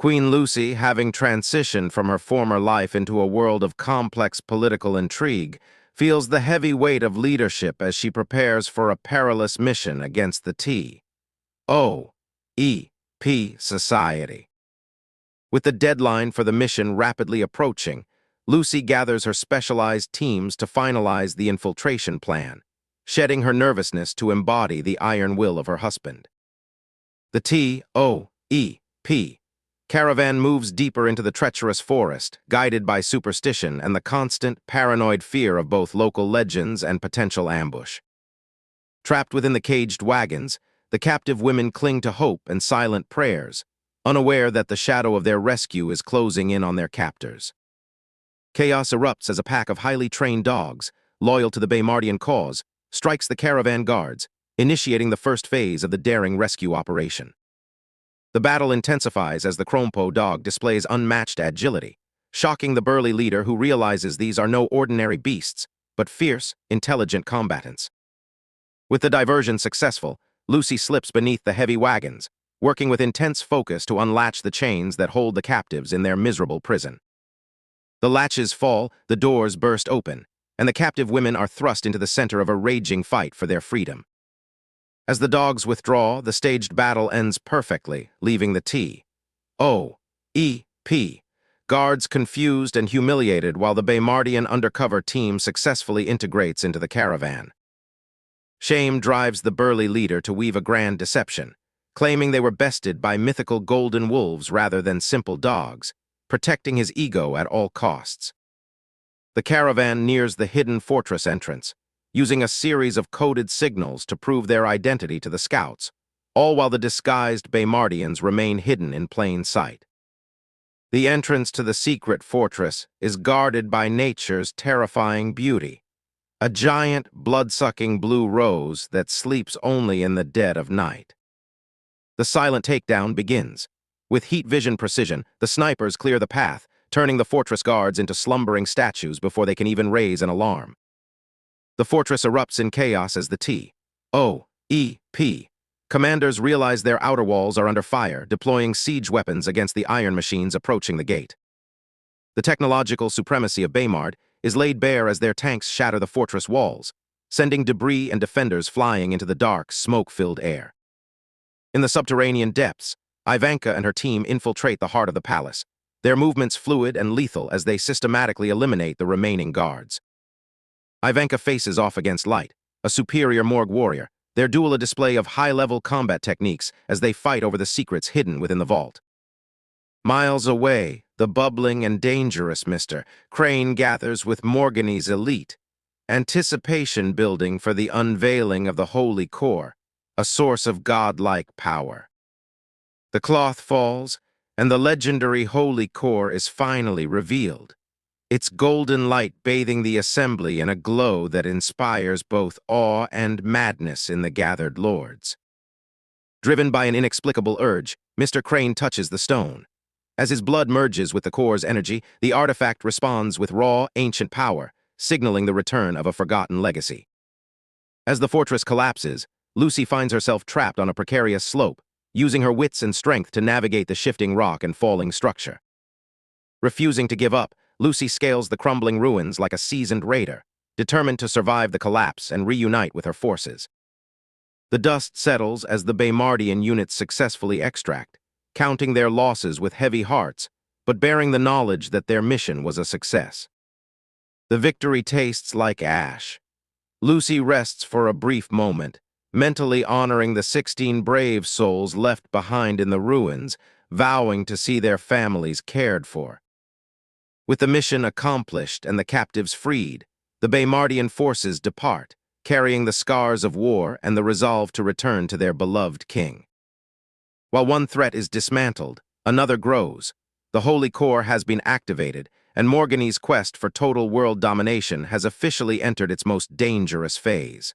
Queen Lucy, having transitioned from her former life into a world of complex political intrigue, feels the heavy weight of leadership as she prepares for a perilous mission against the T.O.E.P. Society. With the deadline for the mission rapidly approaching, Lucy gathers her specialized teams to finalize the infiltration plan, shedding her nervousness to embody the iron will of her husband. The T.O.E.P. caravan moves deeper into the treacherous forest, guided by superstition and the constant, paranoid fear of both local legends and potential ambush. Trapped within the caged wagons, the captive women cling to hope and silent prayers, unaware that the shadow of their rescue is closing in on their captors. Chaos erupts as a pack of highly trained dogs, loyal to the Baymardian cause, strikes the caravan guards, initiating the first phase of the daring rescue operation. The battle intensifies as the Krompo dog displays unmatched agility, shocking the burly leader who realizes these are no ordinary beasts, but fierce, intelligent combatants. With the diversion successful, Lucy slips beneath the heavy wagons, working with intense focus to unlatch the chains that hold the captives in their miserable prison. The latches fall, the doors burst open, and the captive women are thrust into the center of a raging fight for their freedom. As the dogs withdraw, the staged battle ends perfectly, leaving the T.O.E.P. guards confused and humiliated while the Baymardian undercover team successfully integrates into the caravan. Shame drives the burly leader to weave a grand deception, claiming they were bested by mythical golden wolves rather than simple dogs, protecting his ego at all costs. The caravan nears the hidden fortress entrance, using a series of coded signals to prove their identity to the scouts, all while the disguised Baymardians remain hidden in plain sight. The entrance to the secret fortress is guarded by nature's terrifying beauty, a giant, blood-sucking blue rose that sleeps only in the dead of night. The silent takedown begins. With heat vision precision, the snipers clear the path, turning the fortress guards into slumbering statues before they can even raise an alarm. The fortress erupts in chaos as the T.O.E.P. commanders realize their outer walls are under fire, deploying siege weapons against the iron machines approaching the gate. The technological supremacy of Baymard is laid bare as their tanks shatter the fortress walls, sending debris and defenders flying into the dark, smoke-filled air. In the subterranean depths, Ivanka and her team infiltrate the heart of the palace, their movements fluid and lethal as they systematically eliminate the remaining guards. Ivanka faces off against Light, a superior Morgue warrior, their duel a display of high-level combat techniques as they fight over the secrets hidden within the vault. Miles away, the bubbling and dangerous Mr. Crane gathers with Morgane's elite, anticipation building for the unveiling of the Holy Core, a source of godlike power. The cloth falls, and the legendary Holy Core is finally revealed, its golden light bathing the assembly in a glow that inspires both awe and madness in the gathered lords. Driven by an inexplicable urge, Mr. Crane touches the stone. As his blood merges with the core's energy, the artifact responds with raw, ancient power, signaling the return of a forgotten legacy. As the fortress collapses, Lucy finds herself trapped on a precarious slope, using her wits and strength to navigate the shifting rock and falling structure. Refusing to give up, Lucy scales the crumbling ruins like a seasoned raider, determined to survive the collapse and reunite with her forces. The dust settles as the Baymardian units successfully extract, counting their losses with heavy hearts, but bearing the knowledge that their mission was a success. The victory tastes like ash. Lucy rests for a brief moment, mentally honoring the 16 brave souls left behind in the ruins, vowing to see their families cared for. With the mission accomplished and the captives freed, the Baymardian forces depart, carrying the scars of war and the resolve to return to their beloved king. While one threat is dismantled, another grows. The Holy Core has been activated, and Morgane's quest for total world domination has officially entered its most dangerous phase.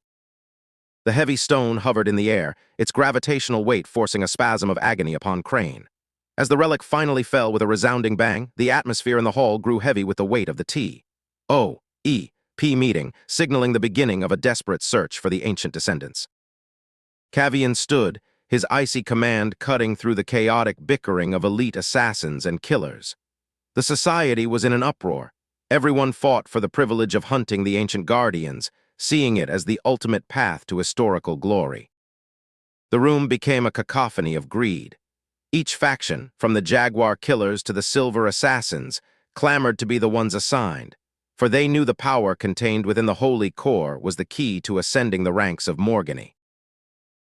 The heavy stone hovered in the air, its gravitational weight forcing a spasm of agony upon Crane. As the relic finally fell with a resounding bang, the atmosphere in the hall grew heavy with the weight of the T.O.E.P. meeting, signaling the beginning of a desperate search for the ancient descendants. Cavian stood, his icy command cutting through the chaotic bickering of elite assassins and killers. The society was in an uproar. Everyone fought for the privilege of hunting the ancient guardians, seeing it as the ultimate path to historical glory. The room became a cacophony of greed. Each faction, from the Jaguar killers to the Silver assassins, clamored to be the ones assigned, for they knew the power contained within the Holy Core was the key to ascending the ranks of Morgany.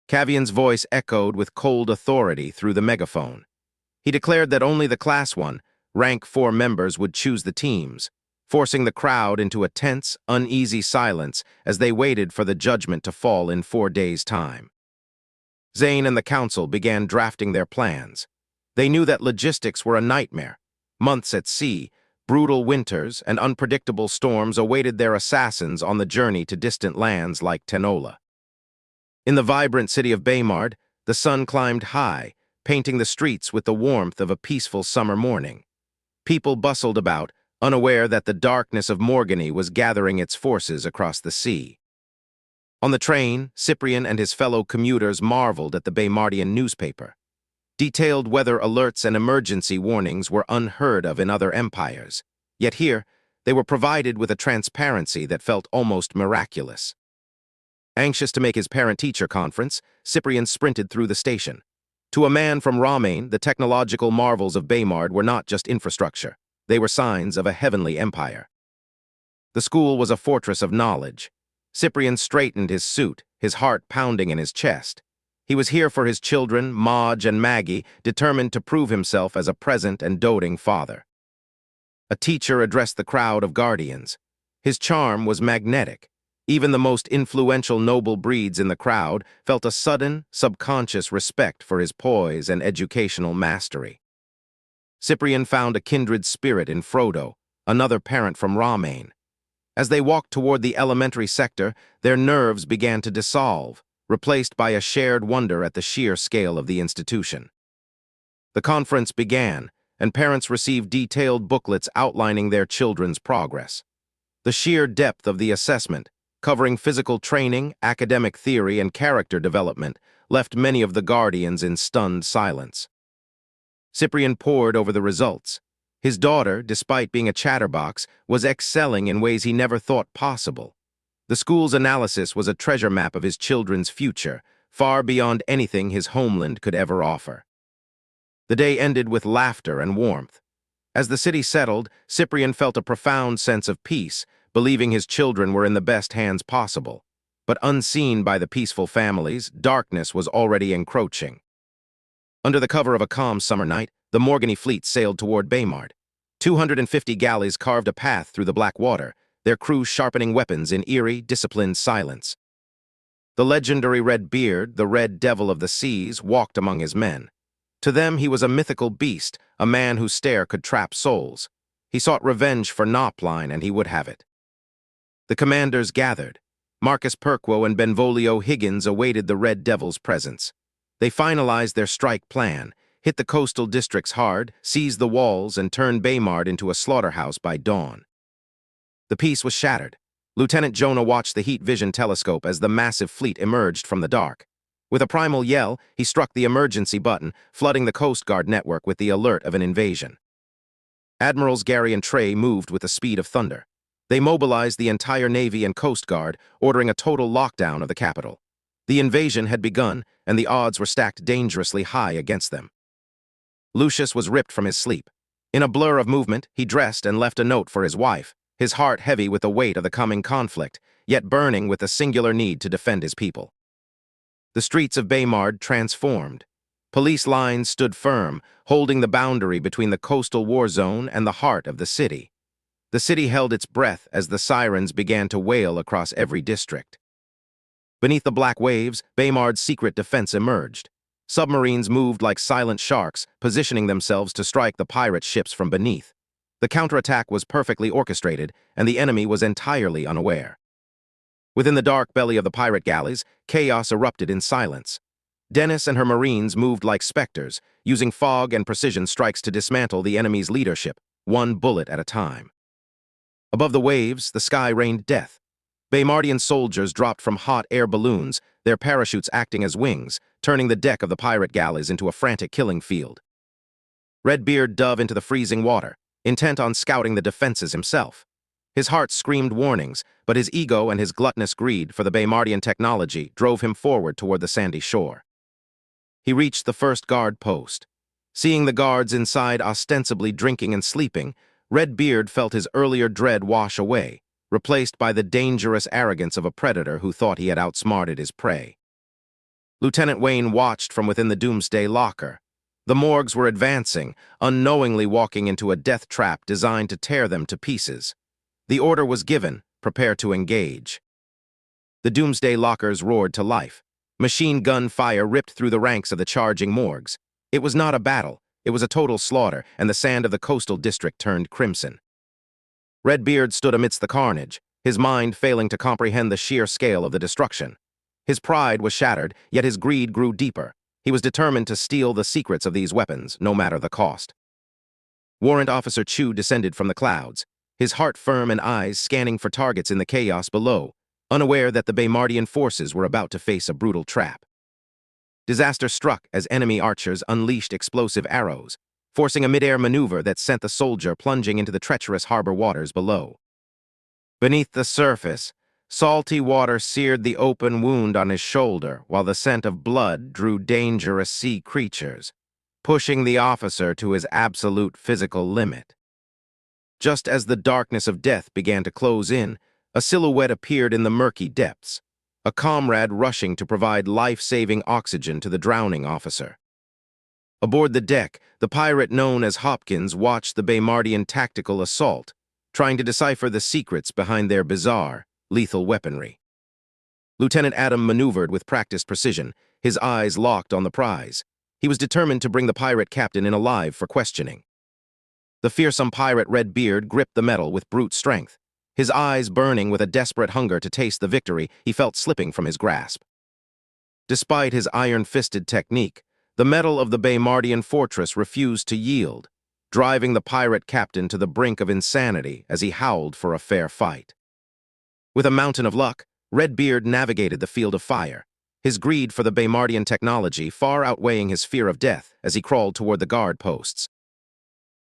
Cavian's voice echoed with cold authority through the megaphone. He declared that only the Class 1, Rank 4 members would choose the teams, forcing the crowd into a tense, uneasy silence as they waited for the judgment to fall in 4 days' time. Zane and the council began drafting their plans. They knew that logistics were a nightmare. Months at sea, brutal winters, and unpredictable storms awaited their assassins on the journey to distant lands like Tenola. In the vibrant city of Baymard, the sun climbed high, painting the streets with the warmth of a peaceful summer morning. People bustled about, unaware that the darkness of Morgany was gathering its forces across the sea. On the train, Cyprian and his fellow commuters marveled at the Baymardian newspaper. Detailed weather alerts and emergency warnings were unheard of in other empires, yet here they were provided with a transparency that felt almost miraculous. Anxious to make his parent-teacher conference, Cyprian sprinted through the station. To a man from Ramain, the technological marvels of Baymard were not just infrastructure. They were signs of a heavenly empire. The school was a fortress of knowledge. Cyprian straightened his suit, his heart pounding in his chest. He was here for his children, Maj and Maggie, determined to prove himself as a present and doting father. A teacher addressed the crowd of guardians. His charm was magnetic. Even the most influential noble breeds in the crowd felt a sudden, subconscious respect for his poise and educational mastery. Cyprian found a kindred spirit in Frodo, another parent from Ramain. As they walked toward the elementary sector, their nerves began to dissolve, replaced by a shared wonder at the sheer scale of the institution. The conference began, and parents received detailed booklets outlining their children's progress. The sheer depth of the assessment, covering physical training, academic theory, and character development, left many of the guardians in stunned silence. Cyprian pored over the results. His daughter, despite being a chatterbox, was excelling in ways he never thought possible. The school's analysis was a treasure map of his children's future, far beyond anything his homeland could ever offer. The day ended with laughter and warmth. As the city settled, Cyprian felt a profound sense of peace, believing his children were in the best hands possible. But unseen by the peaceful families, darkness was already encroaching. Under the cover of a calm summer night, the Morgany fleet sailed toward Baymard. 250 galleys carved a path through the black water, their crews sharpening weapons in eerie, disciplined silence. The legendary Red Beard, the Red Devil of the Seas, walked among his men. To them he was a mythical beast, a man whose stare could trap souls. He sought revenge for Nopline, and he would have it. The commanders gathered. Marcus Perquo and Benvolio Higgins awaited the Red Devil's presence. They finalized their strike plan, hit the coastal districts hard, seized the walls, and turned Baymard into a slaughterhouse by dawn. The peace was shattered. Lieutenant Jonah watched the heat vision telescope as the massive fleet emerged from the dark. With a primal yell, he struck the emergency button, flooding the Coast Guard network with the alert of an invasion. Admirals Gary and Trey moved with the speed of thunder. They mobilized the entire Navy and Coast Guard, ordering a total lockdown of the capital. The invasion had begun, and the odds were stacked dangerously high against them. Lucius was ripped from his sleep. In a blur of movement, he dressed and left a note for his wife, his heart heavy with the weight of the coming conflict, yet burning with the singular need to defend his people. The streets of Baymard transformed. Police lines stood firm, holding the boundary between the coastal war zone and the heart of the city. The city held its breath as the sirens began to wail across every district. Beneath the black waves, Baymard's secret defense emerged. Submarines moved like silent sharks, positioning themselves to strike the pirate ships from beneath. The counterattack was perfectly orchestrated, and the enemy was entirely unaware. Within the dark belly of the pirate galleys, chaos erupted in silence. Dennis and her marines moved like specters, using fog and precision strikes to dismantle the enemy's leadership, one bullet at a time. Above the waves, the sky rained death. Baymardian soldiers dropped from hot air balloons, their parachutes acting as wings, turning the deck of the pirate galleys into a frantic killing field. Redbeard dove into the freezing water, intent on scouting the defenses himself. His heart screamed warnings, but his ego and his gluttonous greed for the Baymardian technology drove him forward toward the sandy shore. He reached the first guard post. Seeing the guards inside ostensibly drinking and sleeping, Redbeard felt his earlier dread wash away, replaced by the dangerous arrogance of a predator who thought he had outsmarted his prey. Lieutenant Wayne watched from within the Doomsday locker. The morgues were advancing, unknowingly walking into a death trap designed to tear them to pieces. The order was given, prepare to engage. The Doomsday lockers roared to life. Machine gun fire ripped through the ranks of the charging morgues. It was not a battle, it was a total slaughter, and the sand of the coastal district turned crimson. Redbeard stood amidst the carnage, his mind failing to comprehend the sheer scale of the destruction. His pride was shattered, yet his greed grew deeper. He was determined to steal the secrets of these weapons, no matter the cost. Warrant Officer Chu descended from the clouds, his heart firm and eyes scanning for targets in the chaos below, unaware that the Baymardian forces were about to face a brutal trap. Disaster struck as enemy archers unleashed explosive arrows, forcing a mid-air maneuver that sent the soldier plunging into the treacherous harbor waters below. Beneath the surface, salty water seared the open wound on his shoulder, while the scent of blood drew dangerous sea creatures, pushing the officer to his absolute physical limit. Just as the darkness of death began to close in, a silhouette appeared in the murky depths, a comrade rushing to provide life-saving oxygen to the drowning officer. Aboard the deck, the pirate known as Hopkins watched the Baymardian tactical assault, trying to decipher the secrets behind their bizarre, lethal weaponry. Lieutenant Adam maneuvered with practiced precision, his eyes locked on the prize. He was determined to bring the pirate captain in alive for questioning. The fearsome pirate Redbeard gripped the metal with brute strength, his eyes burning with a desperate hunger to taste the victory he felt slipping from his grasp. Despite his iron-fisted technique, the metal of the Baymardian fortress refused to yield, driving the pirate captain to the brink of insanity as he howled for a fair fight. With a mountain of luck, Redbeard navigated the field of fire, his greed for the Baymardian technology far outweighing his fear of death as he crawled toward the guard posts.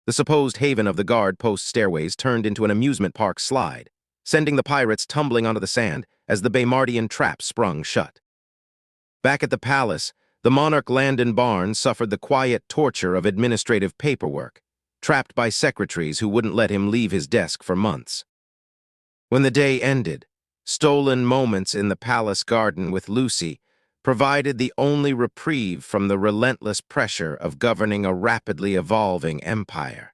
The supposed haven of the guard post stairways turned into an amusement park slide, sending the pirates tumbling onto the sand as the Baymardian trap sprung shut. Back at the palace, the monarch Landon Barn suffered the quiet torture of administrative paperwork, trapped by secretaries who wouldn't let him leave his desk for months. When the day ended, stolen moments in the palace garden with Lucy provided the only reprieve from the relentless pressure of governing a rapidly evolving empire.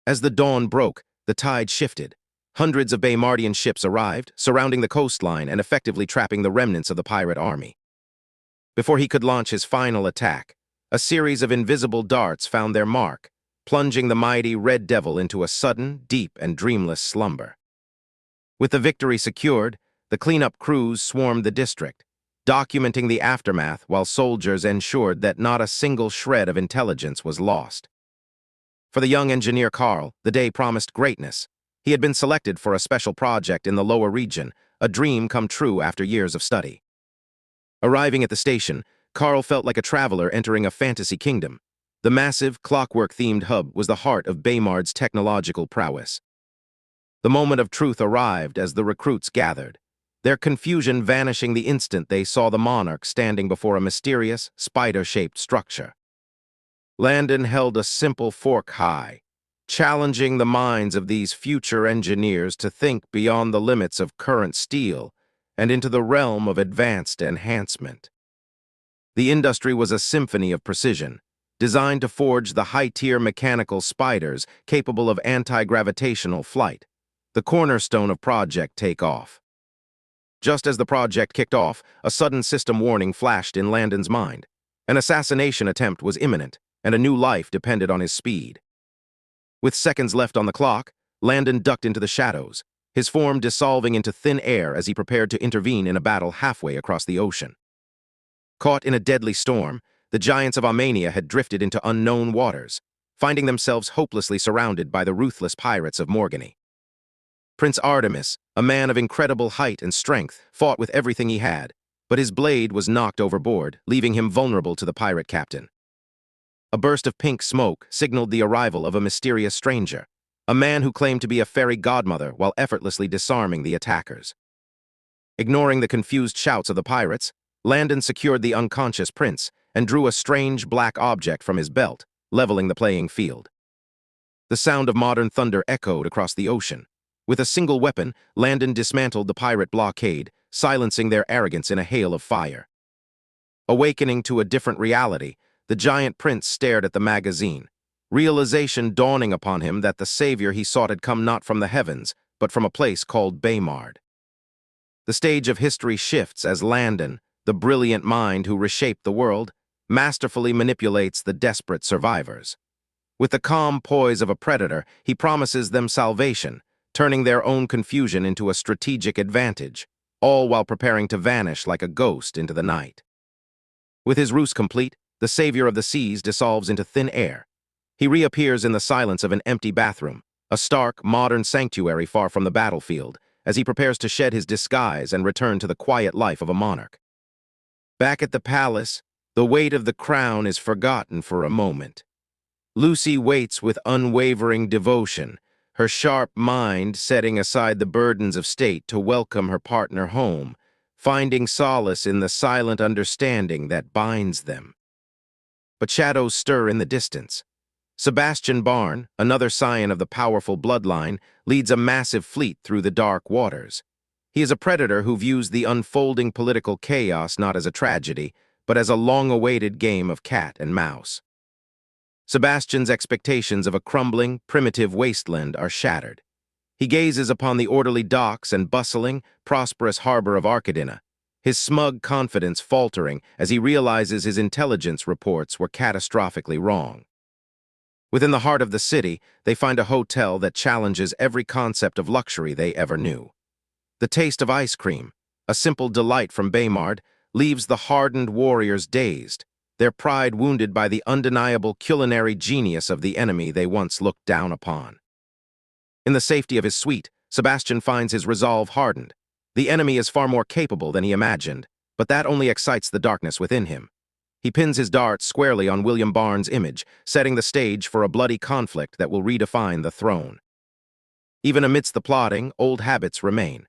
As the dawn broke, the tide shifted. Hundreds of Baymardian ships arrived, surrounding the coastline and effectively trapping the remnants of the pirate army. Before he could launch his final attack, a series of invisible darts found their mark, plunging the mighty Red Devil into a sudden, deep, and dreamless slumber. With the victory secured, the cleanup crews swarmed the district, documenting the aftermath while soldiers ensured that not a single shred of intelligence was lost. For the young engineer Carl, the day promised greatness. He had been selected for a special project in the lower region, a dream come true after years of study. Arriving at the station, Carl felt like a traveler entering a fantasy kingdom. The massive, clockwork-themed hub was the heart of Baymard's technological prowess. The moment of truth arrived as the recruits gathered, their confusion vanishing the instant they saw the monarch standing before a mysterious, spider-shaped structure. Landon held a simple fork high, challenging the minds of these future engineers to think beyond the limits of current steel and into the realm of advanced enhancement. The industry was a symphony of precision, designed to forge the high-tier mechanical spiders capable of anti-gravitational flight, the cornerstone of Project Takeoff. Just as the project kicked off, a sudden system warning flashed in Landon's mind. An assassination attempt was imminent, and a new life depended on his speed. With seconds left on the clock, Landon ducked into the shadows, his form dissolving into thin air as he prepared to intervene in a battle halfway across the ocean. Caught in a deadly storm, the giants of Armenia had drifted into unknown waters, finding themselves hopelessly surrounded by the ruthless pirates of Morgany. Prince Artemis, a man of incredible height and strength, fought with everything he had, but his blade was knocked overboard, leaving him vulnerable to the pirate captain. A burst of pink smoke signaled the arrival of a mysterious stranger, a man who claimed to be a fairy godmother while effortlessly disarming the attackers. Ignoring the confused shouts of the pirates, Landon secured the unconscious prince and drew a strange black object from his belt, leveling the playing field. The sound of modern thunder echoed across the ocean. With a single weapon, Landon dismantled the pirate blockade, silencing their arrogance in a hail of fire. Awakening to a different reality, the giant prince stared at the magazine, realization dawning upon him that the savior he sought had come not from the heavens, but from a place called Baymard. The stage of history shifts as Landon, the brilliant mind who reshaped the world, masterfully manipulates the desperate survivors. With the calm poise of a predator, he promises them salvation, turning their own confusion into a strategic advantage, all while preparing to vanish like a ghost into the night. With his ruse complete, the savior of the seas dissolves into thin air. He reappears in the silence of an empty bathroom, a stark, modern sanctuary far from the battlefield, as he prepares to shed his disguise and return to the quiet life of a monarch. Back at the palace, the weight of the crown is forgotten for a moment. Lucy waits with unwavering devotion, her sharp mind setting aside the burdens of state to welcome her partner home, finding solace in the silent understanding that binds them. But shadows stir in the distance. Landon Barn, another scion of the powerful bloodline, leads a massive fleet through the dark waters. He is a predator who views the unfolding political chaos not as a tragedy, but as a long-awaited game of cat and mouse. Sebastian's expectations of a crumbling, primitive wasteland are shattered. He gazes upon the orderly docks and bustling, prosperous harbor of Arcadina, his smug confidence faltering as he realizes his intelligence reports were catastrophically wrong. Within the heart of the city, they find a hotel that challenges every concept of luxury they ever knew. The taste of ice cream, a simple delight from Baymard, leaves the hardened warriors dazed, their pride wounded by the undeniable culinary genius of the enemy they once looked down upon. In the safety of his suite, Sebastian finds his resolve hardened. The enemy is far more capable than he imagined, but that only excites the darkness within him. He pins his darts squarely on William Barnes' image, setting the stage for a bloody conflict that will redefine the throne. Even amidst the plotting, old habits remain.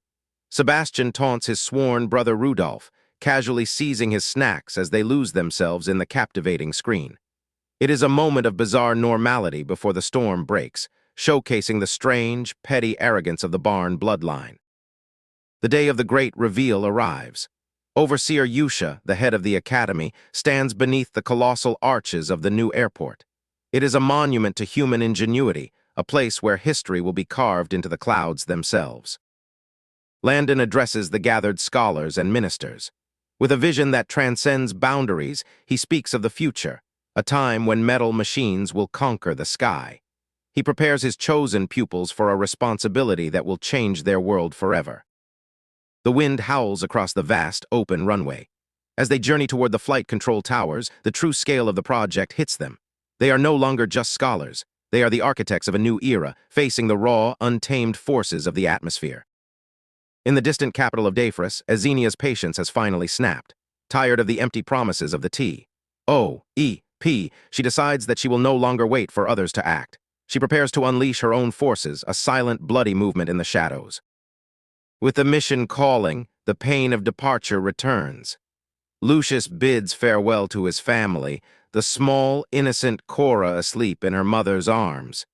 Sebastian taunts his sworn brother Rudolph, casually seizing his snacks as they lose themselves in the captivating screen. It is a moment of bizarre normality before the storm breaks, showcasing the strange, petty arrogance of the Barn bloodline. The day of the great reveal arrives. Overseer Yusha, the head of the academy, stands beneath the colossal arches of the new airport. It is a monument to human ingenuity, a place where history will be carved into the clouds themselves. Landon addresses the gathered scholars and ministers. With a vision that transcends boundaries, he speaks of the future, a time when metal machines will conquer the sky. He prepares his chosen pupils for a responsibility that will change their world forever. The wind howls across the vast, open runway. As they journey toward the flight control towers, the true scale of the project hits them. They are no longer just scholars. They are the architects of a new era, facing the raw, untamed forces of the atmosphere. In the distant capital of Dafris, Xenia's patience has finally snapped. Tired of the empty promises of the T.O.E.P., she decides that she will no longer wait for others to act. She prepares to unleash her own forces, a silent, bloody movement in the shadows. With the mission calling, the pain of departure returns. Lucius bids farewell to his family, the small, innocent Cora asleep in her mother's arms.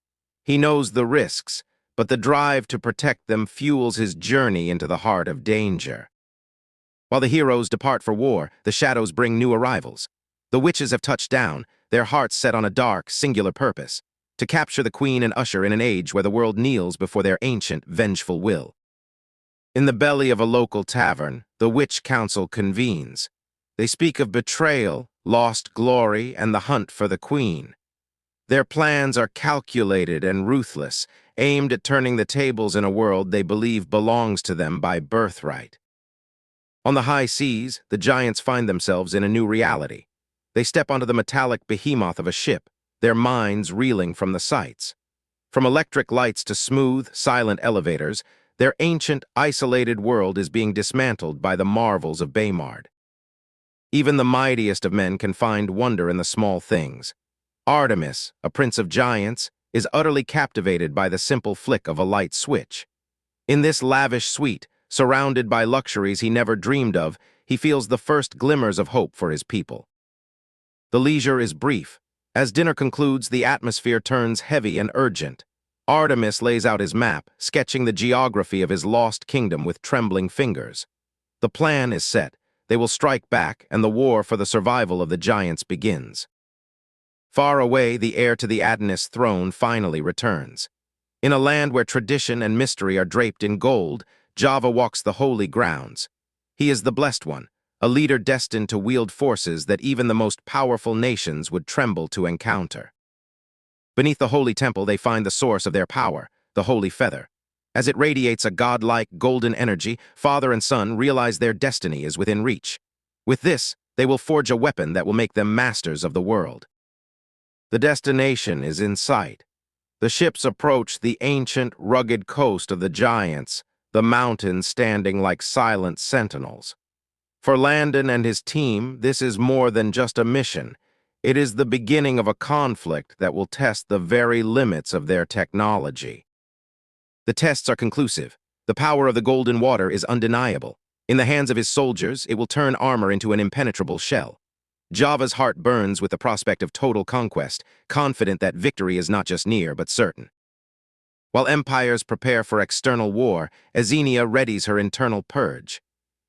He knows the risks, but the drive to protect them fuels his journey into the heart of danger. While the heroes depart for war, the shadows bring new arrivals. The witches have touched down, their hearts set on a dark, singular purpose, to capture the queen and usher in an age where the world kneels before their ancient, vengeful will. In the belly of a local tavern, the witch council convenes. They speak of betrayal, lost glory, and the hunt for the queen. Their plans are calculated and ruthless, aimed at turning the tables in a world they believe belongs to them by birthright. On the high seas, the giants find themselves in a new reality. They step onto the metallic behemoth of a ship, their minds reeling from the sights. From electric lights to smooth, silent elevators, their ancient, isolated world is being dismantled by the marvels of Baymard. Even the mightiest of men can find wonder in the small things. Artemis, a prince of giants, is utterly captivated by the simple flick of a light switch. In this lavish suite, surrounded by luxuries he never dreamed of, he feels the first glimmers of hope for his people. The leisure is brief. As dinner concludes, the atmosphere turns heavy and urgent. Artemis lays out his map, sketching the geography of his lost kingdom with trembling fingers. The plan is set. They will strike back, and the war for the survival of the giants begins. Far away, the heir to the Adonis throne finally returns. In a land where tradition and mystery are draped in gold, Java walks the holy grounds. He is the blessed one, a leader destined to wield forces that even the most powerful nations would tremble to encounter. Beneath the holy temple, they find the source of their power, the holy feather. As it radiates a godlike, golden energy, father and son realize their destiny is within reach. With this, they will forge a weapon that will make them masters of the world. The destination is in sight. The ships approach the ancient, rugged coast of the giants, the mountains standing like silent sentinels. For Landon and his team, this is more than just a mission. It is the beginning of a conflict that will test the very limits of their technology. The tests are conclusive. The power of the golden water is undeniable. In the hands of his soldiers, it will turn armor into an impenetrable shell. Java's heart burns with the prospect of total conquest, confident that victory is not just near, but certain. While empires prepare for external war, Ashenara readies her internal purge.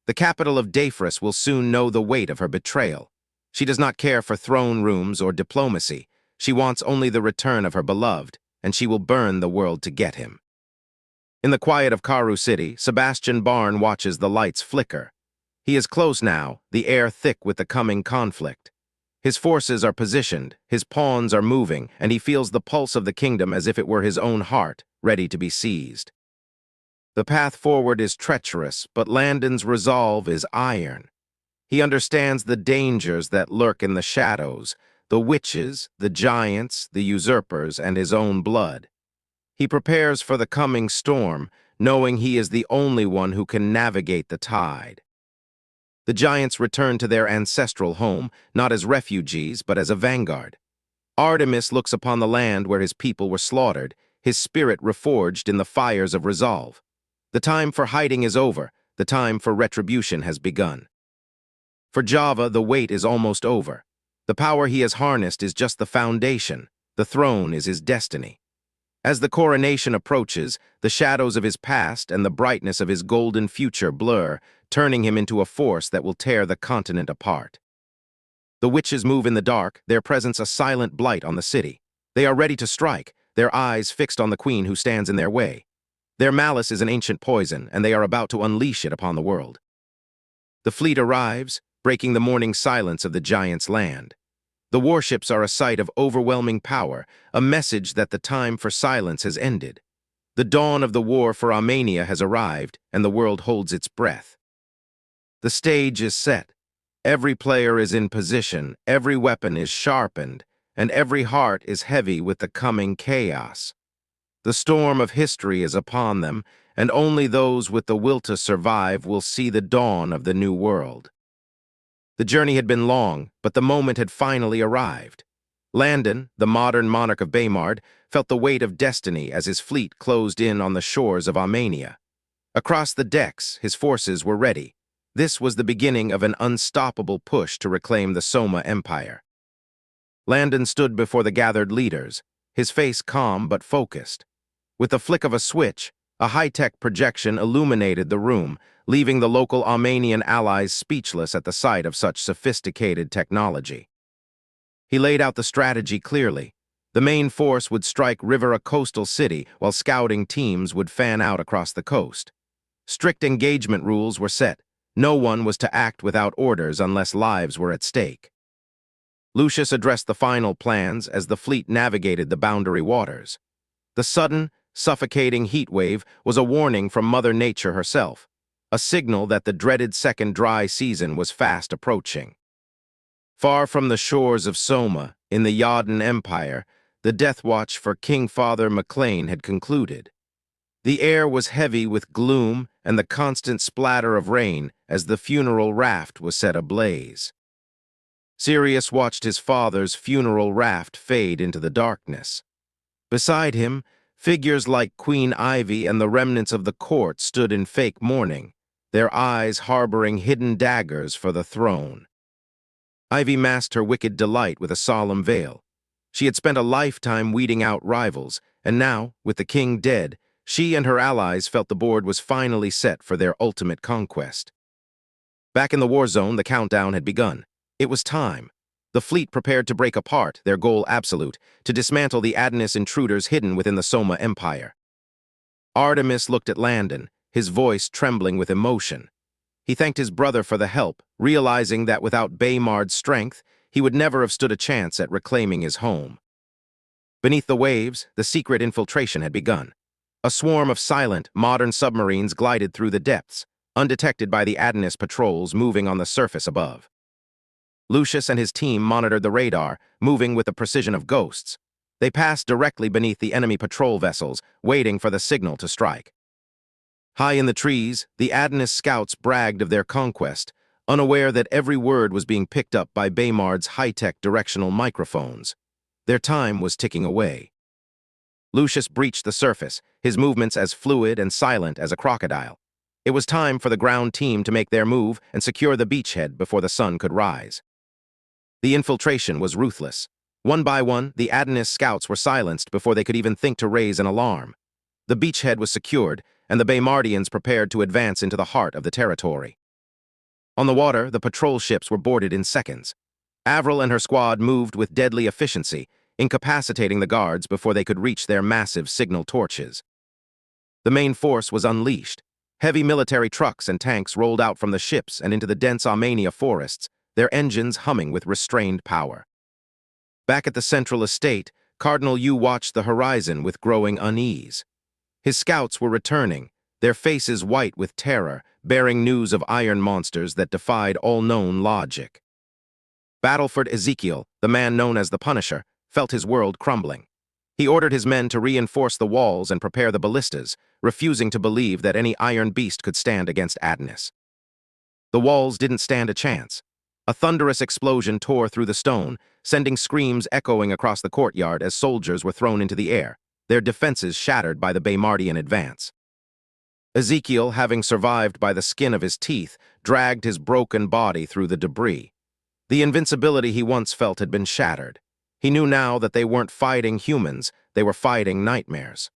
The capital of Dafris will soon know the weight of her betrayal. She does not care for throne rooms or diplomacy. She wants only the return of her beloved, and she will burn the world to get him. In the quiet of Karu City, Landon Barn watches the lights flicker. He is close now, the air thick with the coming conflict. His forces are positioned, his pawns are moving, and he feels the pulse of the kingdom as if it were his own heart, ready to be seized. The path forward is treacherous, but Landon's resolve is iron. He understands the dangers that lurk in the shadows, the witches, the giants, the usurpers, and his own blood. He prepares for the coming storm, knowing he is the only one who can navigate the tide. The giants return to their ancestral home, not as refugees, but as a vanguard. Artemis looks upon the land where his people were slaughtered, his spirit reforged in the fires of resolve. The time for hiding is over, the time for retribution has begun. For Java, the wait is almost over. The power he has harnessed is just the foundation, the throne is his destiny. As the coronation approaches, the shadows of his past and the brightness of his golden future blur, turning him into a force that will tear the continent apart. The witches move in the dark, their presence a silent blight on the city. They are ready to strike, their eyes fixed on the queen who stands in their way. Their malice is an ancient poison, and they are about to unleash it upon the world. The fleet arrives, breaking the morning silence of the giants' land. The warships are a sight of overwhelming power, a message that the time for silence has ended. The dawn of the war for Armenia has arrived, and the world holds its breath. The stage is set. Every player is in position, every weapon is sharpened, and every heart is heavy with the coming chaos. The storm of history is upon them, and only those with the will to survive will see the dawn of the new world. The journey had been long, but the moment had finally arrived. Landon, the modern monarch of Baymard, felt the weight of destiny as his fleet closed in on the shores of Armenia. Across the decks, his forces were ready. This was the beginning of an unstoppable push to reclaim the Soma Empire. Landon stood before the gathered leaders, his face calm but focused. With the flick of a switch, a high-tech projection illuminated the room, leaving the local Armenian allies speechless at the sight of such sophisticated technology. He laid out the strategy clearly. The main force would strike river a coastal city, while scouting teams would fan out across the coast. Strict engagement rules were set. No one was to act without orders unless lives were at stake. Lucius addressed the final plans as the fleet navigated the boundary waters. The sudden, suffocating heat wave was a warning from Mother Nature herself, a signal that the dreaded second dry season was fast approaching. Far from the shores of Soma, in the Yadin Empire, the death watch for King Father MacLean had concluded. The air was heavy with gloom and the constant splatter of rain as the funeral raft was set ablaze. Sirius watched his father's funeral raft fade into the darkness. Beside him, figures like Queen Ivy and the remnants of the court stood in fake mourning, their eyes harboring hidden daggers for the throne. Ivy masked her wicked delight with a solemn veil. She had spent a lifetime weeding out rivals, and now, with the king dead, she and her allies felt the board was finally set for their ultimate conquest. Back in the war zone, the countdown had begun. It was time. The fleet prepared to break apart, their goal absolute, to dismantle the Adonis intruders hidden within the Soma Empire. Artemis looked at Landon, his voice trembling with emotion. He thanked his brother for the help, realizing that without Baymard's strength, he would never have stood a chance at reclaiming his home. Beneath the waves, the secret infiltration had begun. A swarm of silent, modern submarines glided through the depths, undetected by the Adonis patrols moving on the surface above. Lucius and his team monitored the radar, moving with the precision of ghosts. They passed directly beneath the enemy patrol vessels, waiting for the signal to strike. High in the trees, the Adonis scouts bragged of their conquest, unaware that every word was being picked up by Baymard's high-tech directional microphones. Their time was ticking away. Lucius breached the surface, his movements as fluid and silent as a crocodile. It was time for the ground team to make their move and secure the beachhead before the sun could rise. The infiltration was ruthless. One by one, the Adonis scouts were silenced before they could even think to raise an alarm. The beachhead was secured, and the Baymardians prepared to advance into the heart of the territory. On the water, the patrol ships were boarded in seconds. Avril and her squad moved with deadly efficiency, incapacitating the guards before they could reach their massive signal torches. The main force was unleashed. Heavy military trucks and tanks rolled out from the ships and into the dense Armenia forests, their engines humming with restrained power. Back at the central estate, Cardinal Yu watched the horizon with growing unease. His scouts were returning, their faces white with terror, bearing news of iron monsters that defied all known logic. Battleford Ezekiel, the man known as the Punisher, felt his world crumbling. He ordered his men to reinforce the walls and prepare the ballistas, refusing to believe that any iron beast could stand against Adonis. The walls didn't stand a chance. A thunderous explosion tore through the stone, sending screams echoing across the courtyard as soldiers were thrown into the air, their defenses shattered by the Baymardian advance. Ezekiel, having survived by the skin of his teeth, dragged his broken body through the debris. The invincibility he once felt had been shattered. He knew now that they weren't fighting humans, they were fighting nightmares.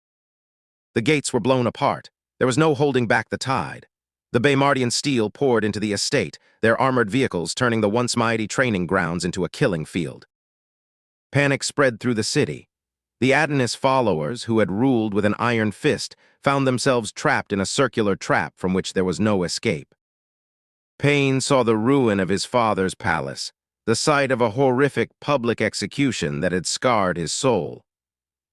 The gates were blown apart. There was no holding back the tide. The Baymardian steel poured into the estate, their armored vehicles turning the once mighty training grounds into a killing field. Panic spread through the city. The Adonis followers, who had ruled with an iron fist, found themselves trapped in a circular trap from which there was no escape. Payne saw the ruin of his father's palace, the site of a horrific public execution that had scarred his soul.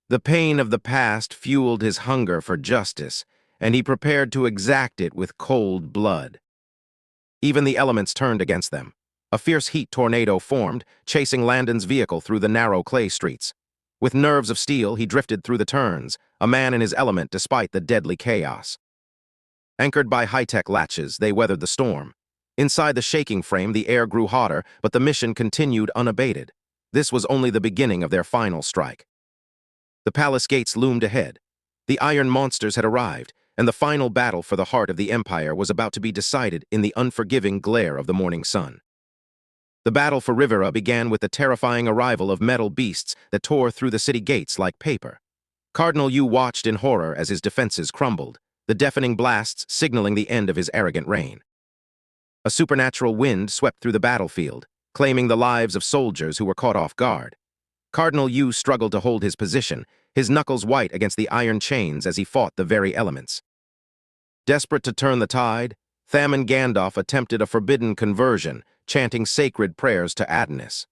The pain of the past fueled his hunger for justice, and he prepared to exact it with cold blood. Even the elements turned against them. A fierce heat tornado formed, chasing Landon's vehicle through the narrow clay streets. With nerves of steel, he drifted through the turns, a man in his element despite the deadly chaos. Anchored by high-tech latches, they weathered the storm. Inside the shaking frame, the air grew hotter, but the mission continued unabated. This was only the beginning of their final strike. The palace gates loomed ahead. The iron monsters had arrived, and the final battle for the heart of the empire was about to be decided in the unforgiving glare of the morning sun. The battle for Rivera began with the terrifying arrival of metal beasts that tore through the city gates like paper. Cardinal Yu watched in horror as his defenses crumbled, the deafening blasts signaling the end of his arrogant reign. A supernatural wind swept through the battlefield, claiming the lives of soldiers who were caught off guard. Cardinal Yu struggled to hold his position, his knuckles white against the iron chains as he fought the very elements. Desperate to turn the tide, Thaman Gandalf attempted a forbidden conversion, chanting sacred prayers to Adonis.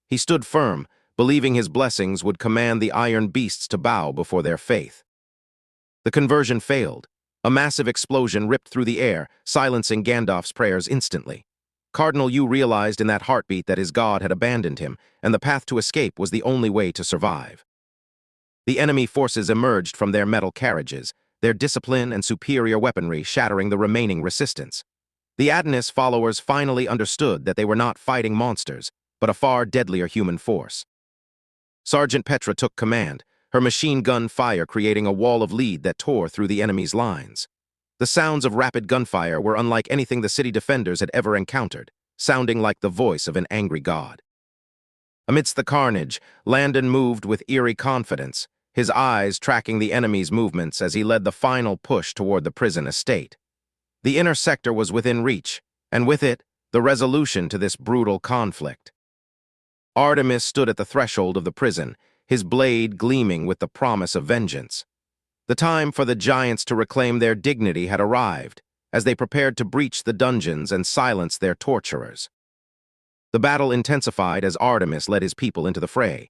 He stood firm, believing his blessings would command the iron beasts to bow before their faith. The conversion failed. A massive explosion ripped through the air, silencing Gandalf's prayers instantly. Cardinal Yu realized in that heartbeat that his god had abandoned him, and the path to escape was the only way to survive. The enemy forces emerged from their metal carriages, their discipline and superior weaponry shattering the remaining resistance. The Adonis followers finally understood that they were not fighting monsters, but a far deadlier human force. Sergeant Petra took command, her machine gun fire creating a wall of lead that tore through the enemy's lines. The sounds of rapid gunfire were unlike anything the city defenders had ever encountered, sounding like the voice of an angry god. Amidst the carnage, Landon moved with eerie confidence, his eyes tracking the enemy's movements as he led the final push toward the prison estate. The inner sector was within reach, and with it, the resolution to this brutal conflict. Artemis stood at the threshold of the prison, his blade gleaming with the promise of vengeance. The time for the giants to reclaim their dignity had arrived, as they prepared to breach the dungeons and silence their torturers. The battle intensified as Artemis led his people into the fray.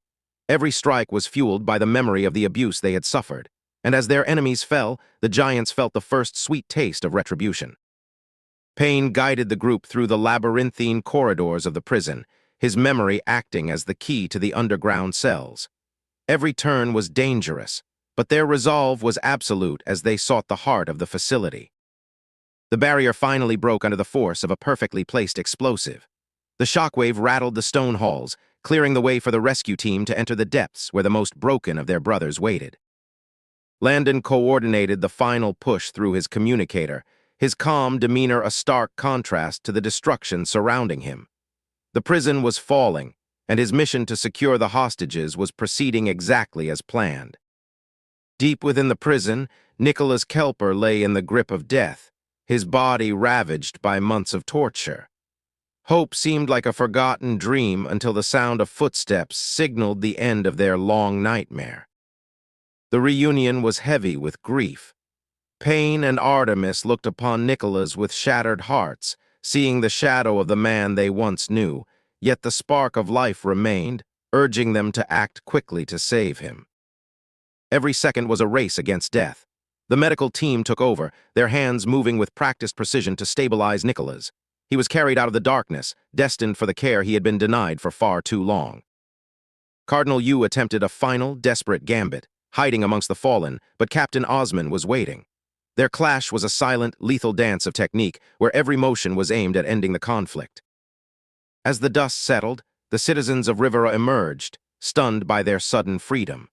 Every strike was fueled by the memory of the abuse they had suffered, and as their enemies fell, the giants felt the first sweet taste of retribution. Pain guided the group through the labyrinthine corridors of the prison, his memory acting as the key to the underground cells. Every turn was dangerous, but their resolve was absolute as they sought the heart of the facility. The barrier finally broke under the force of a perfectly placed explosive. The shockwave rattled the stone halls, clearing the way for the rescue team to enter the depths where the most broken of their brothers waited. Landon coordinated the final push through his communicator, his calm demeanor a stark contrast to the destruction surrounding him. The prison was falling, and his mission to secure the hostages was proceeding exactly as planned. Deep within the prison, Nicholas Kelper lay in the grip of death, his body ravaged by months of torture. Hope seemed like a forgotten dream until the sound of footsteps signaled the end of their long nightmare. The reunion was heavy with grief. Pain and Artemis looked upon Nicholas with shattered hearts, seeing the shadow of the man they once knew, yet the spark of life remained, urging them to act quickly to save him. Every second was a race against death. The medical team took over, their hands moving with practiced precision to stabilize Nicholas. He was carried out of the darkness, destined for the care he had been denied for far too long. Cardinal Yu attempted a final, desperate gambit, hiding amongst the fallen, but Captain Osman was waiting. Their clash was a silent, lethal dance of technique where every motion was aimed at ending the conflict. As the dust settled, the citizens of Rivera emerged, stunned by their sudden freedom.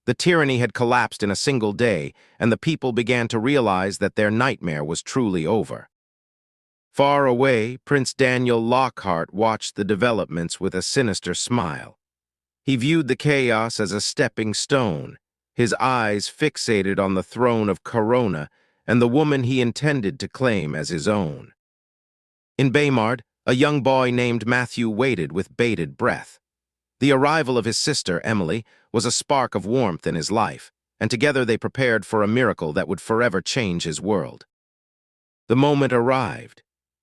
The tyranny had collapsed in a single day, and the people began to realize that their nightmare was truly over. Far away, Prince Daniel Lockhart watched the developments with a sinister smile. He viewed the chaos as a stepping stone, his eyes fixated on the throne of Corona and the woman he intended to claim as his own. In Baymard, a young boy named Matthew waited with bated breath. The arrival of his sister, Emily, was a spark of warmth in his life, and together they prepared for a miracle that would forever change his world. The moment arrived.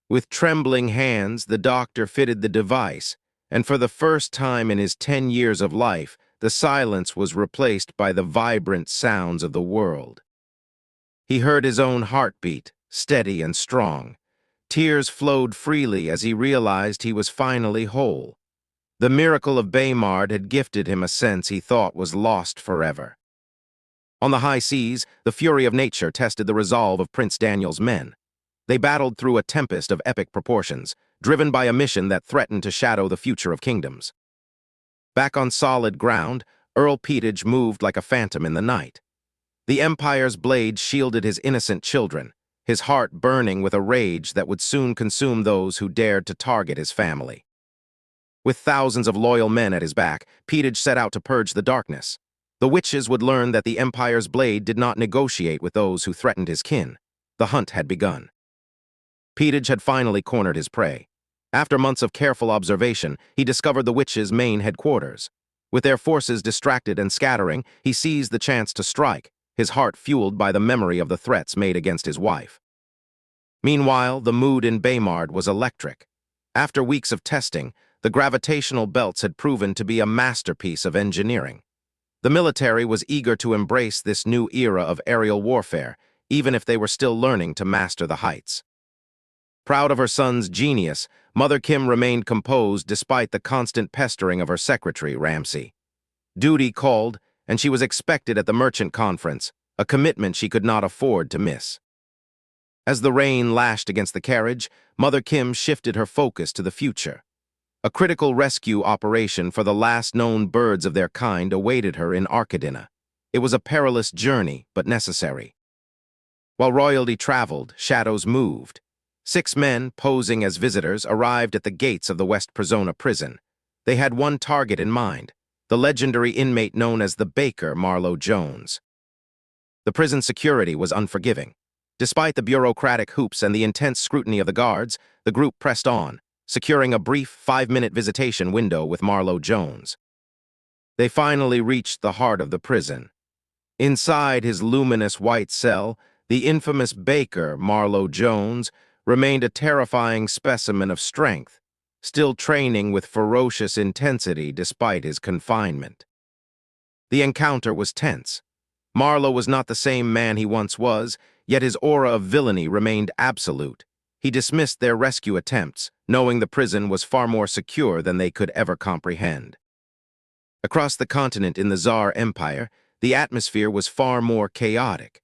With trembling hands, the doctor fitted the device, and for the first time in his 10 years of life, the silence was replaced by the vibrant sounds of the world. He heard his own heartbeat, steady and strong. Tears flowed freely as he realized he was finally whole. The miracle of Baymard had gifted him a sense he thought was lost forever. On the high seas, the fury of nature tested the resolve of Prince Daniel's men. They battled through a tempest of epic proportions, driven by a mission that threatened to shadow the future of kingdoms. Back on solid ground, Earl Petage moved like a phantom in the night. The Empire's blade shielded his innocent children, his heart burning with a rage that would soon consume those who dared to target his family. With thousands of loyal men at his back, Petage set out to purge the darkness. The witches would learn that the Empire's blade did not negotiate with those who threatened his kin. The hunt had begun. Petage had finally cornered his prey. After months of careful observation, he discovered the witches' main headquarters. With their forces distracted and scattering, he seized the chance to strike, his heart fueled by the memory of the threats made against his wife. Meanwhile, the mood in Baymard was electric. After weeks of testing, the gravitational belts had proven to be a masterpiece of engineering. The military was eager to embrace this new era of aerial warfare, even if they were still learning to master the heights. Proud of her son's genius, Mother Kim remained composed despite the constant pestering of her secretary, Ramsey. Duty called, and she was expected at the merchant conference, a commitment she could not afford to miss. As the rain lashed against the carriage, Mother Kim shifted her focus to the future. A critical rescue operation for the last known birds of their kind awaited her in Arcadina. It was a perilous journey, but necessary. While royalty traveled, shadows moved. 6 men, posing as visitors, arrived at the gates of the West Persona prison. They had one target in mind, the legendary inmate known as the Baker Marlowe Jones. The prison security was unforgiving. Despite the bureaucratic hoops and the intense scrutiny of the guards, the group pressed on, securing a brief 5-minute visitation window with Marlowe Jones. They finally reached the heart of the prison. Inside his luminous white cell, the infamous Baker Marlowe Jones remained a terrifying specimen of strength, still training with ferocious intensity despite his confinement. The encounter was tense. Marlowe was not the same man he once was, yet his aura of villainy remained absolute. He dismissed their rescue attempts, knowing the prison was far more secure than they could ever comprehend. Across the continent in the Tsar Empire, the atmosphere was far more chaotic.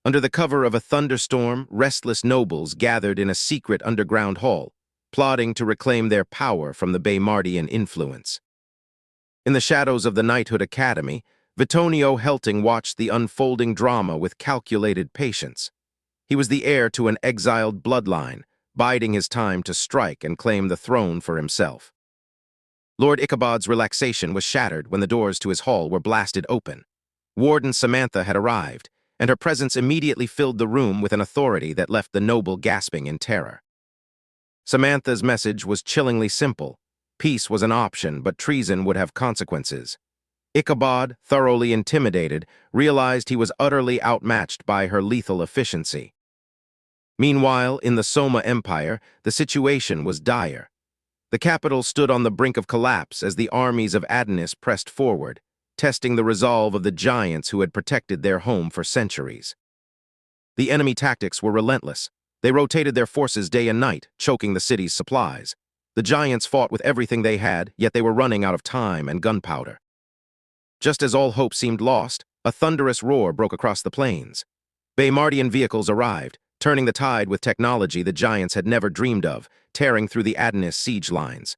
Under the cover of a thunderstorm, restless nobles gathered in a secret underground hall, plotting to reclaim their power from the Baymardian influence. In the shadows of the Knighthood Academy, Vittorio Helting watched the unfolding drama with calculated patience. He was the heir to an exiled bloodline, biding his time to strike and claim the throne for himself. Lord Ichabod's relaxation was shattered when the doors to his hall were blasted open. Warden Samantha had arrived, and her presence immediately filled the room with an authority that left the noble gasping in terror. Samantha's message was chillingly simple. Peace was an option, but treason would have consequences. Ichabod, thoroughly intimidated, realized he was utterly outmatched by her lethal efficiency. Meanwhile, in the Soma Empire, the situation was dire. The capital stood on the brink of collapse as the armies of Adonis pressed forward, testing the resolve of the giants who had protected their home for centuries. The enemy tactics were relentless. They rotated their forces day and night, choking the city's supplies. The giants fought with everything they had, yet they were running out of time and gunpowder. Just as all hope seemed lost, a thunderous roar broke across the plains. Baymardian vehicles arrived, turning the tide with technology the giants had never dreamed of, tearing through the Adonis siege lines.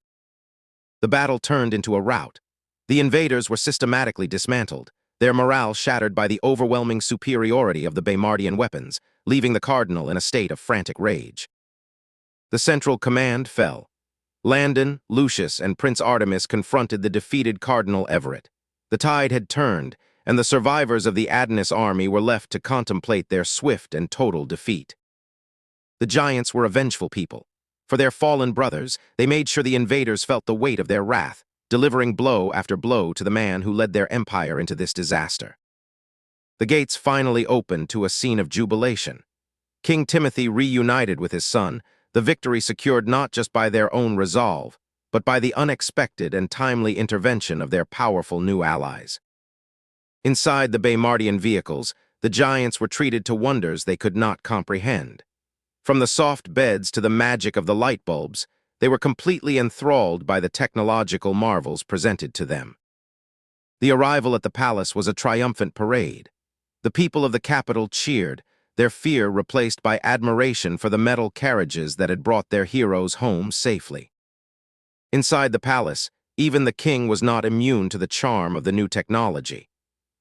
The battle turned into a rout. The invaders were systematically dismantled, their morale shattered by the overwhelming superiority of the Baymardian weapons, leaving the cardinal in a state of frantic rage. The central command fell. Landon, Lucius, and Prince Artemis confronted the defeated Cardinal Everett. The tide had turned, and the survivors of the Adonis army were left to contemplate their swift and total defeat. The giants were a vengeful people. For their fallen brothers, they made sure the invaders felt the weight of their wrath, delivering blow after blow to the man who led their empire into this disaster. The gates finally opened to a scene of jubilation. King Timothy reunited with his son, the victory secured not just by their own resolve, but by the unexpected and timely intervention of their powerful new allies. Inside the Baymardian vehicles, the giants were treated to wonders they could not comprehend. From the soft beds to the magic of the light bulbs, they were completely enthralled by the technological marvels presented to them. The arrival at the palace was a triumphant parade. The people of the capital cheered, their fear replaced by admiration for the metal carriages that had brought their heroes home safely. Inside the palace, even the king was not immune to the charm of the new technology.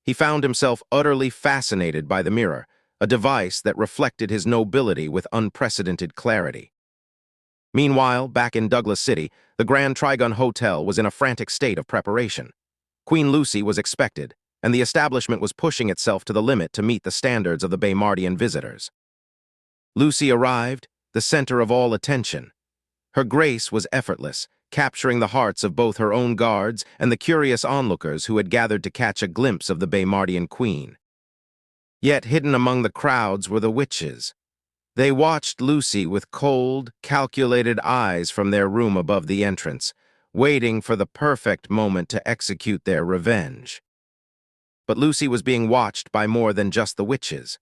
He found himself utterly fascinated by the mirror, a device that reflected his nobility with unprecedented clarity. Meanwhile, back in Douglas City, the Grand Trigon Hotel was in a frantic state of preparation. Queen Lucy was expected, and the establishment was pushing itself to the limit to meet the standards of the Baymardian visitors. Lucy arrived, the center of all attention. Her grace was effortless, capturing the hearts of both her own guards and the curious onlookers who had gathered to catch a glimpse of the Baymardian queen. Yet hidden among the crowds were the witches. They watched Lucy with cold, calculated eyes from their room above the entrance, waiting for the perfect moment to execute their revenge. But Lucy was being watched by more than just the witches.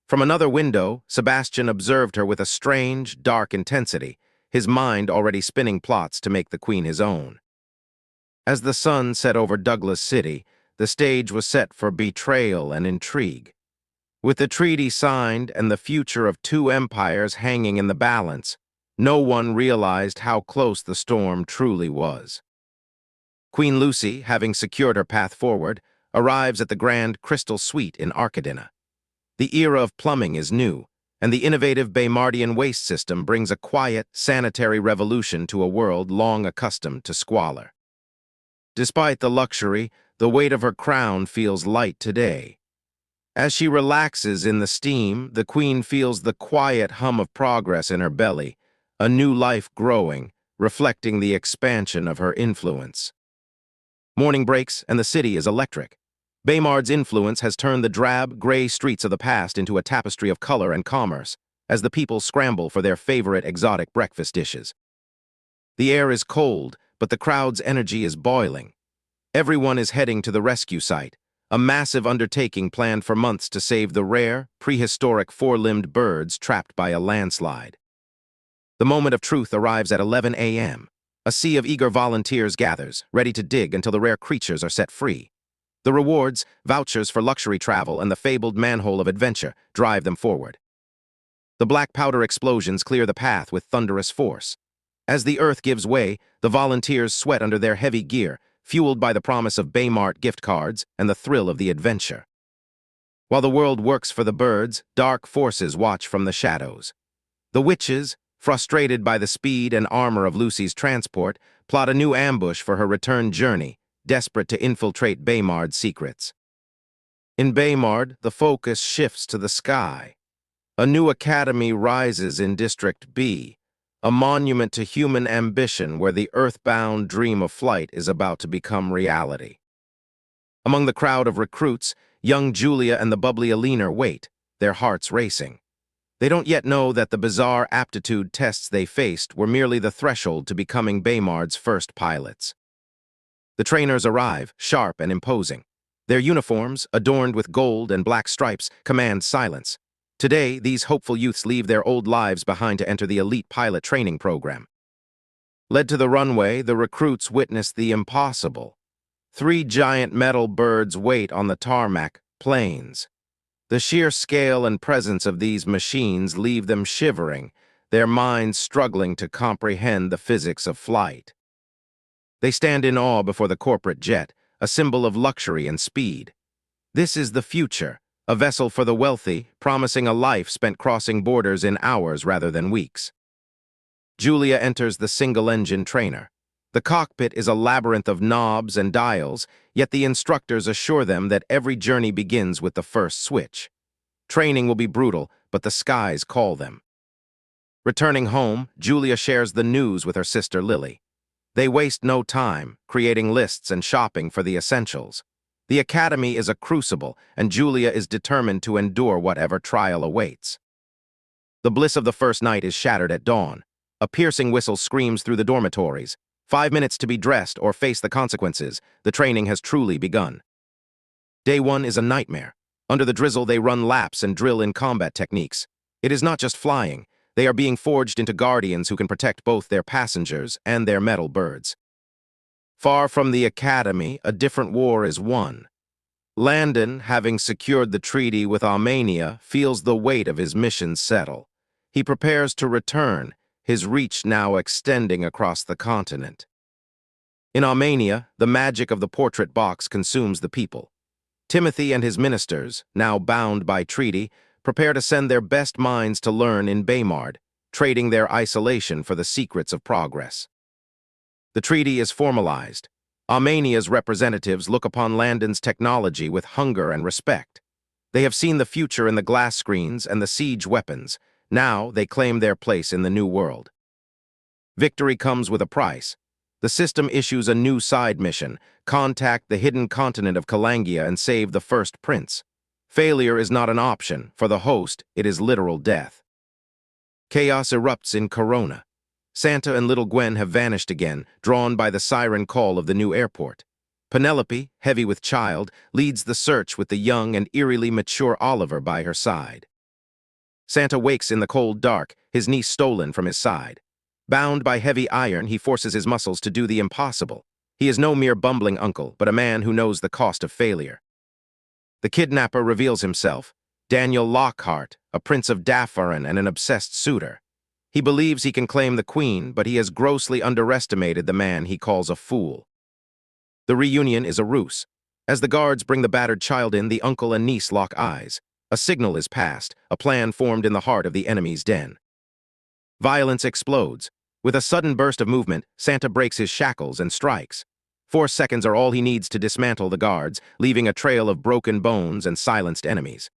From another window, Sebastian observed her with a strange, dark intensity, his mind already spinning plots to make the queen his own. As the sun set over Douglas City, the stage was set for betrayal and intrigue. With the treaty signed and the future of 2 empires hanging in the balance, No one realized how close the storm truly was. Queen Lucy, having secured her path forward, arrives at the grand crystal suite in Arcadina. The era of plumbing is new, and the innovative Baymardian waste system brings a quiet, sanitary revolution to a world long accustomed to squalor. Despite the luxury, the weight of her crown feels light today. As she relaxes in the steam, the queen feels the quiet hum of progress in her belly, a new life growing, reflecting the expansion of her influence. Morning breaks, and the city is electric. Baymard's influence has turned the drab, gray streets of the past into a tapestry of color and commerce, as the people scramble for their favorite exotic breakfast dishes. The air is cold, but the crowd's energy is boiling. Everyone is heading to the rescue site, a massive undertaking planned for months to save the rare, prehistoric four-limbed birds trapped by a landslide. The moment of truth arrives at 11 a.m. A sea of eager volunteers gathers, ready to dig until the rare creatures are set free. The rewards, vouchers for luxury travel, and the fabled manhole of adventure drive them forward. The black powder explosions clear the path with thunderous force. As the earth gives way, the volunteers sweat under their heavy gear, fueled by the promise of Baymard gift cards and the thrill of the adventure. While the world works for the birds, dark forces watch from the shadows. The witches, frustrated by the speed and armor of Lucy's transport, plot a new ambush for her return journey, desperate to infiltrate Baymard's secrets. In Baymard, the focus shifts to the sky. A new academy rises in District B, a monument to human ambition where the earthbound dream of flight is about to become reality. Among the crowd of recruits, young Julia and the bubbly Alina wait, their hearts racing. They don't yet know that the bizarre aptitude tests they faced were merely the threshold to becoming Baymard's first pilots. The trainers arrive, sharp and imposing. Their uniforms, adorned with gold and black stripes, command silence. Today, these hopeful youths leave their old lives behind to enter the elite pilot training program. Led to the runway, the recruits witness the impossible. 3 giant metal birds wait on the tarmac, planes. The sheer scale and presence of these machines leave them shivering, their minds struggling to comprehend the physics of flight. They stand in awe before the corporate jet, a symbol of luxury and speed. This is the future, a vessel for the wealthy, promising a life spent crossing borders in hours rather than weeks. Julia enters the single-engine trainer. The cockpit is a labyrinth of knobs and dials, yet the instructors assure them that every journey begins with the first switch. Training will be brutal, but the skies call them. Returning home, Julia shares the news with her sister Lily. They waste no time, creating lists and shopping for the essentials. The academy is a crucible, and Julia is determined to endure whatever trial awaits. The bliss of the first night is shattered at dawn. A piercing whistle screams through the dormitories. 5 minutes to be dressed or face the consequences. The training has truly begun. Day 1 is a nightmare. Under the drizzle, they run laps and drill in combat techniques. It is not just flying. They are being forged into guardians who can protect both their passengers and their metal birds. Far from the academy, a different war is won. Landon, having secured the treaty with Armenia, feels the weight of his mission settle. He prepares to return, his reach now extending across the continent. In Armenia, the magic of the portrait box consumes the people. Timothy and his ministers, now bound by treaty, prepare to send their best minds to learn in Baymard, trading their isolation for the secrets of progress. The treaty is formalized. Armenia's representatives look upon Landon's technology with hunger and respect. They have seen the future in the glass screens and the siege weapons. Now they claim their place in the new world. Victory comes with a price. The system issues a new side mission: contact the hidden continent of Kalangia and save the first prince. Failure is not an option. For the host, it is literal death. Chaos erupts in Corona. Santa and little Gwen have vanished again, drawn by the siren call of the new airport. Penelope, heavy with child, leads the search with the young and eerily mature Oliver by her side. Santa wakes in the cold dark, his niece stolen from his side. Bound by heavy iron, he forces his muscles to do the impossible. He is no mere bumbling uncle, but a man who knows the cost of failure. The kidnapper reveals himself, Daniel Lockhart, a prince of Daffarin and an obsessed suitor. He believes he can claim the queen, but he has grossly underestimated the man he calls a fool. The reunion is a ruse. As the guards bring the battered child in, the uncle and niece lock eyes. A signal is passed, a plan formed in the heart of the enemy's den. Violence explodes. With a sudden burst of movement, Santa breaks his shackles and strikes. 4 seconds are all he needs to dismantle the guards, leaving a trail of broken bones and silenced enemies.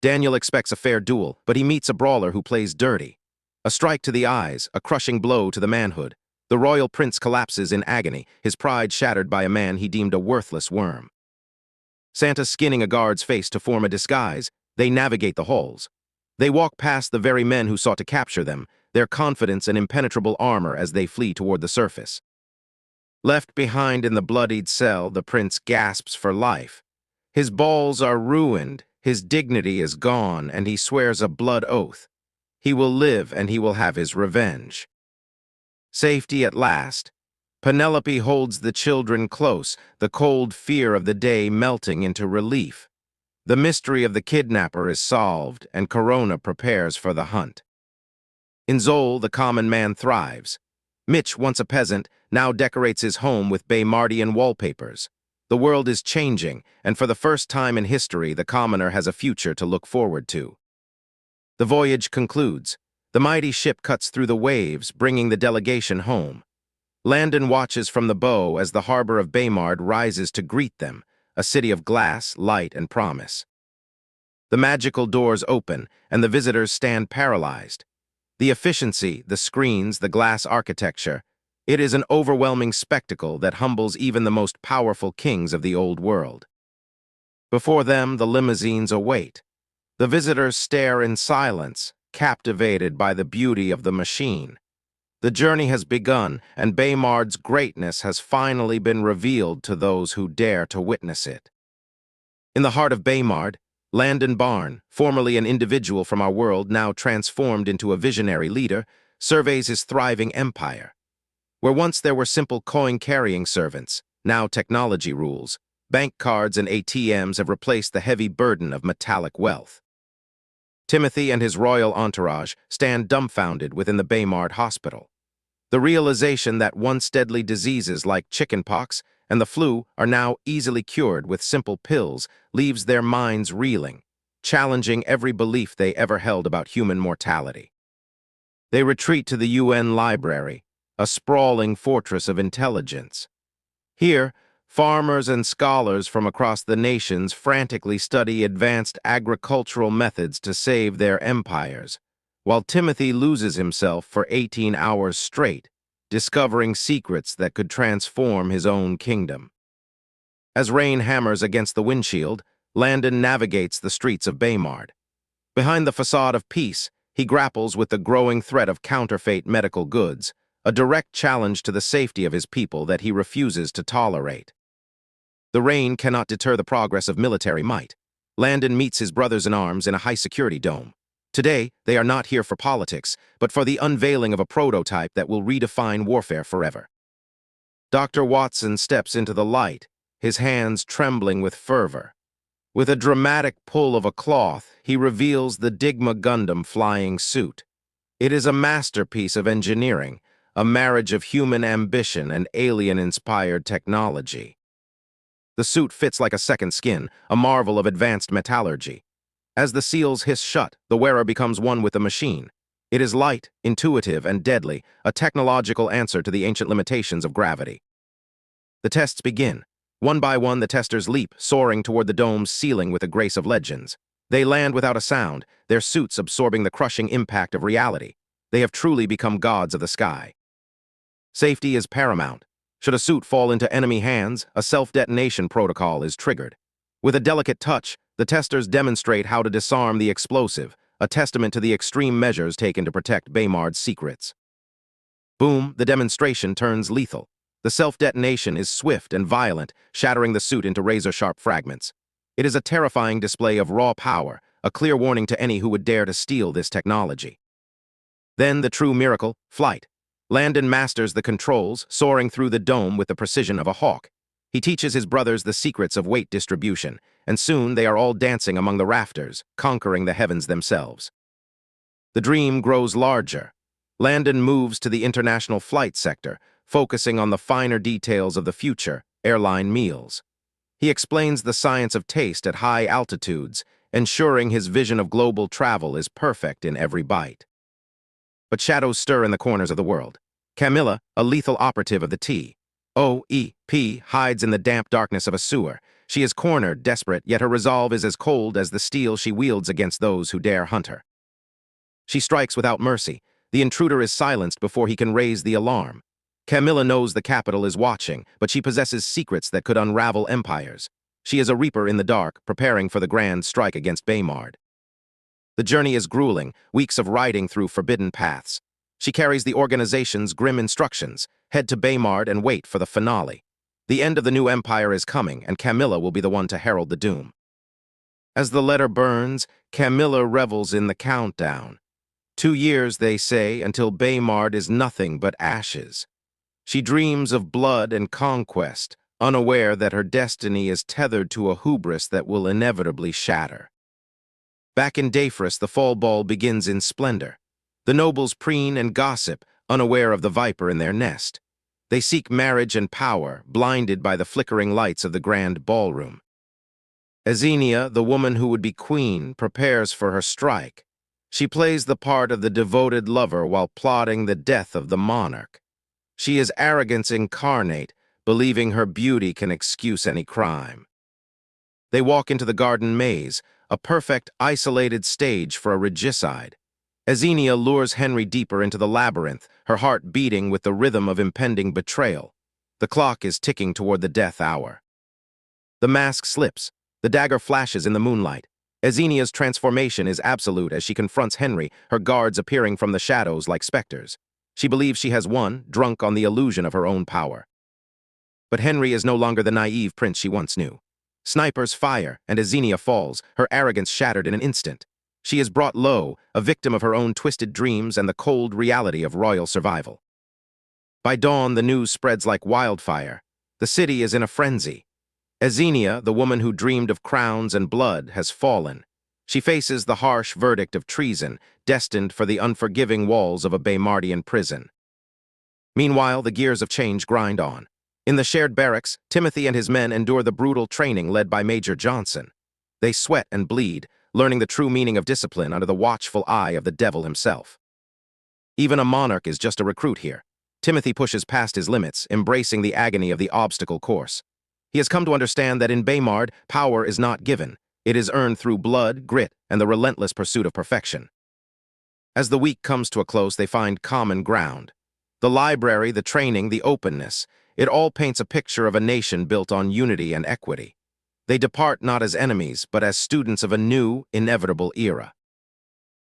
Daniel expects a fair duel, but he meets a brawler who plays dirty. A strike to the eyes, a crushing blow to the manhood. The royal prince collapses in agony, his pride shattered by a man he deemed a worthless worm. Santa skinning a guard's face to form a disguise, they navigate the halls. They walk past the very men who sought to capture them, their confidence and impenetrable armor as they flee toward the surface. Left behind in the bloodied cell, the prince gasps for life. His balls are ruined, his dignity is gone, and he swears a blood oath. He will live and he will have his revenge. Safety at last. Penelope holds the children close, the cold fear of the day melting into relief. The mystery of the kidnapper is solved, and Corona prepares for the hunt. In Zol, the common man thrives. Mitch, once a peasant, now decorates his home with Baymardian wallpapers. The world is changing, and for the first time in history, the commoner has a future to look forward to. The voyage concludes. The mighty ship cuts through the waves, bringing the delegation home. Landon watches from the bow as the harbor of Baymard rises to greet them, a city of glass, light, and promise. The magical doors open, and the visitors stand paralyzed. The efficiency, the screens, the glass architecture, it is an overwhelming spectacle that humbles even the most powerful kings of the old world. Before them, the limousines await. The visitors stare in silence, captivated by the beauty of the machine. The journey has begun, and Baymard's greatness has finally been revealed to those who dare to witness it. In the heart of Baymard, Landon Barn, formerly an individual from our world now transformed into a visionary leader, surveys his thriving empire. Where once there were simple coin-carrying servants, now technology rules. Bank cards and ATMs have replaced the heavy burden of metallic wealth. Timothy and his royal entourage stand dumbfounded within the Baymard hospital. The realization that once deadly diseases like chickenpox and the flu are now easily cured with simple pills leaves their minds reeling, challenging every belief they ever held about human mortality. They retreat to the UN library, a sprawling fortress of intelligence. Here, farmers and scholars from across the nations frantically study advanced agricultural methods to save their empires, while Timothy loses himself for 18 hours straight, discovering secrets that could transform his own kingdom. As rain hammers against the windshield, Landon navigates the streets of Baymard. Behind the facade of peace, he grapples with the growing threat of counterfeit medical goods, a direct challenge to the safety of his people that he refuses to tolerate. The rain cannot deter the progress of military might. Landon meets his brothers-in-arms in a high-security dome. Today, they are not here for politics, but for the unveiling of a prototype that will redefine warfare forever. Dr. Watson steps into the light, his hands trembling with fervor. With a dramatic pull of a cloth, he reveals the Digma Gundam flying suit. It is a masterpiece of engineering, a marriage of human ambition and alien-inspired technology. The suit fits like a second skin, a marvel of advanced metallurgy. As the seals hiss shut, the wearer becomes one with the machine. It is light, intuitive, and deadly, a technological answer to the ancient limitations of gravity. The tests begin. One by one, the testers leap, soaring toward the dome's ceiling with the grace of legends. They land without a sound, their suits absorbing the crushing impact of reality. They have truly become gods of the sky. Safety is paramount. Should a suit fall into enemy hands, a self-detonation protocol is triggered. With a delicate touch, the testers demonstrate how to disarm the explosive, a testament to the extreme measures taken to protect Baymard's secrets. Boom, the demonstration turns lethal. The self-detonation is swift and violent, shattering the suit into razor-sharp fragments. It is a terrifying display of raw power, a clear warning to any who would dare to steal this technology. Then the true miracle, flight. Landon masters the controls, soaring through the dome with the precision of a hawk. He teaches his brothers the secrets of weight distribution, and soon they are all dancing among the rafters, conquering the heavens themselves. The dream grows larger. Landon moves to the international flight sector, focusing on the finer details of the future, airline meals. He explains the science of taste at high altitudes, ensuring his vision of global travel is perfect in every bite. But shadows stir in the corners of the world. Camilla, a lethal operative of the TOEP, hides in the damp darkness of a sewer. She is cornered, desperate, yet her resolve is as cold as the steel she wields against those who dare hunt her. She strikes without mercy. The intruder is silenced before he can raise the alarm. Camilla knows the capital is watching, but she possesses secrets that could unravel empires. She is a reaper in the dark, preparing for the grand strike against Baymard. The journey is grueling, weeks of riding through forbidden paths. She carries the organization's grim instructions: head to Baymard and wait for the finale. The end of the new empire is coming, and Camilla will be the one to herald the doom. As the letter burns, Camilla revels in the countdown. 2 years, they say, until Baymard is nothing but ashes. She dreams of blood and conquest, unaware that her destiny is tethered to a hubris that will inevitably shatter. Back in Dafris, the fall ball begins in splendor. The nobles preen and gossip, unaware of the viper in their nest. They seek marriage and power, blinded by the flickering lights of the grand ballroom. Ashenara, the woman who would be queen, prepares for her strike. She plays the part of the devoted lover while plotting the death of the monarch. She is arrogance incarnate, believing her beauty can excuse any crime. They walk into the garden maze, a perfect, isolated stage for a regicide. Ashenara lures Henry deeper into the labyrinth, her heart beating with the rhythm of impending betrayal. The clock is ticking toward the death hour. The mask slips. The dagger flashes in the moonlight. Ashenara's transformation is absolute as she confronts Henry, her guards appearing from the shadows like specters. She believes she has won, drunk on the illusion of her own power. But Henry is no longer the naive prince she once knew. Snipers fire, and Ashenara falls, her arrogance shattered in an instant. She is brought low, a victim of her own twisted dreams and the cold reality of royal survival. By dawn, the news spreads like wildfire. The city is in a frenzy. Ashenara, the woman who dreamed of crowns and blood, has fallen. She faces the harsh verdict of treason, destined for the unforgiving walls of a Baymardian prison. Meanwhile, the gears of change grind on. In the shared barracks, Timothy and his men endure the brutal training led by Major Johnson. They sweat and bleed, learning the true meaning of discipline under the watchful eye of the devil himself. Even a monarch is just a recruit here. Timothy pushes past his limits, embracing the agony of the obstacle course. He has come to understand that in Baymard, power is not given. It is earned through blood, grit, and the relentless pursuit of perfection. As the week comes to a close, they find common ground. The library, the training, the openness, it all paints a picture of a nation built on unity and equity. They depart not as enemies, but as students of a new, inevitable era.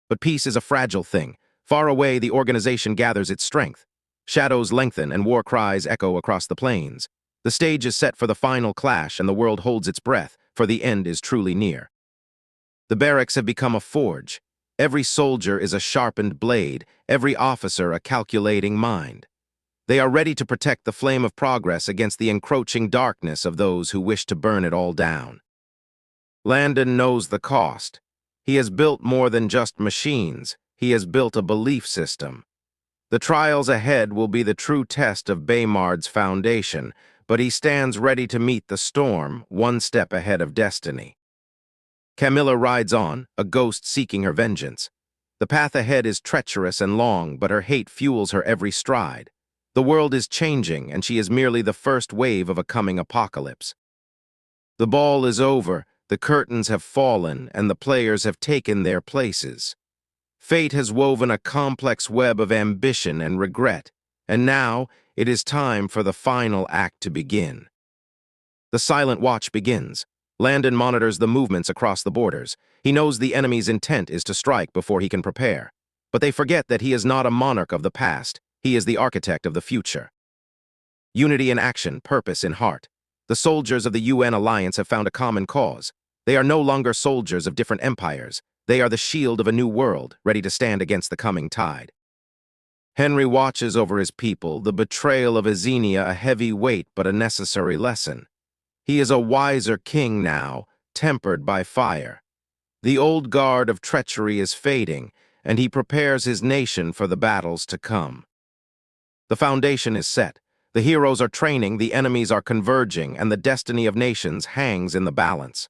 But peace is a fragile thing. Far away, the organization gathers its strength. Shadows lengthen and war cries echo across the plains. The stage is set for the final clash, and the world holds its breath, for the end is truly near. The barracks have become a forge. Every soldier is a sharpened blade, every officer a calculating mind. They are ready to protect the flame of progress against the encroaching darkness of those who wish to burn it all down. Landon knows the cost. He has built more than just machines. He has built a belief system. The trials ahead will be the true test of Baymard's foundation, but he stands ready to meet the storm, one step ahead of destiny. Camilla rides on, a ghost seeking her vengeance. The path ahead is treacherous and long, but her hate fuels her every stride. The world is changing, and she is merely the first wave of a coming apocalypse. The ball is over, the curtains have fallen, and the players have taken their places. Fate has woven a complex web of ambition and regret, and now it is time for the final act to begin. The silent watch begins. Landon monitors the movements across the borders. He knows the enemy's intent is to strike before he can prepare. But they forget that he is not a monarch of the past. He is the architect of the future. Unity in action, purpose in heart. The soldiers of the UN alliance have found a common cause. They are no longer soldiers of different empires. They are the shield of a new world, ready to stand against the coming tide. Henry watches over his people, the betrayal of Ashenara a heavy weight but a necessary lesson. He is a wiser king now, tempered by fire. The old guard of treachery is fading, and he prepares his nation for the battles to come. The foundation is set. The heroes are training, the enemies are converging, and the destiny of nations hangs in the balance.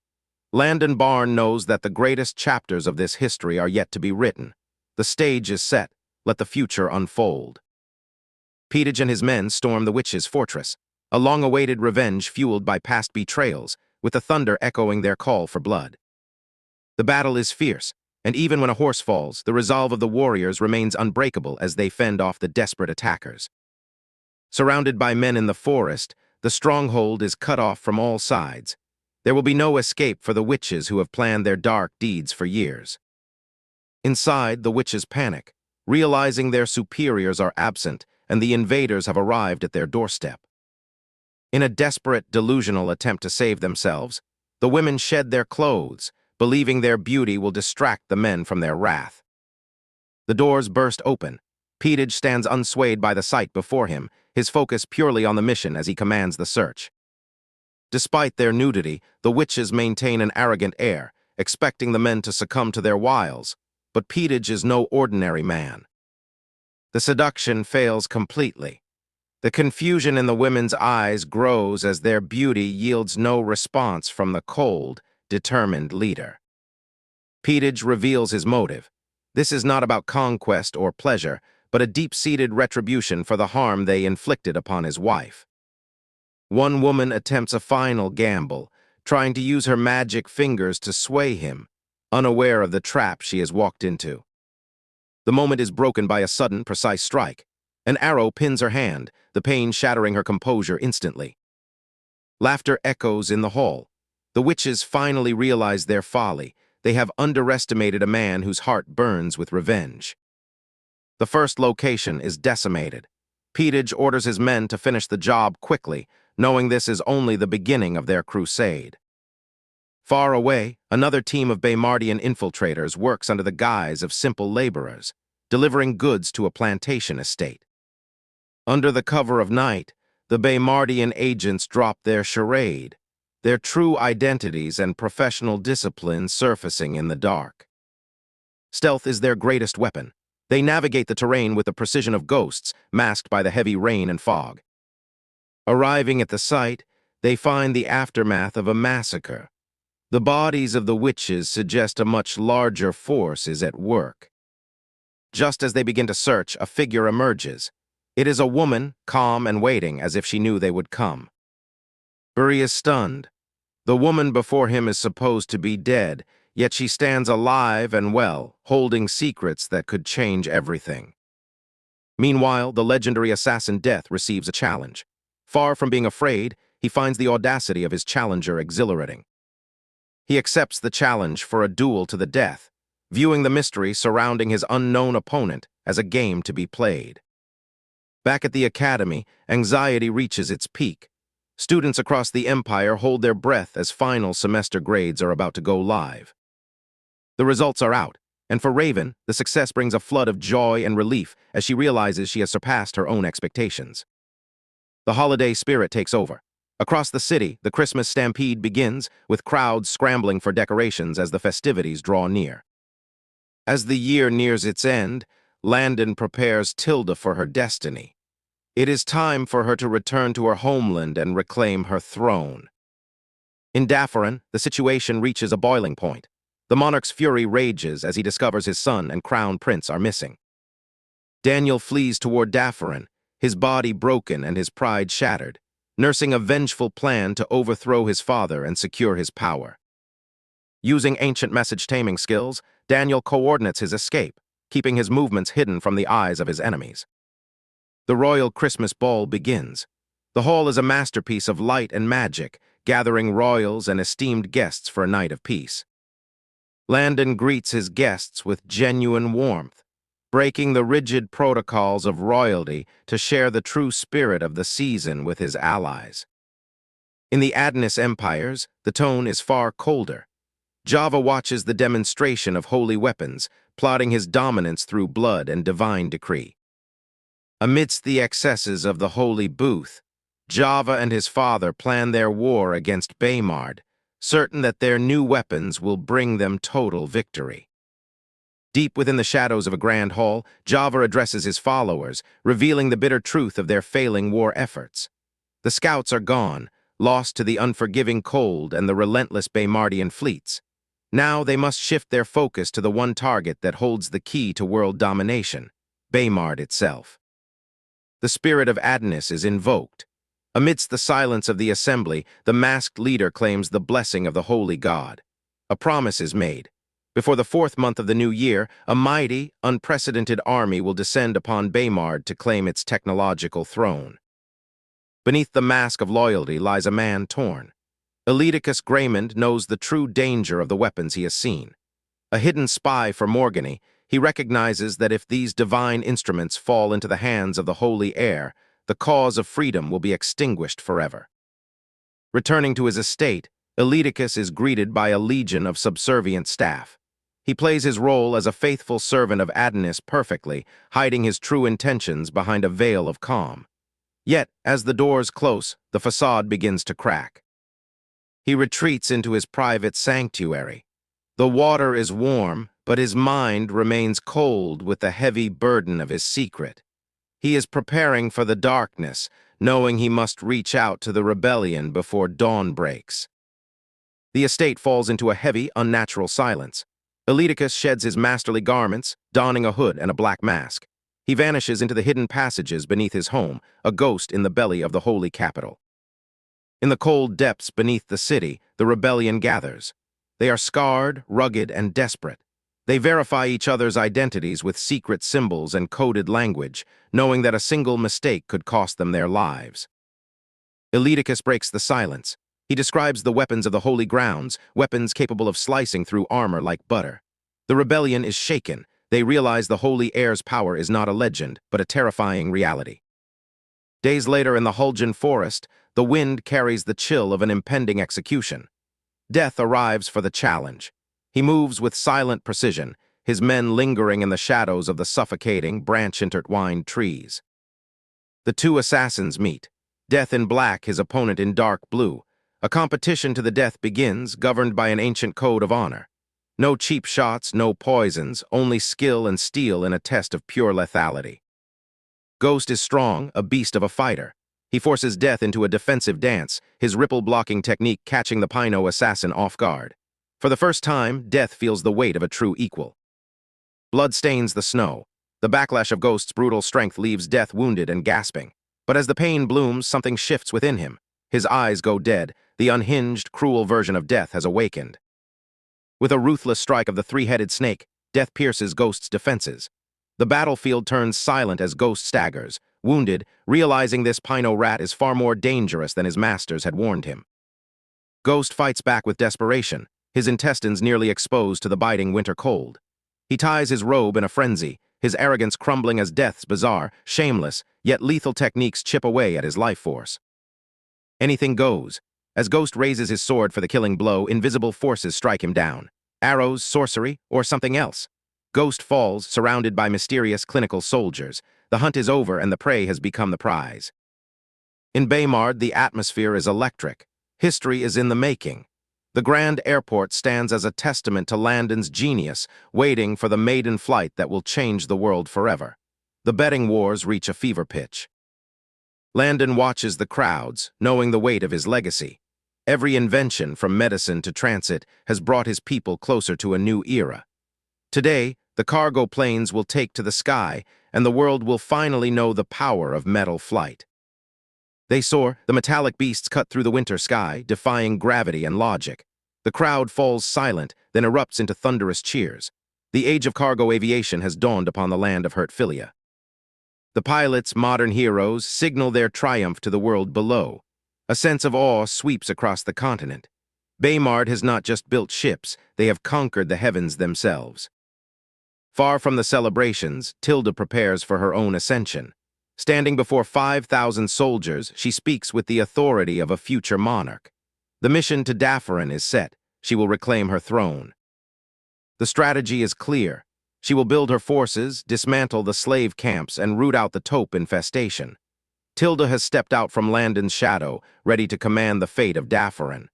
Landon Barn knows that the greatest chapters of this history are yet to be written. The stage is set. Let the future unfold. Petage and his men storm the witches' fortress, a long-awaited revenge fueled by past betrayals, with the thunder echoing their call for blood. The battle is fierce, and even when a horse falls, the resolve of the warriors remains unbreakable as they fend off the desperate attackers. Surrounded by men in the forest, the stronghold is cut off from all sides. There will be no escape for the witches who have planned their dark deeds for years. Inside, the witches panic, realizing their superiors are absent and the invaders have arrived at their doorstep. In a desperate, delusional attempt to save themselves, the women shed their clothes, believing their beauty will distract the men from their wrath. The doors burst open. Petage stands unswayed by the sight before him, his focus purely on the mission as he commands the search. Despite their nudity, the witches maintain an arrogant air, expecting the men to succumb to their wiles, but Petage is no ordinary man. The seduction fails completely. The confusion in the women's eyes grows as their beauty yields no response from the cold, determined leader. Petage reveals his motive. This is not about conquest or pleasure, but a deep-seated retribution for the harm they inflicted upon his wife. One woman attempts a final gamble, trying to use her magic fingers to sway him, unaware of the trap she has walked into. The moment is broken by a sudden, precise strike. An arrow pins her hand, the pain shattering her composure instantly. Laughter echoes in the hall. The witches finally realize their folly. They have underestimated a man whose heart burns with revenge. The first location is decimated. Petage orders his men to finish the job quickly, knowing this is only the beginning of their crusade. Far away, another team of Baymardian infiltrators works under the guise of simple laborers, delivering goods to a plantation estate. Under the cover of night, the Baymardian agents drop their charade, their true identities and professional discipline surfacing in the dark. Stealth is their greatest weapon. They navigate the terrain with the precision of ghosts, masked by the heavy rain and fog. Arriving at the site, they find the aftermath of a massacre. The bodies of the witches suggest a much larger force is at work. Just as they begin to search, a figure emerges. It is a woman, calm and waiting as if she knew they would come. Bury is stunned. The woman before him is supposed to be dead, yet she stands alive and well, holding secrets that could change everything. Meanwhile, the legendary assassin Death receives a challenge. Far from being afraid, he finds the audacity of his challenger exhilarating. He accepts the challenge for a duel to the death, viewing the mystery surrounding his unknown opponent as a game to be played. Back at the academy, anxiety reaches its peak. Students across the empire hold their breath as final semester grades are about to go live. The results are out, and for Raven, the success brings a flood of joy and relief as she realizes she has surpassed her own expectations. The holiday spirit takes over. Across the city, the Christmas stampede begins, with crowds scrambling for decorations as the festivities draw near. As the year nears its end, Landon prepares Tilda for her destiny. It is time for her to return to her homeland and reclaim her throne. In Dafferin, the situation reaches a boiling point. The monarch's fury rages as he discovers his son and crown prince are missing. Daniel flees toward Dafferin, his body broken and his pride shattered, nursing a vengeful plan to overthrow his father and secure his power. Using ancient message taming skills, Daniel coordinates his escape, keeping his movements hidden from the eyes of his enemies. The royal Christmas ball begins. The hall is a masterpiece of light and magic, gathering royals and esteemed guests for a night of peace. Landon greets his guests with genuine warmth, breaking the rigid protocols of royalty to share the true spirit of the season with his allies. In the Adnis empires, the tone is far colder. Java watches the demonstration of holy weapons, plotting his dominance through blood and divine decree. Amidst the excesses of the holy booth, Java and his father plan their war against Baymard, certain that their new weapons will bring them total victory. Deep within the shadows of a grand hall, Java addresses his followers, revealing the bitter truth of their failing war efforts. The scouts are gone, lost to the unforgiving cold and the relentless Baymardian fleets. Now they must shift their focus to the one target that holds the key to world domination, Baymard itself. The spirit of Adonis is invoked. Amidst the silence of the assembly, the masked leader claims the blessing of the holy god. A promise is made. Before the 4th month of the new year, a mighty, unprecedented army will descend upon Baymard to claim its technological throne. Beneath the mask of loyalty lies a man torn. Illegitimate Graymond knows the true danger of the weapons he has seen. A hidden spy for Morgany, he recognizes that if these divine instruments fall into the hands of the holy heir, the cause of freedom will be extinguished forever. Returning to his estate, Illegitimate is greeted by a legion of subservient staff. He plays his role as a faithful servant of Adonis perfectly, hiding his true intentions behind a veil of calm. Yet, as the doors close, the facade begins to crack. He retreats into his private sanctuary. The water is warm, but his mind remains cold with the heavy burden of his secret. He is preparing for the darkness, knowing he must reach out to the rebellion before dawn breaks. The estate falls into a heavy, unnatural silence. Illegitimate sheds his masterly garments, donning a hood and a black mask. He vanishes into the hidden passages beneath his home, a ghost in the belly of the holy capital. In the cold depths beneath the city, the rebellion gathers. They are scarred, rugged, and desperate. They verify each other's identities with secret symbols and coded language, knowing that a single mistake could cost them their lives. Illegitimate breaks the silence. He describes the weapons of the holy grounds, weapons capable of slicing through armor like butter. The rebellion is shaken. They realize the holy heir's power is not a legend, but a terrifying reality. Days later in the Huljan forest, the wind carries the chill of an impending execution. Death arrives for the challenge. He moves with silent precision, his men lingering in the shadows of the suffocating, branch-intertwined trees. The two assassins meet. Death in black, his opponent in dark blue. A competition to the death begins, governed by an ancient code of honor. No cheap shots, no poisons, only skill and steel in a test of pure lethality. Ghost is strong, a beast of a fighter. He forces Death into a defensive dance, his ripple-blocking technique catching the Pino assassin off guard. For the first time, Death feels the weight of a true equal. Blood stains the snow. The backlash of Ghost's brutal strength leaves Death wounded and gasping. But as the pain blooms, something shifts within him. His eyes go dead. The unhinged, cruel version of Death has awakened. With a ruthless strike of the three-headed snake, Death pierces Ghost's defenses. The battlefield turns silent as Ghost staggers, wounded, realizing this Pino rat is far more dangerous than his masters had warned him. Ghost fights back with desperation, his intestines nearly exposed to the biting winter cold. He ties his robe in a frenzy, his arrogance crumbling as Death's bizarre, shameless, yet lethal techniques chip away at his life force. Anything goes. As Ghost raises his sword for the killing blow, invisible forces strike him down. Arrows, sorcery, or something else. Ghost falls, surrounded by mysterious clinical soldiers. The hunt is over and the prey has become the prize. In Baymard, the atmosphere is electric. History is in the making. The grand airport stands as a testament to Landon's genius, waiting for the maiden flight that will change the world forever. The betting wars reach a fever pitch. Landon watches the crowds, knowing the weight of his legacy. Every invention, from medicine to transit, has brought his people closer to a new era. Today, the cargo planes will take to the sky, and the world will finally know the power of metal flight. They soar, the metallic beasts cut through the winter sky, defying gravity and logic. The crowd falls silent, then erupts into thunderous cheers. The age of cargo aviation has dawned upon the land of Hertfilia. The pilots, modern heroes, signal their triumph to the world below. A sense of awe sweeps across the continent. Baymard has not just built ships, they have conquered the heavens themselves. Far from the celebrations, Tilda prepares for her own ascension. Standing before 5,000 soldiers, she speaks with the authority of a future monarch. The mission to Dafferin is set. She will reclaim her throne. The strategy is clear. She will build her forces, dismantle the slave camps, and root out the taupe infestation. Tilda has stepped out from Landon's shadow, ready to command the fate of Dafferin.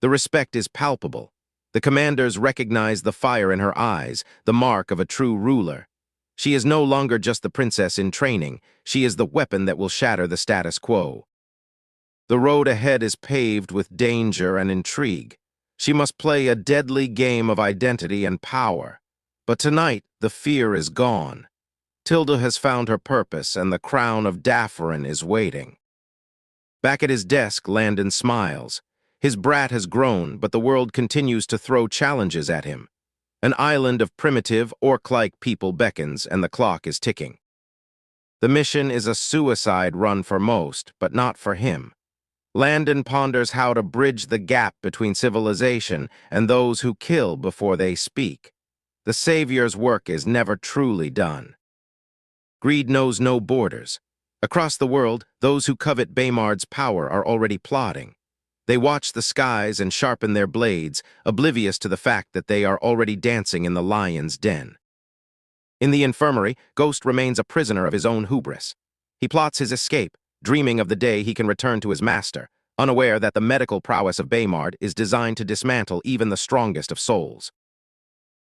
The respect is palpable. The commanders recognize the fire in her eyes, the mark of a true ruler. She is no longer just the princess in training, she is the weapon that will shatter the status quo. The road ahead is paved with danger and intrigue. She must play a deadly game of identity and power. But tonight, the fear is gone. Tilda has found her purpose, and the crown of Dafferin is waiting. Back at his desk, Landon smiles. His brat has grown, but the world continues to throw challenges at him. An island of primitive, orc-like people beckons, and the clock is ticking. The mission is a suicide run for most, but not for him. Landon ponders how to bridge the gap between civilization and those who kill before they speak. The savior's work is never truly done. Greed knows no borders. Across the world, those who covet Baymard's power are already plotting. They watch the skies and sharpen their blades, oblivious to the fact that they are already dancing in the lion's den. In the infirmary, Ghost remains a prisoner of his own hubris. He plots his escape, dreaming of the day he can return to his master, unaware that the medical prowess of Baymard is designed to dismantle even the strongest of souls.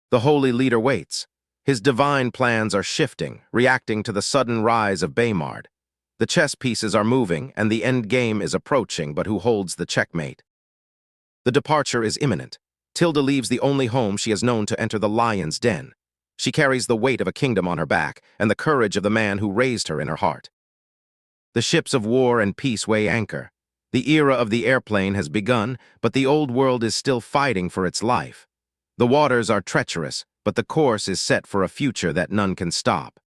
The holy leader waits. His divine plans are shifting, reacting to the sudden rise of Baymard. The chess pieces are moving, and the end game is approaching, but who holds the checkmate? The departure is imminent. Tilda leaves the only home she has known to enter the lion's den. She carries the weight of a kingdom on her back, and the courage of the man who raised her in her heart. The ships of war and peace weigh anchor. The era of the airplane has begun, but the old world is still fighting for its life. The waters are treacherous, but the course is set for a future that none can stop.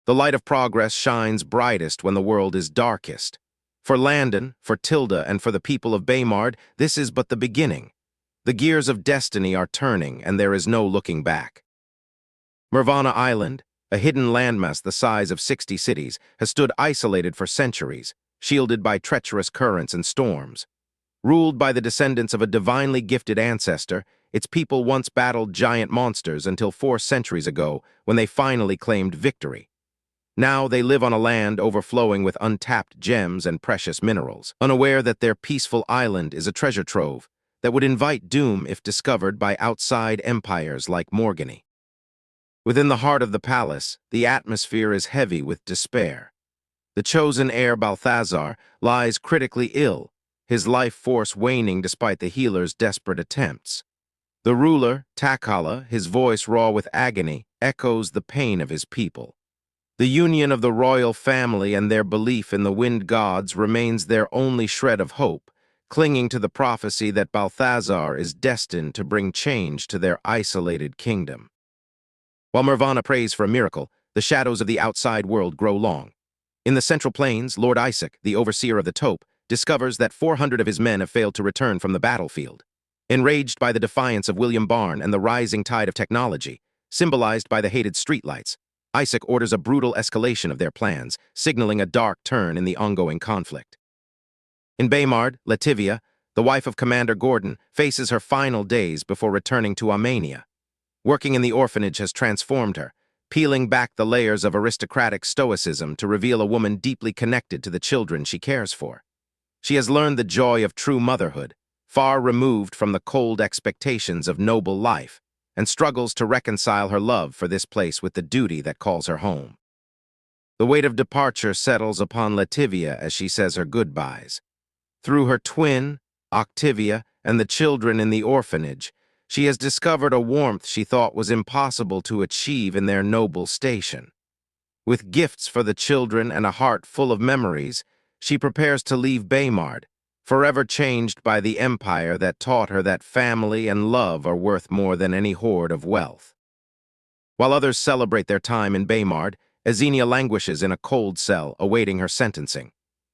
The light of progress shines brightest when the world is darkest. For Landon, for Tilda, and for the people of Baymard, this is but the beginning. The gears of destiny are turning, and there is no looking back. Mervana Island, a hidden landmass the size of 60 cities, has stood isolated for centuries, shielded by treacherous currents and storms. Ruled by the descendants of a divinely gifted ancestor, its people once battled giant monsters until 4 centuries ago, when they finally claimed victory. Now they live on a land overflowing with untapped gems and precious minerals, unaware that their peaceful island is a treasure trove that would invite doom if discovered by outside empires like Morgany. Within the heart of the palace, the atmosphere is heavy with despair. The chosen heir Balthazar lies critically ill, his life force waning despite the healer's desperate attempts. The ruler, Takala, his voice raw with agony, echoes the pain of his people. The union of the royal family and their belief in the wind gods remains their only shred of hope, clinging to the prophecy that Balthazar is destined to bring change to their isolated kingdom. While Mervana prays for a miracle, the shadows of the outside world grow long. In the Central Plains, Lord Isaac, the overseer of the Taupe, discovers that 400 of his men have failed to return from the battlefield. Enraged by the defiance of William Barn and the rising tide of technology, symbolized by the hated streetlights, Isaac orders a brutal escalation of their plans, signaling a dark turn in the ongoing conflict. In Baymard, Lativia, the wife of Commander Gordon, faces her final days before returning to Armenia. Working in the orphanage has transformed her, peeling back the layers of aristocratic stoicism to reveal a woman deeply connected to the children she cares for. She has learned the joy of true motherhood, far removed from the cold expectations of noble life, and struggles to reconcile her love for this place with the duty that calls her home. The weight of departure settles upon Lativia as she says her goodbyes. Through her twin, Octavia, and the children in the orphanage, she has discovered a warmth she thought was impossible to achieve in their noble station. With gifts for the children and a heart full of memories, she prepares to leave Baymard, forever changed by the empire that taught her that family and love are worth more than any hoard of wealth. While others celebrate their time in Baymard, Ashenara languishes in a cold cell, awaiting her sentencing.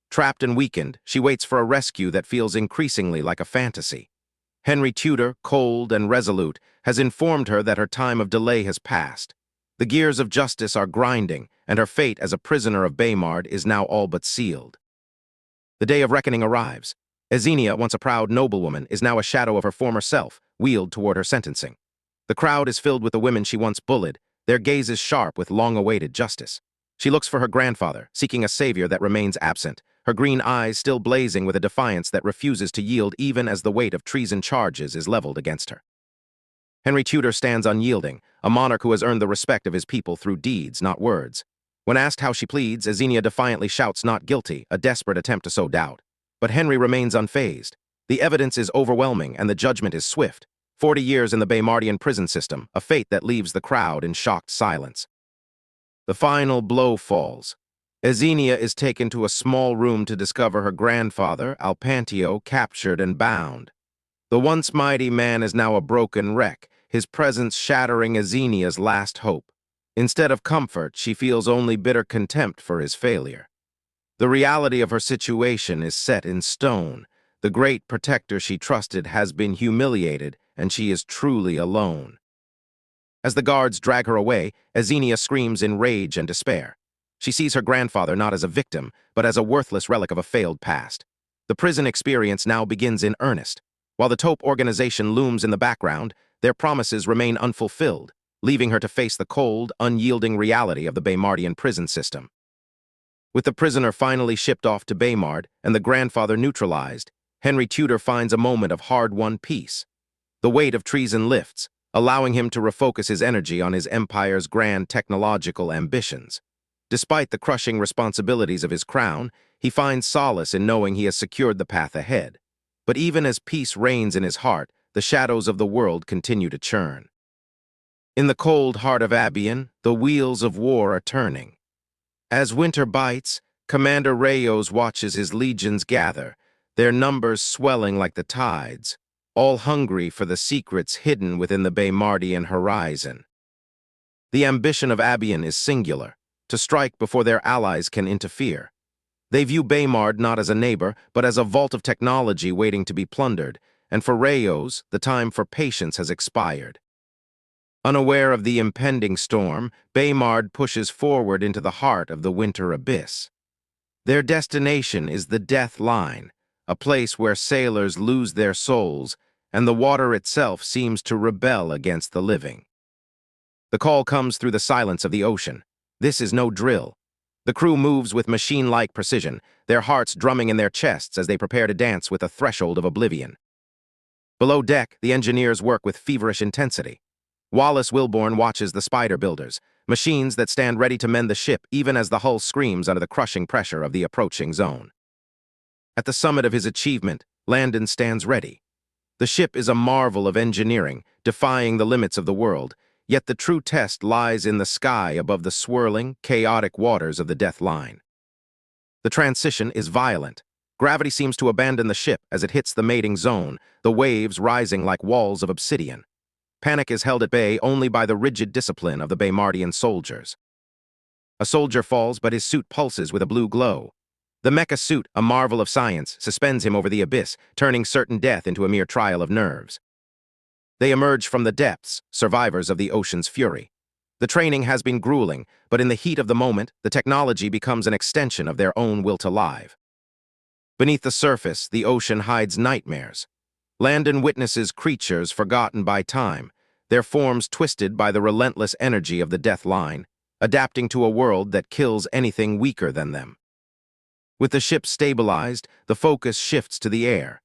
Trapped and weakened, she waits for a rescue that feels increasingly like a fantasy. Henry Tudor, cold and resolute, has informed her that her time of delay has passed. The gears of justice are grinding, and her fate as a prisoner of Baymard is now all but sealed. The day of reckoning arrives. Ashenara, once a proud noblewoman, is now a shadow of her former self, wheeled toward her sentencing. The crowd is filled with the women she once bullied, their gazes sharp with long-awaited justice. She looks for her grandfather, seeking a savior that remains absent, her green eyes still blazing with a defiance that refuses to yield even as the weight of treason charges is leveled against her. Henry Tudor stands unyielding, a monarch who has earned the respect of his people through deeds, not words. When asked how she pleads, Ashenara defiantly shouts not guilty, a desperate attempt to sow doubt. But Henry remains unfazed. The evidence is overwhelming and the judgment is swift. 40 years in the Baymardian prison system, a fate that leaves the crowd in shocked silence. The final blow falls. Ashenara is taken to a small room to discover her grandfather, Alpantio, captured and bound. The once mighty man is now a broken wreck, his presence shattering Ashenara's last hope. Instead of comfort, she feels only bitter contempt for his failure. The reality of her situation is set in stone. The great protector she trusted has been humiliated, and she is truly alone. As the guards drag her away, Ashenara screams in rage and despair. She sees her grandfather not as a victim, but as a worthless relic of a failed past. The prison experience now begins in earnest. While the taupe organization looms in the background, their promises remain unfulfilled, leaving her to face the cold, unyielding reality of the Baymardian prison system. With the prisoner finally shipped off to Baymard and the grandfather neutralized, Henry Tudor finds a moment of hard-won peace. The weight of treason lifts, allowing him to refocus his energy on his empire's grand technological ambitions. Despite the crushing responsibilities of his crown, he finds solace in knowing he has secured the path ahead. But even as peace reigns in his heart, the shadows of the world continue to churn. In the cold heart of Albion, the wheels of war are turning. As winter bites, Commander Rayos watches his legions gather, their numbers swelling like the tides, all hungry for the secrets hidden within the Baymardian horizon. The ambition of Albion is singular, to strike before their allies can interfere. They view Baymard not as a neighbor, but as a vault of technology waiting to be plundered, and for Rayos, the time for patience has expired. Unaware of the impending storm, Baymard pushes forward into the heart of the winter abyss. Their destination is the Death Line, a place where sailors lose their souls, and the water itself seems to rebel against the living. The call comes through the silence of the ocean. This is no drill. The crew moves with machine-like precision, their hearts drumming in their chests as they prepare to dance with the threshold of oblivion. Below deck, the engineers work with feverish intensity. Wallace Wilborn watches the spider builders, machines that stand ready to mend the ship even as the hull screams under the crushing pressure of the approaching zone. At the summit of his achievement, Landon stands ready. The ship is a marvel of engineering, defying the limits of the world, yet the true test lies in the sky above the swirling, chaotic waters of the Death Line. The transition is violent. Gravity seems to abandon the ship as it hits the mating zone, the waves rising like walls of obsidian. Panic is held at bay only by the rigid discipline of the Baymardian soldiers. A soldier falls, but his suit pulses with a blue glow. The mecha suit, a marvel of science, suspends him over the abyss, turning certain death into a mere trial of nerves. They emerge from the depths, survivors of the ocean's fury. The training has been grueling, but in the heat of the moment, the technology becomes an extension of their own will to live. Beneath the surface, the ocean hides nightmares. Landon witnesses creatures forgotten by time, their forms twisted by the relentless energy of the Death Line, adapting to a world that kills anything weaker than them. With the ship stabilized, the focus shifts to the air.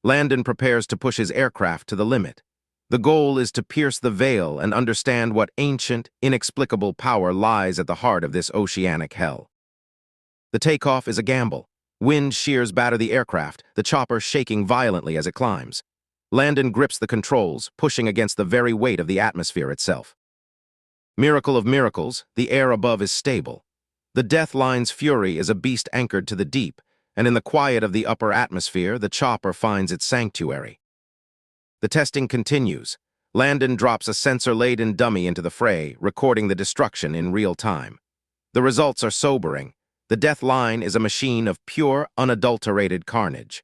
Landon prepares to push his aircraft to the limit. The goal is to pierce the veil and understand what ancient, inexplicable power lies at the heart of this oceanic hell. The takeoff is a gamble. Wind shears batter the aircraft, the chopper shaking violently as it climbs. Landon grips the controls, pushing against the very weight of the atmosphere itself. Miracle of miracles, the air above is stable. The Death Line's fury is a beast anchored to the deep, and in the quiet of the upper atmosphere, the chopper finds its sanctuary. The testing continues. Landon drops a sensor-laden dummy into the fray, recording the destruction in real time. The results are sobering. The Death Line is a machine of pure, unadulterated carnage.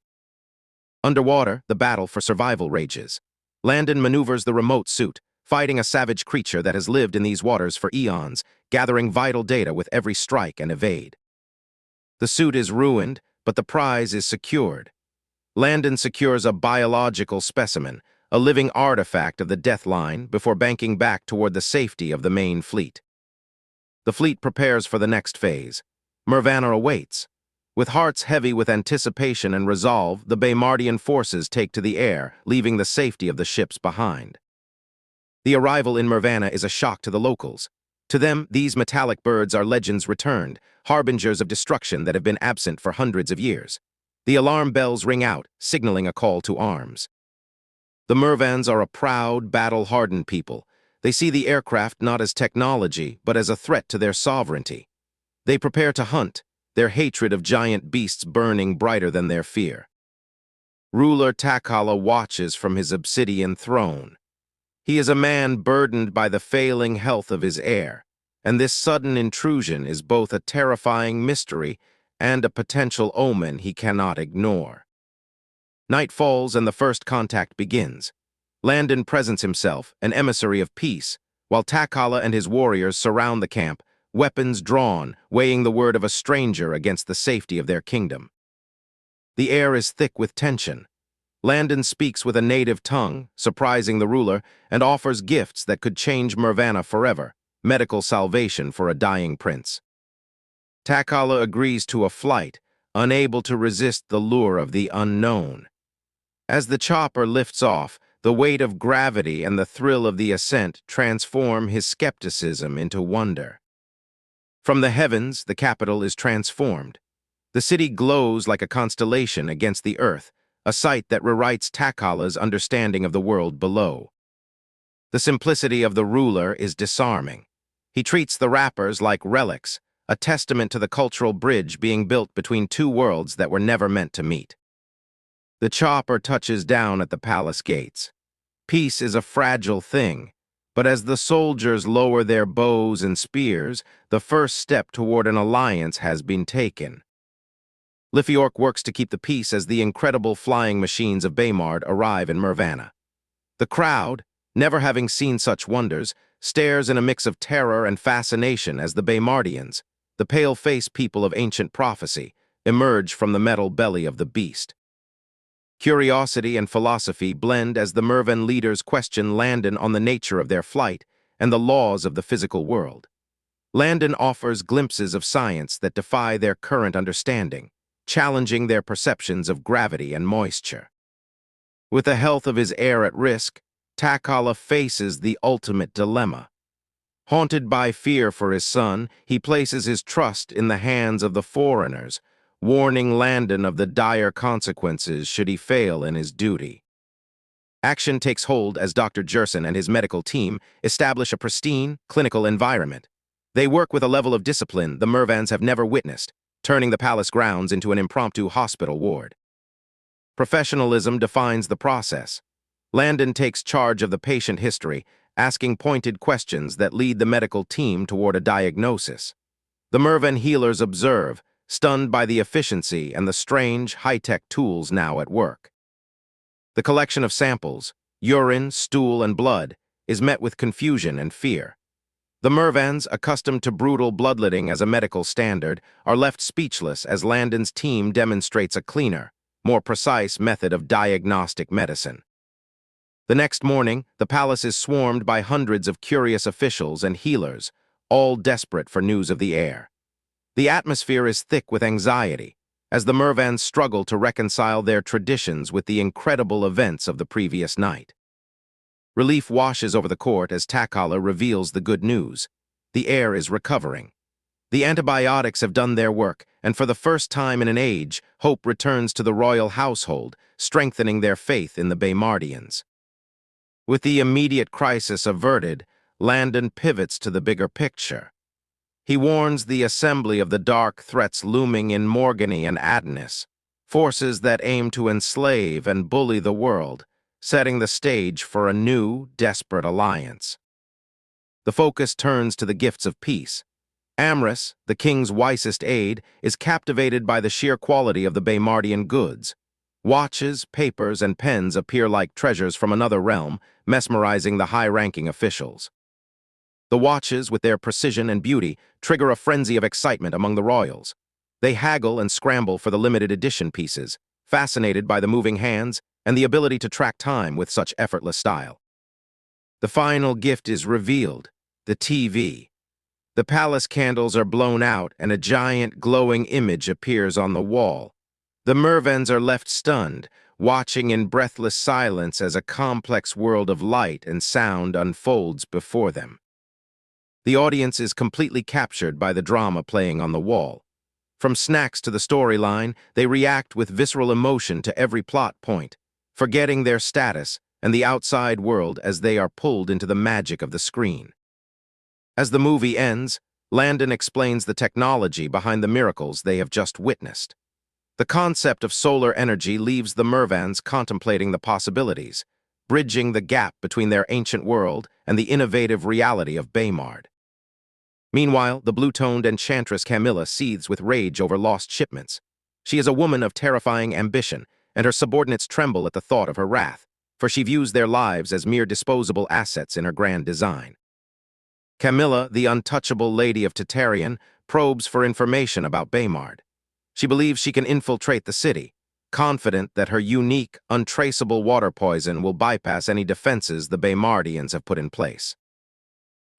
Underwater, the battle for survival rages. Landon maneuvers the remote suit, fighting a savage creature that has lived in these waters for eons, gathering vital data with every strike and evade. The suit is ruined, but the prize is secured. Landon secures a biological specimen, a living artifact of the Death Line, before banking back toward the safety of the main fleet. The fleet prepares for the next phase. Mervanna awaits. With hearts heavy with anticipation and resolve, the Baymardian forces take to the air, leaving the safety of the ships behind. The arrival in Mervana is a shock to the locals. To them, these metallic birds are legends returned, harbingers of destruction that have been absent for hundreds of years. The alarm bells ring out, signaling a call to arms. The Mervans are a proud, battle-hardened people. They see the aircraft not as technology, but as a threat to their sovereignty. They prepare to hunt, their hatred of giant beasts burning brighter than their fear. Ruler Takala watches from his obsidian throne. He is a man burdened by the failing health of his heir, and this sudden intrusion is both a terrifying mystery and a potential omen he cannot ignore. Night falls and the first contact begins. Landon presents himself, an emissary of peace, while Takala and his warriors surround the camp, weapons drawn, weighing the word of a stranger against the safety of their kingdom. The air is thick with tension. Landon speaks with a native tongue, surprising the ruler, and offers gifts that could change Mervana forever, medical salvation for a dying prince. Takala agrees to a flight, unable to resist the lure of the unknown. As the chopper lifts off, the weight of gravity and the thrill of the ascent transform his skepticism into wonder. From the heavens, the capital is transformed. The city glows like a constellation against the earth, a sight that rewrites Takala's understanding of the world below. The simplicity of the ruler is disarming. He treats the rappers like relics, a testament to the cultural bridge being built between two worlds that were never meant to meet. The chopper touches down at the palace gates. Peace is a fragile thing, but as the soldiers lower their bows and spears, the first step toward an alliance has been taken. Lifiork works to keep the peace as the incredible flying machines of Baymard arrive in Mervana. The crowd, never having seen such wonders, stares in a mix of terror and fascination as the Baymardians, the pale-faced people of ancient prophecy, emerge from the metal belly of the beast. Curiosity and philosophy blend as the Mervan leaders question Landon on the nature of their flight and the laws of the physical world. Landon offers glimpses of science that defy their current understanding, challenging their perceptions of gravity and moisture. With the health of his heir at risk, Takala faces the ultimate dilemma. Haunted by fear for his son, he places his trust in the hands of the foreigners, warning Landon of the dire consequences should he fail in his duty. Action takes hold as Dr. Jerson and his medical team establish a pristine, clinical environment. They work with a level of discipline the Mervans have never witnessed, turning the palace grounds into an impromptu hospital ward. Professionalism defines the process. Landon takes charge of the patient history, asking pointed questions that lead the medical team toward a diagnosis. The Mervan healers observe, stunned by the efficiency and the strange, high-tech tools now at work. The collection of samples, urine, stool, and blood, is met with confusion and fear. The Mervans, accustomed to brutal bloodletting as a medical standard, are left speechless as Landon's team demonstrates a cleaner, more precise method of diagnostic medicine. The next morning, the palace is swarmed by hundreds of curious officials and healers, all desperate for news of the heir. The atmosphere is thick with anxiety, as the Mervans struggle to reconcile their traditions with the incredible events of the previous night. Relief washes over the court as Takala reveals the good news. The heir is recovering. The antibiotics have done their work, and for the first time in an age, hope returns to the royal household, strengthening their faith in the Baymardians. With the immediate crisis averted, Landon pivots to the bigger picture. He warns the assembly of the dark threats looming in Morgany and Adonis, forces that aim to enslave and bully the world, setting the stage for a new, desperate alliance. The focus turns to the gifts of peace. Amrys, the king's wisest aide, is captivated by the sheer quality of the Baymardian goods. Watches, papers, and pens appear like treasures from another realm, mesmerizing the high-ranking officials. The watches, with their precision and beauty, trigger a frenzy of excitement among the royals. They haggle and scramble for the limited edition pieces, fascinated by the moving hands and the ability to track time with such effortless style. The final gift is revealed, the TV. The palace candles are blown out and a giant glowing image appears on the wall. The Mervans are left stunned, watching in breathless silence as a complex world of light and sound unfolds before them. The audience is completely captured by the drama playing on the wall. From snacks to the storyline, they react with visceral emotion to every plot point, forgetting their status and the outside world as they are pulled into the magic of the screen. As the movie ends, Landon explains the technology behind the miracles they have just witnessed. The concept of solar energy leaves the Mervans contemplating the possibilities, bridging the gap between their ancient world and the innovative reality of Baymard. Meanwhile, the blue-toned enchantress Camilla seethes with rage over lost shipments. She is a woman of terrifying ambition, and her subordinates tremble at the thought of her wrath, for she views their lives as mere disposable assets in her grand design. Camilla, the untouchable lady of Tatarian, probes for information about Baymard. She believes she can infiltrate the city, confident that her unique, untraceable water poison will bypass any defenses the Baymardians have put in place.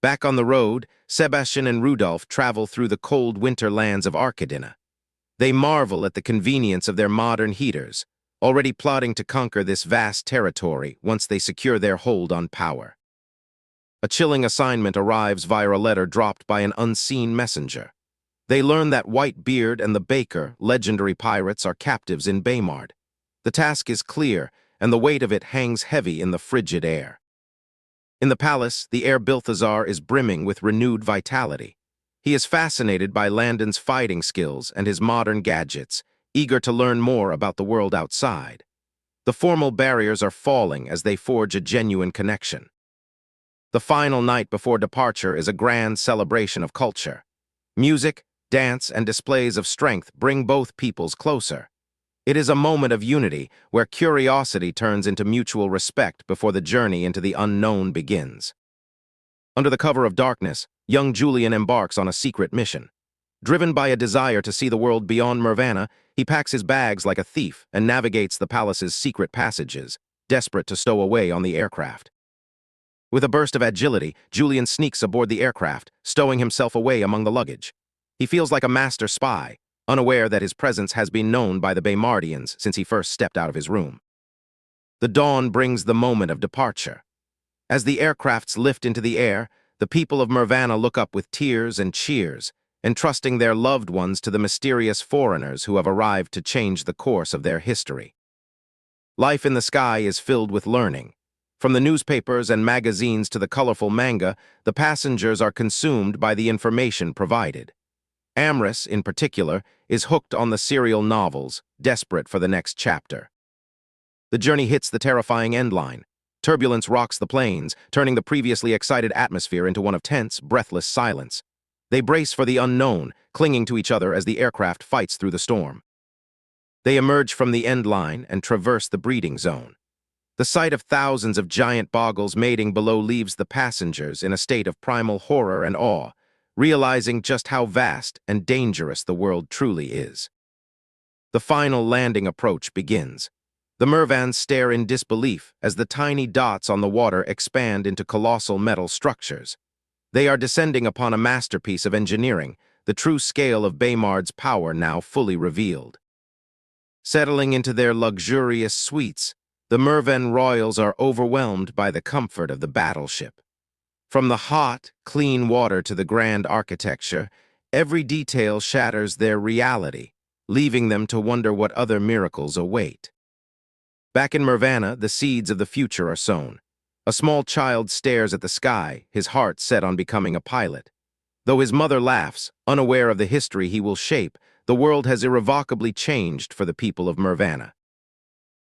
Back on the road, Sebastian and Rudolph travel through the cold winter lands of Arcadina. They marvel at the convenience of their modern heaters, already plotting to conquer this vast territory once they secure their hold on power. A chilling assignment arrives via a letter dropped by an unseen messenger. They learn that Whitebeard and the Baker, legendary pirates, are captives in Baymard. The task is clear, and the weight of it hangs heavy in the frigid air. In the palace, the heir Balthazar is brimming with renewed vitality. He is fascinated by Landon's fighting skills and his modern gadgets, eager to learn more about the world outside. The formal barriers are falling as they forge a genuine connection. The final night before departure is a grand celebration of culture. Music, dance, and displays of strength bring both peoples closer. It is a moment of unity where curiosity turns into mutual respect before the journey into the unknown begins. Under the cover of darkness, young Julian embarks on a secret mission. Driven by a desire to see the world beyond Mervana, he packs his bags like a thief and navigates the palace's secret passages, desperate to stow away on the aircraft. With a burst of agility, Julian sneaks aboard the aircraft, stowing himself away among the luggage. He feels like a master spy, unaware that his presence has been known by the Baymardians since he first stepped out of his room. The dawn brings the moment of departure. As the aircrafts lift into the air, the people of Mervana look up with tears and cheers, entrusting their loved ones to the mysterious foreigners who have arrived to change the course of their history. Life in the sky is filled with learning. From the newspapers and magazines to the colorful manga, the passengers are consumed by the information provided. Amris, in particular, is hooked on the serial novels, desperate for the next chapter. The journey hits the terrifying endline. Turbulence rocks the planes, turning the previously excited atmosphere into one of tense, breathless silence. They brace for the unknown, clinging to each other as the aircraft fights through the storm. They emerge from the end line and traverse the breeding zone. The sight of thousands of giant boggles mating below leaves the passengers in a state of primal horror and awe, realizing just how vast and dangerous the world truly is. The final landing approach begins. The Mervans stare in disbelief as the tiny dots on the water expand into colossal metal structures. They are descending upon a masterpiece of engineering, the true scale of Baymard's power now fully revealed. Settling into their luxurious suites, the Mervan royals are overwhelmed by the comfort of the battleship. From the hot, clean water to the grand architecture, every detail shatters their reality, leaving them to wonder what other miracles await. Back in Mervana, the seeds of the future are sown. A small child stares at the sky, his heart set on becoming a pilot. Though his mother laughs, unaware of the history he will shape, the world has irrevocably changed for the people of Mervana.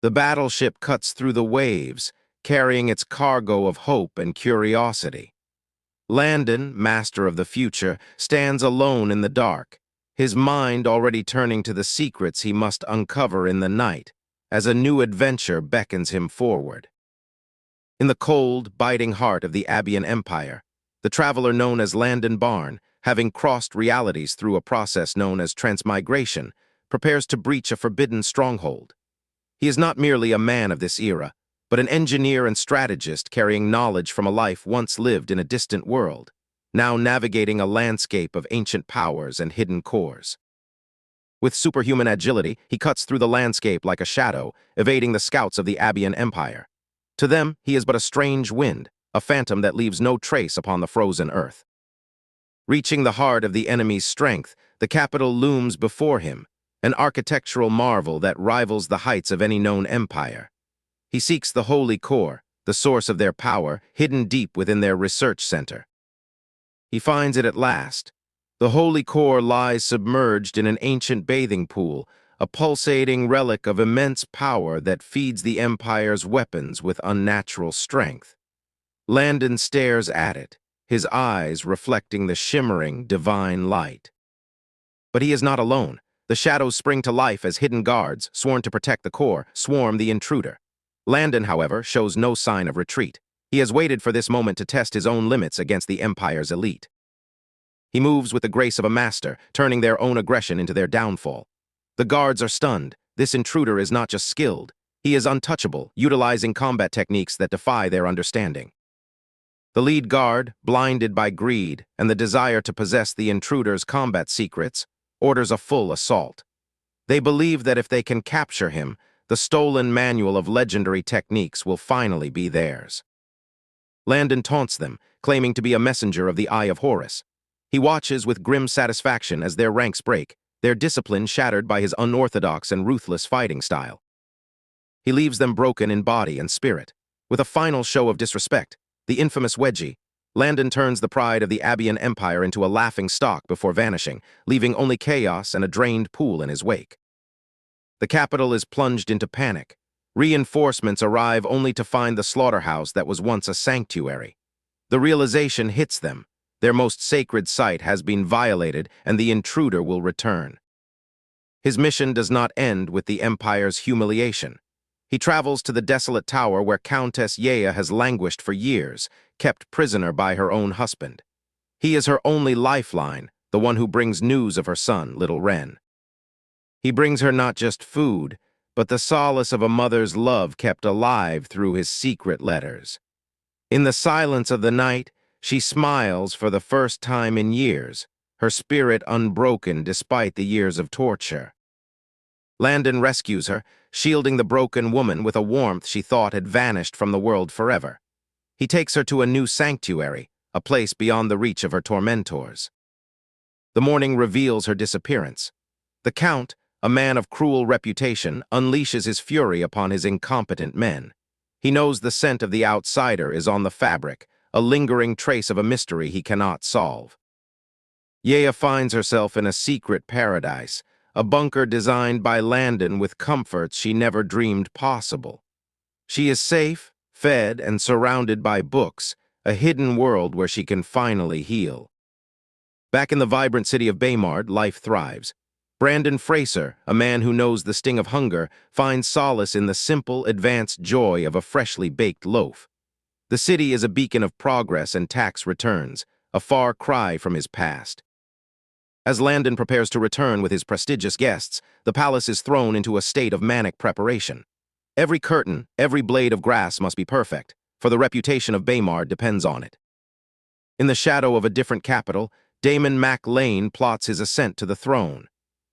The battleship cuts through the waves, carrying its cargo of hope and curiosity. Landon, master of the future, stands alone in the dark, his mind already turning to the secrets he must uncover in the night, as a new adventure beckons him forward. In the cold, biting heart of the Abian Empire, the traveler known as Landon Barn, having crossed realities through a process known as transmigration, prepares to breach a forbidden stronghold. He is not merely a man of this era, but an engineer and strategist carrying knowledge from a life once lived in a distant world, now navigating a landscape of ancient powers and hidden cores. With superhuman agility, he cuts through the landscape like a shadow, evading the scouts of the Abian Empire. To them, he is but a strange wind, a phantom that leaves no trace upon the frozen earth. Reaching the heart of the enemy's strength, the capital looms before him, an architectural marvel that rivals the heights of any known empire. He seeks the holy core, the source of their power, hidden deep within their research center. He finds it at last. The holy core lies submerged in an ancient bathing pool, a pulsating relic of immense power that feeds the Empire's weapons with unnatural strength. Landon stares at it, his eyes reflecting the shimmering, divine light. But he is not alone. The shadows spring to life as hidden guards, sworn to protect the core, swarm the intruder. Landon, however, shows no sign of retreat. He has waited for this moment to test his own limits against the Empire's elite. He moves with the grace of a master, turning their own aggression into their downfall. The guards are stunned. This intruder is not just skilled. He is untouchable, utilizing combat techniques that defy their understanding. The lead guard, blinded by greed and the desire to possess the intruder's combat secrets, orders a full assault. They believe that if they can capture him, the stolen manual of legendary techniques will finally be theirs. Landon taunts them, claiming to be a messenger of the Eye of Horus. He watches with grim satisfaction as their ranks break, their discipline shattered by his unorthodox and ruthless fighting style. He leaves them broken in body and spirit. With a final show of disrespect, the infamous wedgie, Landon turns the pride of the Abian Empire into a laughing stock before vanishing, leaving only chaos and a drained pool in his wake. The capital is plunged into panic. Reinforcements arrive only to find the slaughterhouse that was once a sanctuary. The realization hits them. Their most sacred site has been violated, and the intruder will return. His mission does not end with the Empire's humiliation. He travels to the desolate tower where Countess Yea has languished for years, kept prisoner by her own husband. He is her only lifeline, the one who brings news of her son, little Ren. He brings her not just food, but the solace of a mother's love kept alive through his secret letters. In the silence of the night, she smiles for the first time in years, her spirit unbroken despite the years of torture. Landon rescues her, shielding the broken woman with a warmth she thought had vanished from the world forever. He takes her to a new sanctuary, a place beyond the reach of her tormentors. The morning reveals her disappearance. The Count, a man of cruel reputation, unleashes his fury upon his incompetent men. He knows the scent of the outsider is on the fabric, a lingering trace of a mystery he cannot solve. Yea finds herself in a secret paradise, a bunker designed by Landon with comforts she never dreamed possible. She is safe, fed, and surrounded by books, a hidden world where she can finally heal. Back in the vibrant city of Baymard, life thrives. Brandon Fraser, a man who knows the sting of hunger, finds solace in the simple, advanced joy of a freshly baked loaf. The city is a beacon of progress and tax returns, a far cry from his past. As Landon prepares to return with his prestigious guests, the palace is thrown into a state of manic preparation. Every curtain, every blade of grass must be perfect, for the reputation of Baymard depends on it. In the shadow of a different capital, Damon Mac Lane plots his ascent to the throne.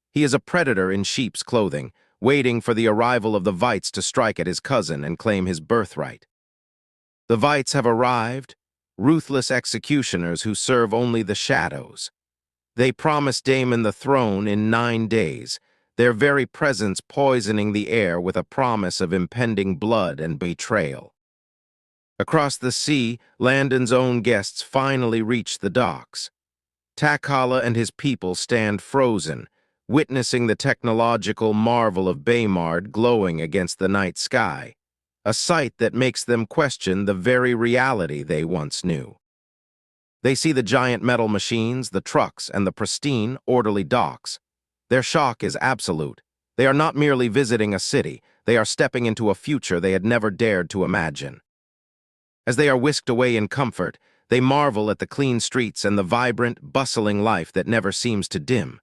He is a predator in sheep's clothing, waiting for the arrival of the Vites to strike at his cousin and claim his birthright. The Vites have arrived, ruthless executioners who serve only the shadows. They promise Damon the throne in 9 days, their very presence poisoning the air with a promise of impending blood and betrayal. Across the sea, Landon's own guests finally reach the docks. Takala and his people stand frozen, witnessing the technological marvel of Baymard glowing against the night sky, a sight that makes them question the very reality they once knew. They see the giant metal machines, the trucks, and the pristine, orderly docks. Their shock is absolute. They are not merely visiting a city, they are stepping into a future they had never dared to imagine. As they are whisked away in comfort, they marvel at the clean streets and the vibrant, bustling life that never seems to dim.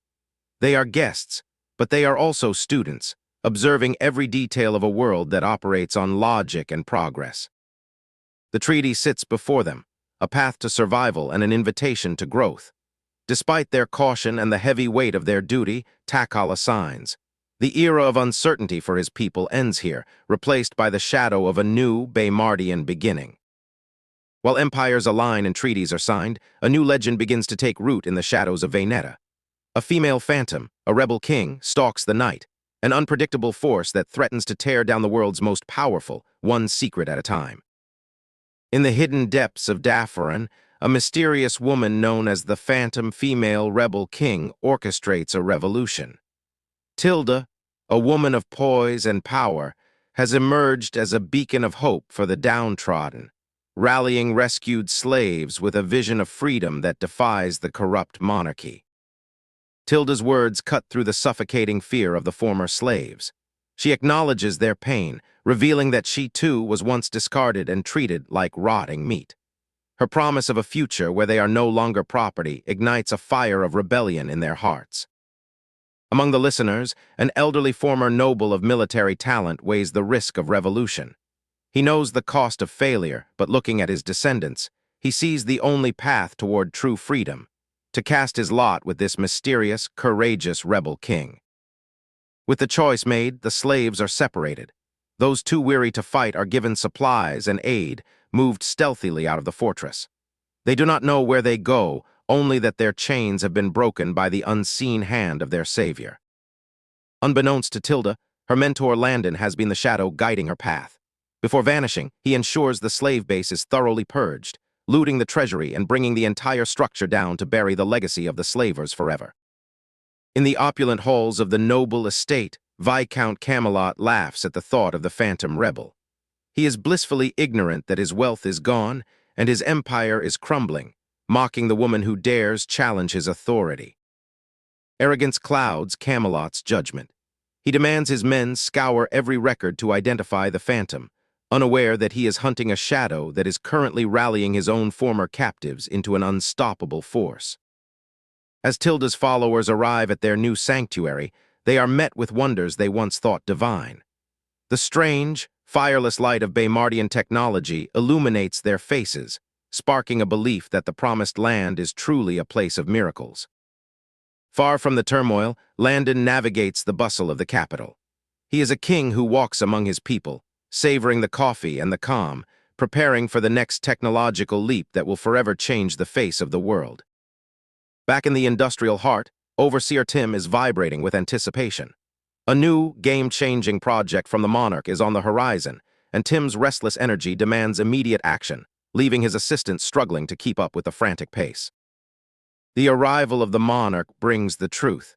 They are guests, but they are also students, observing every detail of a world that operates on logic and progress. The treaty sits before them, a path to survival and an invitation to growth. Despite their caution and the heavy weight of their duty, Takal assigns. The era of uncertainty for his people ends here, replaced by the shadow of a new Baymardian beginning. While empires align and treaties are signed, a new legend begins to take root in the shadows of Vaynetta. A female phantom, a rebel king, stalks the night, an unpredictable force that threatens to tear down the world's most powerful, one secret at a time. In the hidden depths of Dafaran, a mysterious woman known as the Phantom Female Rebel King orchestrates a revolution. Tilda, a woman of poise and power, has emerged as a beacon of hope for the downtrodden, rallying rescued slaves with a vision of freedom that defies the corrupt monarchy. Tilda's words cut through the suffocating fear of the former slaves. She acknowledges their pain, revealing that she too was once discarded and treated like rotting meat. Her promise of a future where they are no longer property ignites a fire of rebellion in their hearts. Among the listeners, an elderly former noble of military talent weighs the risk of revolution. He knows the cost of failure, but looking at his descendants, he sees the only path toward true freedom, to cast his lot with this mysterious, courageous rebel king. With the choice made, the slaves are separated. Those too weary to fight are given supplies and aid, moved stealthily out of the fortress. They do not know where they go, only that their chains have been broken by the unseen hand of their savior. Unbeknownst to Tilda, her mentor Landon has been the shadow guiding her path. Before vanishing, he ensures the slave base is thoroughly purged, looting the treasury and bringing the entire structure down to bury the legacy of the slavers forever. In the opulent halls of the noble estate, Viscount Camelot laughs at the thought of the phantom rebel. He is blissfully ignorant that his wealth is gone and his empire is crumbling, mocking the woman who dares challenge his authority. Arrogance clouds Camelot's judgment. He demands his men scour every record to identify the phantom, unaware that he is hunting a shadow that is currently rallying his own former captives into an unstoppable force. As Tilda's followers arrive at their new sanctuary, they are met with wonders they once thought divine. The strange, fireless light of Baymardian technology illuminates their faces, sparking a belief that the promised land is truly a place of miracles. Far from the turmoil, Landon navigates the bustle of the capital. He is a king who walks among his people, savoring the coffee and the calm, preparing for the next technological leap that will forever change the face of the world. Back in the industrial heart, Overseer Tim is vibrating with anticipation. A new, game-changing project from the monarch is on the horizon, and Tim's restless energy demands immediate action, leaving his assistants struggling to keep up with the frantic pace. The arrival of the monarch brings the truth.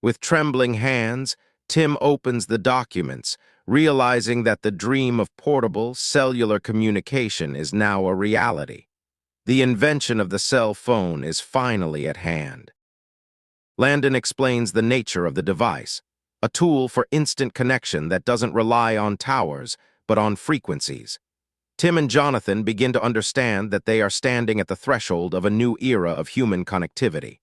With trembling hands, Tim opens the documents, realizing that the dream of portable, cellular communication is now a reality. The invention of the cell phone is finally at hand. Landon explains the nature of the device, a tool for instant connection that doesn't rely on towers, but on frequencies. Tim and Jonathan begin to understand that they are standing at the threshold of a new era of human connectivity.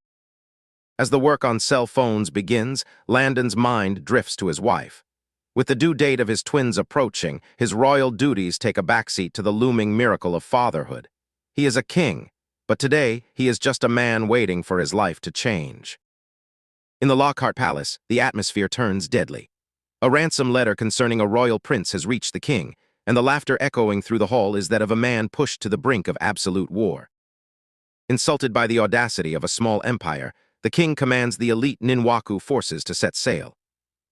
As the work on cell phones begins, Landon's mind drifts to his wife. With the due date of his twins approaching, his royal duties take a backseat to the looming miracle of fatherhood. He is a king, but today he is just a man waiting for his life to change. In the Lockhart Palace, the atmosphere turns deadly. A ransom letter concerning a royal prince has reached the king, and the laughter echoing through the hall is that of a man pushed to the brink of absolute war. Insulted by the audacity of a small empire, the king commands the elite Ninwaku forces to set sail.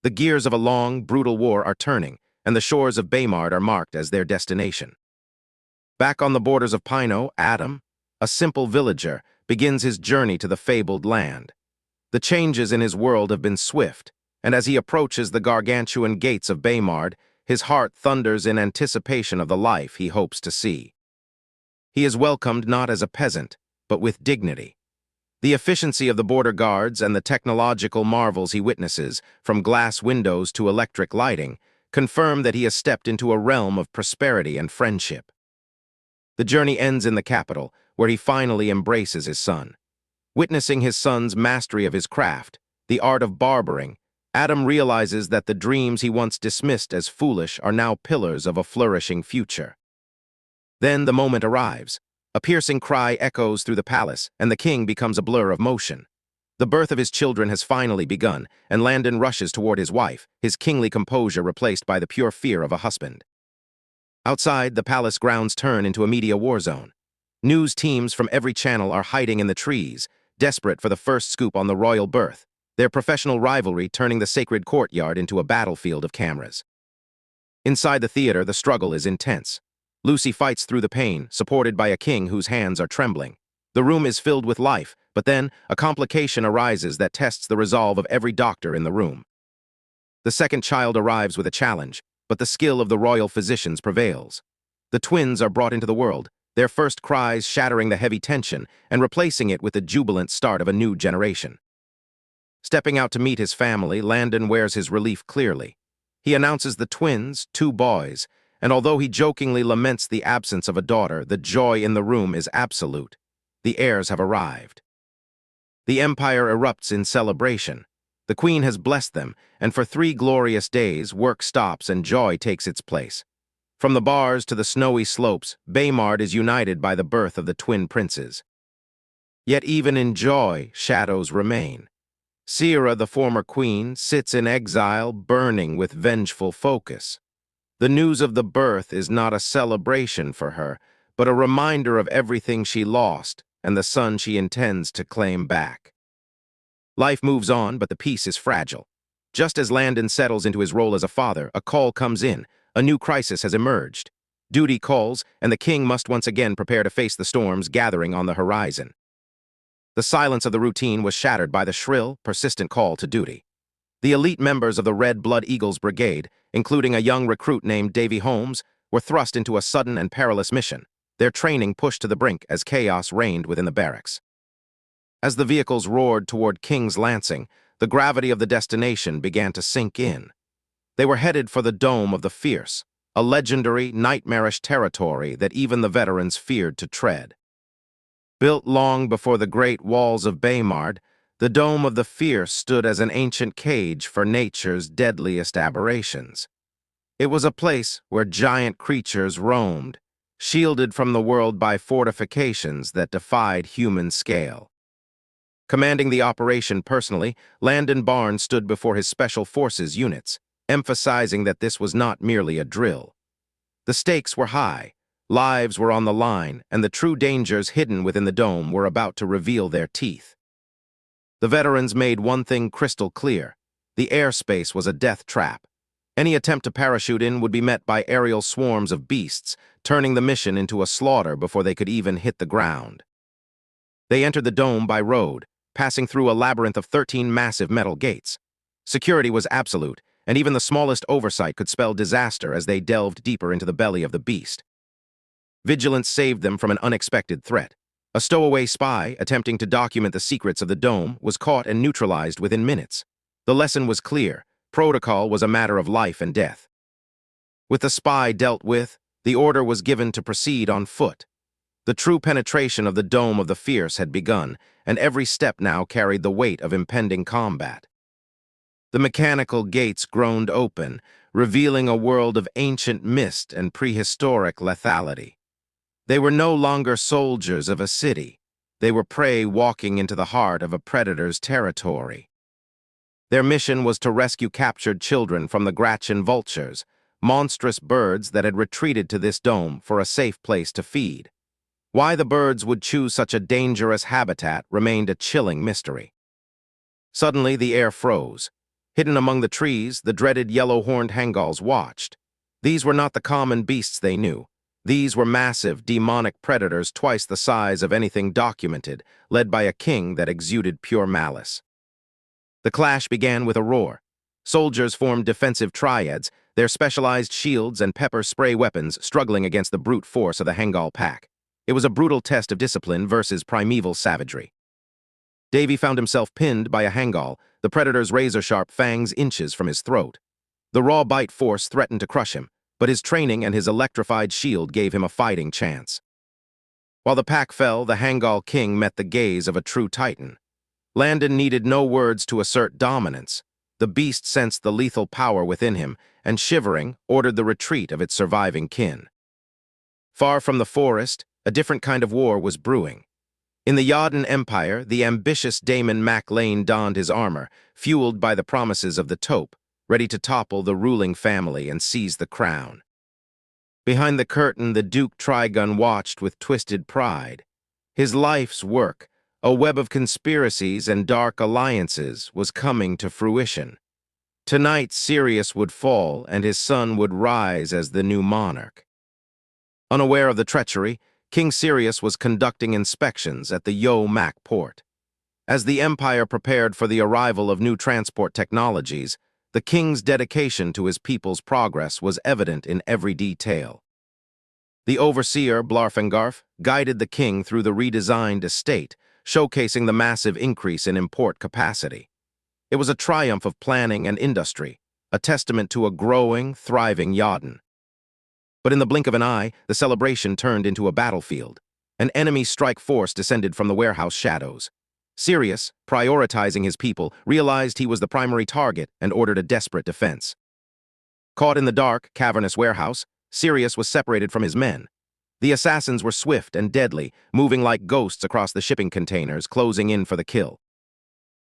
The gears of a long, brutal war are turning, and the shores of Baymard are marked as their destination. Back on the borders of Pino, Adam, a simple villager, begins his journey to the fabled land. The changes in his world have been swift, and as he approaches the gargantuan gates of Baymard, his heart thunders in anticipation of the life he hopes to see. He is welcomed not as a peasant, but with dignity. The efficiency of the border guards and the technological marvels he witnesses, from glass windows to electric lighting, confirm that he has stepped into a realm of prosperity and friendship. The journey ends in the capital, where he finally embraces his son. Witnessing his son's mastery of his craft, the art of barbering, Adam realizes that the dreams he once dismissed as foolish are now pillars of a flourishing future. Then the moment arrives. A piercing cry echoes through the palace, and the king becomes a blur of motion. The birth of his children has finally begun, and Landon rushes toward his wife, his kingly composure replaced by the pure fear of a husband. Outside, the palace grounds turn into a media war zone. News teams from every channel are hiding in the trees, desperate for the first scoop on the royal birth, their professional rivalry turning the sacred courtyard into a battlefield of cameras. Inside the theater, the struggle is intense. Lucy fights through the pain, supported by a king whose hands are trembling. The room is filled with life, but then a complication arises that tests the resolve of every doctor in the room. The second child arrives with a challenge, but the skill of the royal physicians prevails. The twins are brought into the world, their first cries shattering the heavy tension and replacing it with the jubilant start of a new generation. Stepping out to meet his family, Landon wears his relief clearly. He announces the twins, 2 boys, and although he jokingly laments the absence of a daughter, the joy in the room is absolute. The heirs have arrived. The empire erupts in celebration. The queen has blessed them, and for 3 glorious days, work stops and joy takes its place. From the bars to the snowy slopes, Baymard is united by the birth of the twin princes. Yet even in joy, shadows remain. Sierra, the former queen, sits in exile, burning with vengeful focus. The news of the birth is not a celebration for her, but a reminder of everything she lost and the son she intends to claim back. Life moves on, but the peace is fragile. Just as Landon settles into his role as a father, a call comes in. A new crisis has emerged. Duty calls, and the king must once again prepare to face the storms gathering on the horizon. The silence of the routine was shattered by the shrill, persistent call to duty. The elite members of the Red Blood Eagles Brigade, including a young recruit named Davy Holmes, were thrust into a sudden and perilous mission, their training pushed to the brink as chaos reigned within the barracks. As the vehicles roared toward King's Lansing, the gravity of the destination began to sink in. They were headed for the Dome of the Fierce, a legendary, nightmarish territory that even the veterans feared to tread. Built long before the great walls of Baymard, the Dome of the Fierce stood as an ancient cage for nature's deadliest aberrations. It was a place where giant creatures roamed, shielded from the world by fortifications that defied human scale. Commanding the operation personally, Landon Barn stood before his Special Forces units, emphasizing that this was not merely a drill. The stakes were high, lives were on the line, and the true dangers hidden within the dome were about to reveal their teeth. The veterans made one thing crystal clear: the airspace was a death trap. Any attempt to parachute in would be met by aerial swarms of beasts, turning the mission into a slaughter before they could even hit the ground. They entered the dome by road, passing through a labyrinth of 13 massive metal gates. Security was absolute, and even the smallest oversight could spell disaster as they delved deeper into the belly of the beast. Vigilance saved them from an unexpected threat. A stowaway spy, attempting to document the secrets of the dome, was caught and neutralized within minutes. The lesson was clear: protocol was a matter of life and death. With the spy dealt with, the order was given to proceed on foot. The true penetration of the Dome of the Fierce had begun, and every step now carried the weight of impending combat. The mechanical gates groaned open, revealing a world of ancient mist and prehistoric lethality. They were no longer soldiers of a city. They were prey walking into the heart of a predator's territory. Their mission was to rescue captured children from the Gratchin vultures, monstrous birds that had retreated to this dome for a safe place to feed. Why the birds would choose such a dangerous habitat remained a chilling mystery. Suddenly, the air froze. Hidden among the trees, the dreaded yellow-horned hangals watched. These were not the common beasts they knew. These were massive, demonic predators twice the size of anything documented, led by a king that exuded pure malice. The clash began with a roar. Soldiers formed defensive triads, their specialized shields and pepper spray weapons struggling against the brute force of the Hangal pack. It was a brutal test of discipline versus primeval savagery. Davy found himself pinned by a Hangal, the predator's razor-sharp fangs inches from his throat. The raw bite force threatened to crush him, but his training and his electrified shield gave him a fighting chance. While the pack fell, the Hangal king met the gaze of a true titan. Landon needed no words to assert dominance. The beast sensed the lethal power within him, and shivering, ordered the retreat of its surviving kin. Far from the forest, A different kind of war was brewing. In the Yadin Empire, the ambitious Damon Mac Lane donned his armor, fueled by the promises of the taupe, ready to topple the ruling family and seize the crown. Behind the curtain, the Duke Trigun watched with twisted pride. His life's work, a web of conspiracies and dark alliances, was coming to fruition. Tonight, Sirius would fall, and his son would rise as the new monarch. Unaware of the treachery, King Sirius was conducting inspections at the Yo-Mac port. As the Empire prepared for the arrival of new transport technologies, the king's dedication to his people's progress was evident in every detail. The overseer, Blarfengarf, guided the king through the redesigned estate, showcasing the massive increase in import capacity. It was a triumph of planning and industry, a testament to a growing, thriving Yadin. But in the blink of an eye, the celebration turned into a battlefield. An enemy strike force descended from the warehouse shadows. Sirius, prioritizing his people, realized he was the primary target and ordered a desperate defense. Caught in the dark, cavernous warehouse, Sirius was separated from his men. The assassins were swift and deadly, moving like ghosts across the shipping containers, closing in for the kill.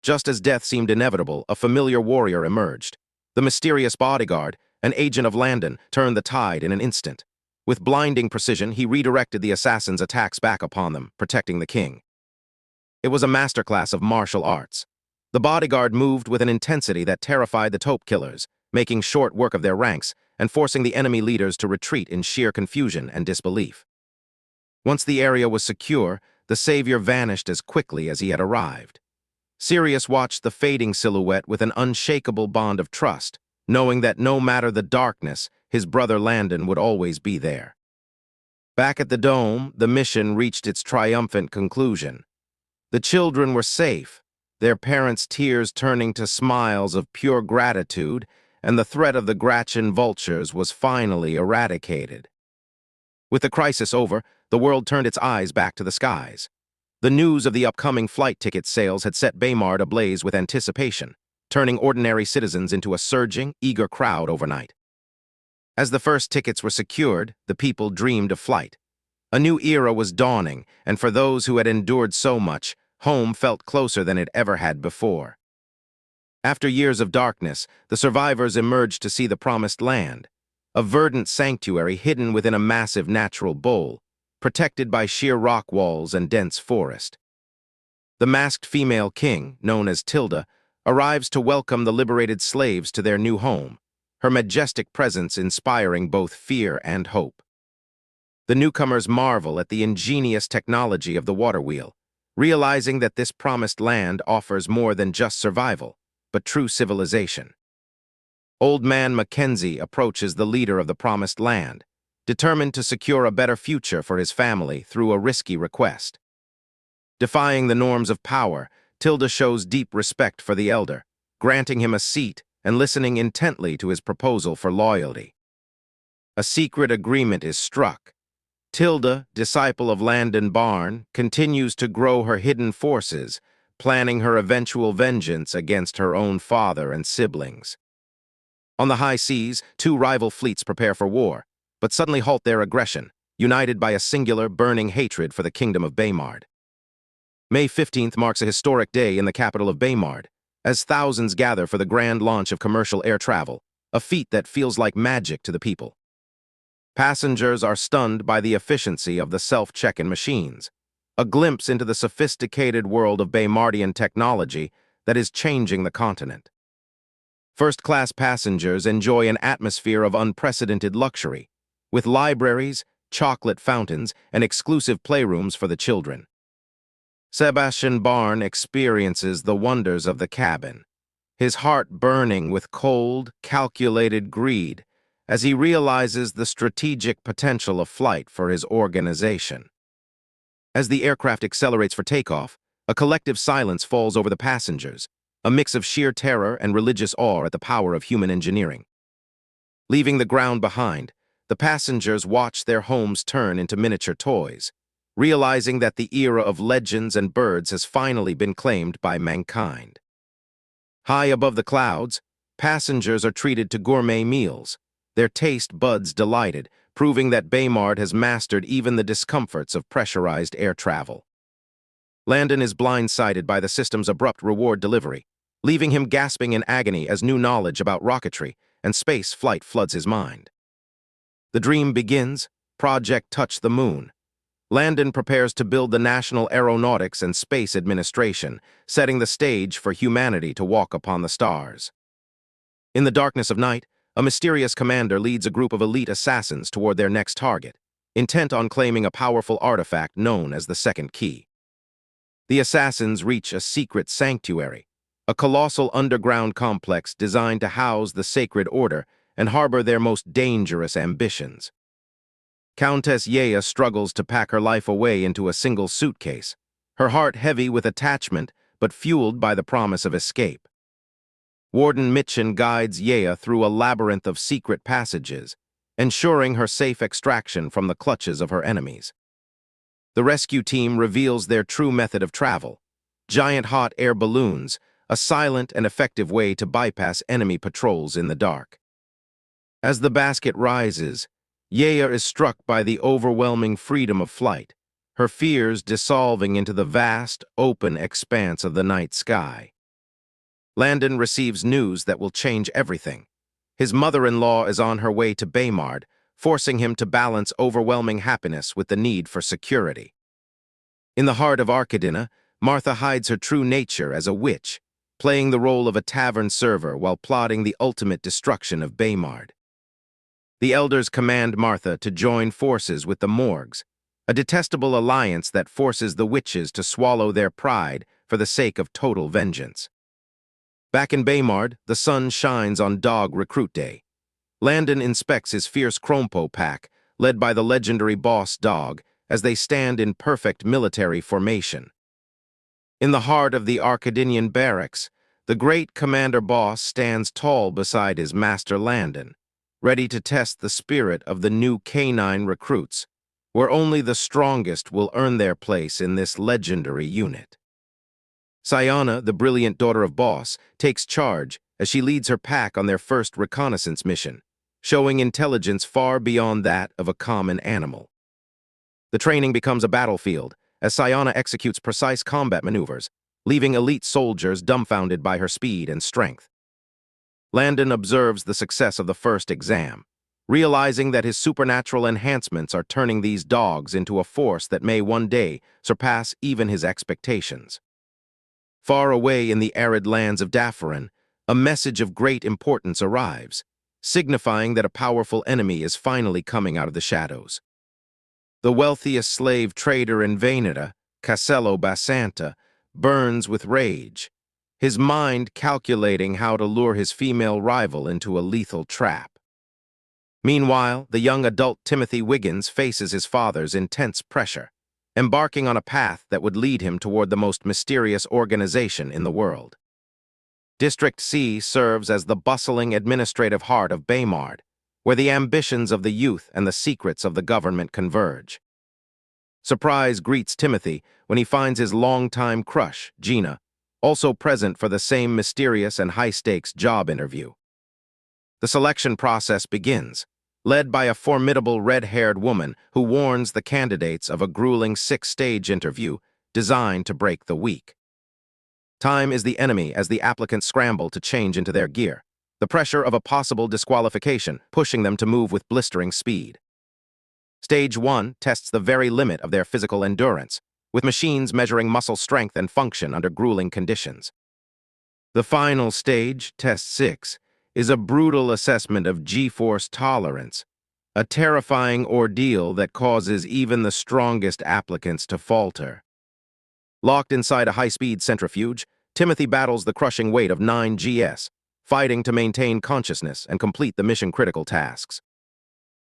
Just as death seemed inevitable, a familiar warrior emerged. The mysterious bodyguard, an agent of Landon, turned the tide in an instant. With blinding precision, he redirected the assassins' attacks back upon them, protecting the king. It was a masterclass of martial arts. The bodyguard moved with an intensity that terrified the taupe killers, making short work of their ranks and forcing the enemy leaders to retreat in sheer confusion and disbelief. Once the area was secure, the savior vanished as quickly as he had arrived. Sirius watched the fading silhouette with an unshakable bond of trust, knowing that no matter the darkness, his brother Landon would always be there. Back at the dome, the mission reached its triumphant conclusion. The children were safe, their parents' tears turning to smiles of pure gratitude, and the threat of the Gratchin vultures was finally eradicated. With the crisis over, the world turned its eyes back to the skies. The news of the upcoming flight ticket sales had set Baymard ablaze with anticipation, turning ordinary citizens into a surging, eager crowd overnight. As the first tickets were secured, the people dreamed of flight. A new era was dawning, and for those who had endured so much, home felt closer than it ever had before. After years of darkness, the survivors emerged to see the promised land, a verdant sanctuary hidden within a massive natural bowl, protected by sheer rock walls and dense forest. The masked female king, known as Tilda, arrives to welcome the liberated slaves to their new home, her majestic presence inspiring both fear and hope. The newcomers marvel at the ingenious technology of the water wheel, realizing that this promised land offers more than just survival, but true civilization. Old Man Mackenzie approaches the leader of the promised land, determined to secure a better future for his family through a risky request. Defying the norms of power, Tilda shows deep respect for the elder, granting him a seat and listening intently to his proposal for loyalty. A secret agreement is struck. Tilda, disciple of Landon Barn, continues to grow her hidden forces, planning her eventual vengeance against her own father and siblings. On the high seas, two rival fleets prepare for war, but suddenly halt their aggression, united by a singular, burning hatred for the kingdom of Baymard. May 15th marks a historic day in the capital of Baymard, as thousands gather for the grand launch of commercial air travel, a feat that feels like magic to the people. Passengers are stunned by the efficiency of the self-check-in machines, a glimpse into the sophisticated world of Baymardian technology that is changing the continent. First-class passengers enjoy an atmosphere of unprecedented luxury, with libraries, chocolate fountains, and exclusive playrooms for the children. Landon Barn experiences the wonders of the cabin, his heart burning with cold, calculated greed as he realizes the strategic potential of flight for his organization. As the aircraft accelerates for takeoff, a collective silence falls over the passengers, a mix of sheer terror and religious awe at the power of human engineering. Leaving the ground behind, the passengers watch their homes turn into miniature toys, realizing that the era of legends and birds has finally been claimed by mankind. High above the clouds, passengers are treated to gourmet meals, their taste buds delighted, proving that Baymard has mastered even the discomforts of pressurized air travel. Landon is blindsided by the system's abrupt reward delivery, leaving him gasping in agony as new knowledge about rocketry and space flight floods his mind. The dream begins. Project Touch the Moon. Landon prepares to build the National Aeronautics and Space Administration, setting the stage for humanity to walk upon the stars. In the darkness of night, a mysterious commander leads a group of elite assassins toward their next target, intent on claiming a powerful artifact known as the Second Key. The assassins reach a secret sanctuary, a colossal underground complex designed to house the Sacred Order and harbor their most dangerous ambitions. Countess Yea struggles to pack her life away into a single suitcase, her heart heavy with attachment but fueled by the promise of escape. Warden Mitchen guides Yea through a labyrinth of secret passages, ensuring her safe extraction from the clutches of her enemies. The rescue team reveals their true method of travel: giant hot air balloons, a silent and effective way to bypass enemy patrols in the dark. As the basket rises, Yea is struck by the overwhelming freedom of flight, her fears dissolving into the vast, open expanse of the night sky. Landon receives news that will change everything. His mother-in-law is on her way to Baymard, forcing him to balance overwhelming happiness with the need for security. In the heart of Arcadina, Martha hides her true nature as a witch, playing the role of a tavern server while plotting the ultimate destruction of Baymard. The elders command Martha to join forces with the Morgs, a detestable alliance that forces the witches to swallow their pride for the sake of total vengeance. Back in Baymard, the sun shines on Dog Recruit Day. Landon inspects his fierce Krompo pack, led by the legendary boss Dog, as they stand in perfect military formation. In the heart of the Arcadinian barracks, the great commander boss stands tall beside his master Landon, ready to test the spirit of the new canine recruits, where only the strongest will earn their place in this legendary unit. Sayana, the brilliant daughter of Boss, takes charge as she leads her pack on their first reconnaissance mission, showing intelligence far beyond that of a common animal. The training becomes a battlefield as Sayana executes precise combat maneuvers, leaving elite soldiers dumbfounded by her speed and strength. Landon observes the success of the first exam, realizing that his supernatural enhancements are turning these dogs into a force that may one day surpass even his expectations. Far away in the arid lands of Dafferin, a message of great importance arrives, signifying that a powerful enemy is finally coming out of the shadows. The wealthiest slave trader in Veneta, Casello Basanta, burns with rage, his mind calculating how to lure his female rival into a lethal trap. Meanwhile, the young adult Timothy Wiggins faces his father's intense pressure, embarking on a path that would lead him toward the most mysterious organization in the world. District C serves as the bustling administrative heart of Baymard, where the ambitions of the youth and the secrets of the government converge. Surprise greets Timothy when he finds his longtime crush, Gina, also present for the same mysterious and high-stakes job interview. The selection process begins, led by a formidable red-haired woman who warns the candidates of a grueling 6-stage interview designed to break the weak. Time is the enemy as the applicants scramble to change into their gear, the pressure of a possible disqualification pushing them to move with blistering speed. Stage 1 tests the very limit of their physical endurance, with machines measuring muscle strength and function under grueling conditions. The final stage, Test 6, is a brutal assessment of G-force tolerance, a terrifying ordeal that causes even the strongest applicants to falter. Locked inside a high-speed centrifuge, Timothy battles the crushing weight of 9 GS, fighting to maintain consciousness and complete the mission-critical tasks.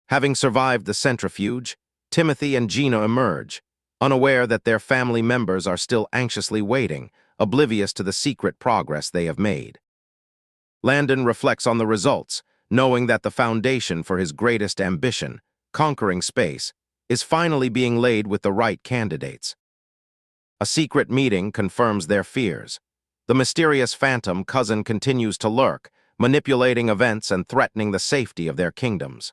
Having survived the centrifuge, Timothy and Gina emerge, unaware that their family members are still anxiously waiting, oblivious to the secret progress they have made. Landon reflects on the results, knowing that the foundation for his greatest ambition, conquering space, is finally being laid with the right candidates. A secret meeting confirms their fears. The mysterious phantom cousin continues to lurk, manipulating events and threatening the safety of their kingdoms.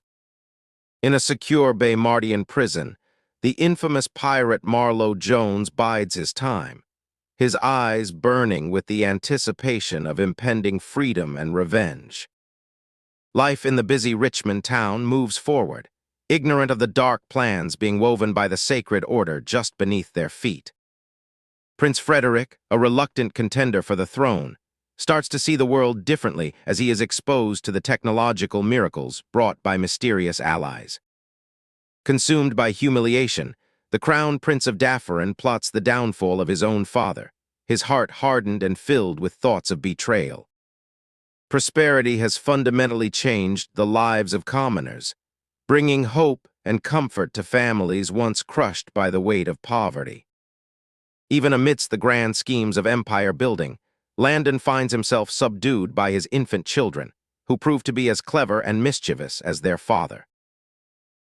In a secure Baymardian prison, the infamous pirate Marlowe Jones bides his time, his eyes burning with the anticipation of impending freedom and revenge. Life in the busy Richmond town moves forward, ignorant of the dark plans being woven by the sacred order just beneath their feet. Prince Frederick, a reluctant contender for the throne, starts to see the world differently as he is exposed to the technological miracles brought by mysterious allies. Consumed by humiliation, the Crown Prince of Dafferin plots the downfall of his own father, his heart hardened and filled with thoughts of betrayal. Prosperity has fundamentally changed the lives of commoners, bringing hope and comfort to families once crushed by the weight of poverty. Even amidst the grand schemes of empire building, Landon finds himself subdued by his infant children, who prove to be as clever and mischievous as their father.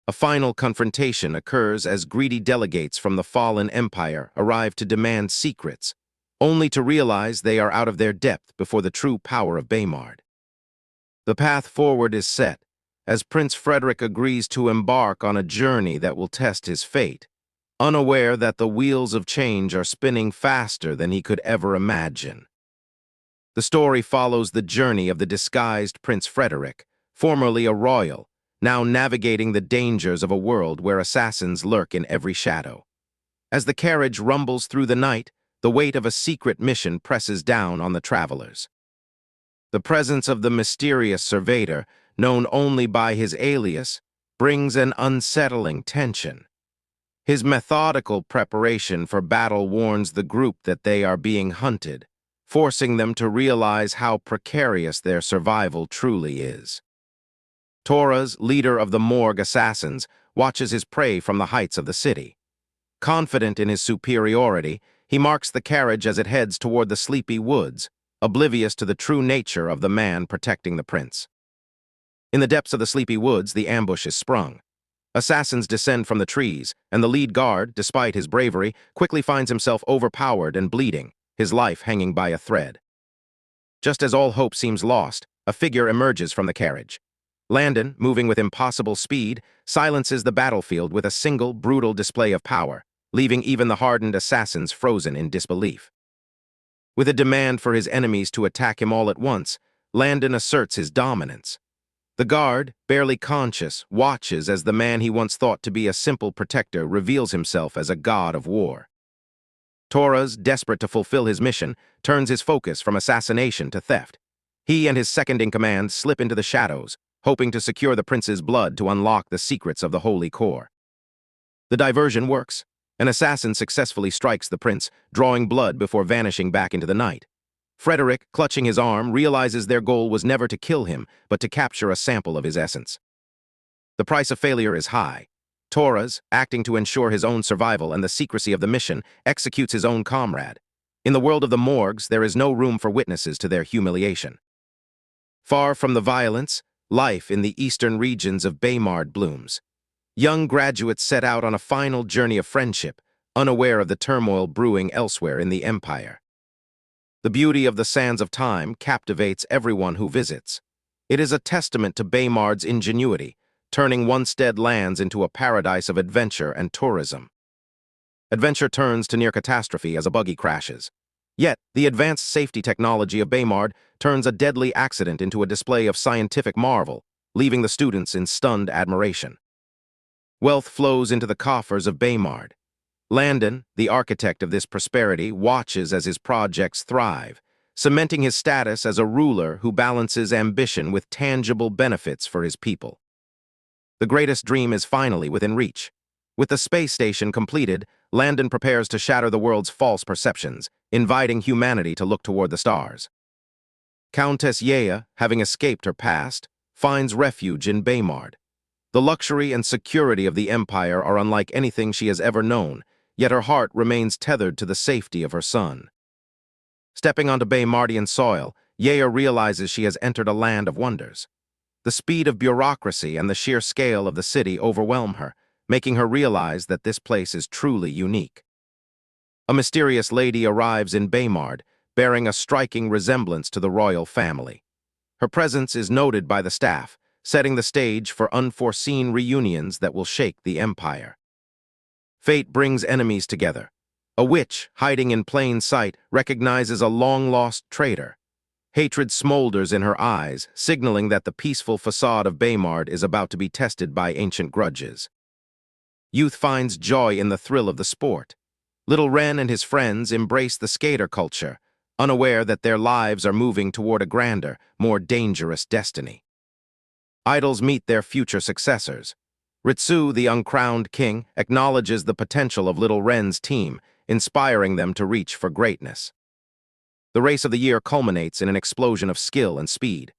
A final confrontation occurs as greedy delegates from the fallen empire arrive to demand secrets, only to realize they are out of their depth before the true power of Baymard. The path forward is set, as Prince Frederick agrees to embark on a journey that will test his fate, unaware that the wheels of change are spinning faster than he could ever imagine. The story follows the journey of the disguised Prince Frederick, formerly a royal, now navigating the dangers of a world where assassins lurk in every shadow. As the carriage rumbles through the night, the weight of a secret mission presses down on the travelers. The presence of the mysterious servitor, known only by his alias, brings an unsettling tension. His methodical preparation for battle warns the group that they are being hunted, forcing them to realize how precarious their survival truly is. Torres, leader of the Morgue assassins, watches his prey from the heights of the city. Confident in his superiority, he marks the carriage as it heads toward the sleepy woods, oblivious to the true nature of the man protecting the prince. In the depths of the sleepy woods, the ambush is sprung. Assassins descend from the trees, and the lead guard, despite his bravery, quickly finds himself overpowered and bleeding, his life hanging by a thread. Just as all hope seems lost, a figure emerges from the carriage. Landon, moving with impossible speed, silences the battlefield with a single, brutal display of power, leaving even the hardened assassins frozen in disbelief. With a demand for his enemies to attack him all at once, Landon asserts his dominance. The guard, barely conscious, watches as the man he once thought to be a simple protector reveals himself as a god of war. Torres, desperate to fulfill his mission, turns his focus from assassination to theft. He and his second-in-command slip into the shadows, hoping to secure the prince's blood to unlock the secrets of the Holy Core. The diversion works. An assassin successfully strikes the prince, drawing blood before vanishing back into the night. Frederick, clutching his arm, realizes their goal was never to kill him, but to capture a sample of his essence. The price of failure is high. Torres, acting to ensure his own survival and the secrecy of the mission, executes his own comrade. In the world of the morgues, there is no room for witnesses to their humiliation. Far from the violence, life in the eastern regions of Baymard blooms. Young graduates set out on a final journey of friendship, unaware of the turmoil brewing elsewhere in the empire. The beauty of the sands of time captivates everyone who visits. It is a testament to Baymard's ingenuity, turning once-dead lands into a paradise of adventure and tourism. Adventure turns to near catastrophe as a buggy crashes. Yet, the advanced safety technology of Baymard turns a deadly accident into a display of scientific marvel, leaving the students in stunned admiration. Wealth flows into the coffers of Baymard. Landon, the architect of this prosperity, watches as his projects thrive, cementing his status as a ruler who balances ambition with tangible benefits for his people. The greatest dream is finally within reach. With the space station completed, Landon prepares to shatter the world's false perceptions, inviting humanity to look toward the stars. Countess Yea, having escaped her past, finds refuge in Baymard. The luxury and security of the empire are unlike anything she has ever known, yet her heart remains tethered to the safety of her son. Stepping onto Baymardian soil, Yea realizes she has entered a land of wonders. The speed of bureaucracy and the sheer scale of the city overwhelm her, making her realize that this place is truly unique. A mysterious lady arrives in Baymard, bearing a striking resemblance to the royal family. Her presence is noted by the staff, setting the stage for unforeseen reunions that will shake the empire. Fate brings enemies together. A witch, hiding in plain sight, recognizes a long-lost traitor. Hatred smolders in her eyes, signaling that the peaceful facade of Baymard is about to be tested by ancient grudges. Youth finds joy in the thrill of the sport. Little Ren and his friends embrace the skater culture, unaware that their lives are moving toward a grander, more dangerous destiny. Idols meet their future successors. Ritsu, the uncrowned king, acknowledges the potential of Little Ren's team, inspiring them to reach for greatness. The race of the year culminates in an explosion of skill and speed.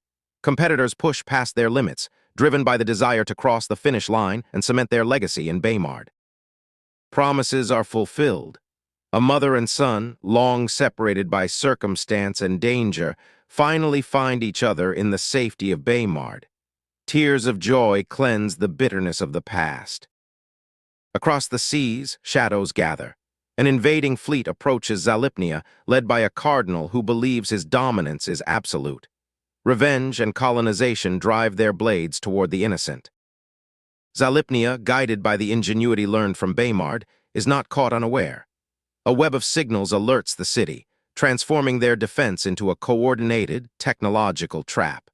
Competitors push past their limits, driven by the desire to cross the finish line and cement their legacy in Baymard. Promises are fulfilled. A mother and son, long separated by circumstance and danger, finally find each other in the safety of Baymard. Tears of joy cleanse the bitterness of the past. Across the seas, shadows gather. An invading fleet approaches Zalipnia, led by a cardinal who believes his dominance is absolute. Revenge and colonization drive their blades toward the innocent. Zalipnia, guided by the ingenuity learned from Baymard, is not caught unaware. A web of signals alerts the city, transforming their defense into a coordinated, technological trap.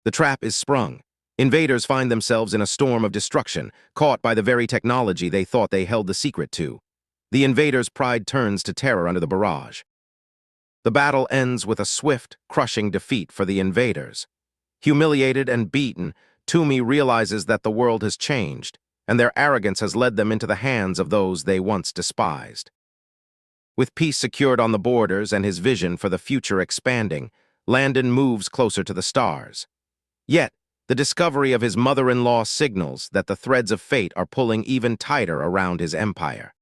The trap is sprung. Invaders find themselves in a storm of destruction, caught by the very technology they thought they held the secret to. The invaders' pride turns to terror under the barrage. The battle ends with a swift, crushing defeat for the invaders. Humiliated and beaten, Toomey realizes that the world has changed, and their arrogance has led them into the hands of those they once despised. With peace secured on the borders and his vision for the future expanding, Landon moves closer to the stars. Yet, the discovery of his mother-in-law signals that the threads of fate are pulling even tighter around his empire.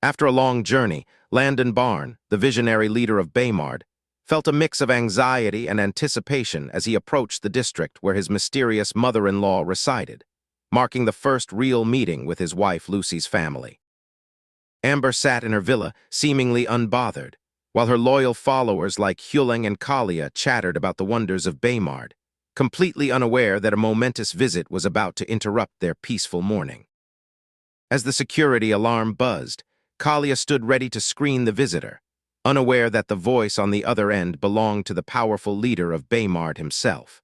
After a long journey, Landon Barn, the visionary leader of Baymard, felt a mix of anxiety and anticipation as he approached the district where his mysterious mother-in-law resided, marking the first real meeting with his wife Lucy's family. Amber sat in her villa, seemingly unbothered, while her loyal followers like Huling and Kalia chattered about the wonders of Baymard, completely unaware that a momentous visit was about to interrupt their peaceful morning. As the security alarm buzzed, Kalia stood ready to screen the visitor, unaware that the voice on the other end belonged to the powerful leader of Baymard himself.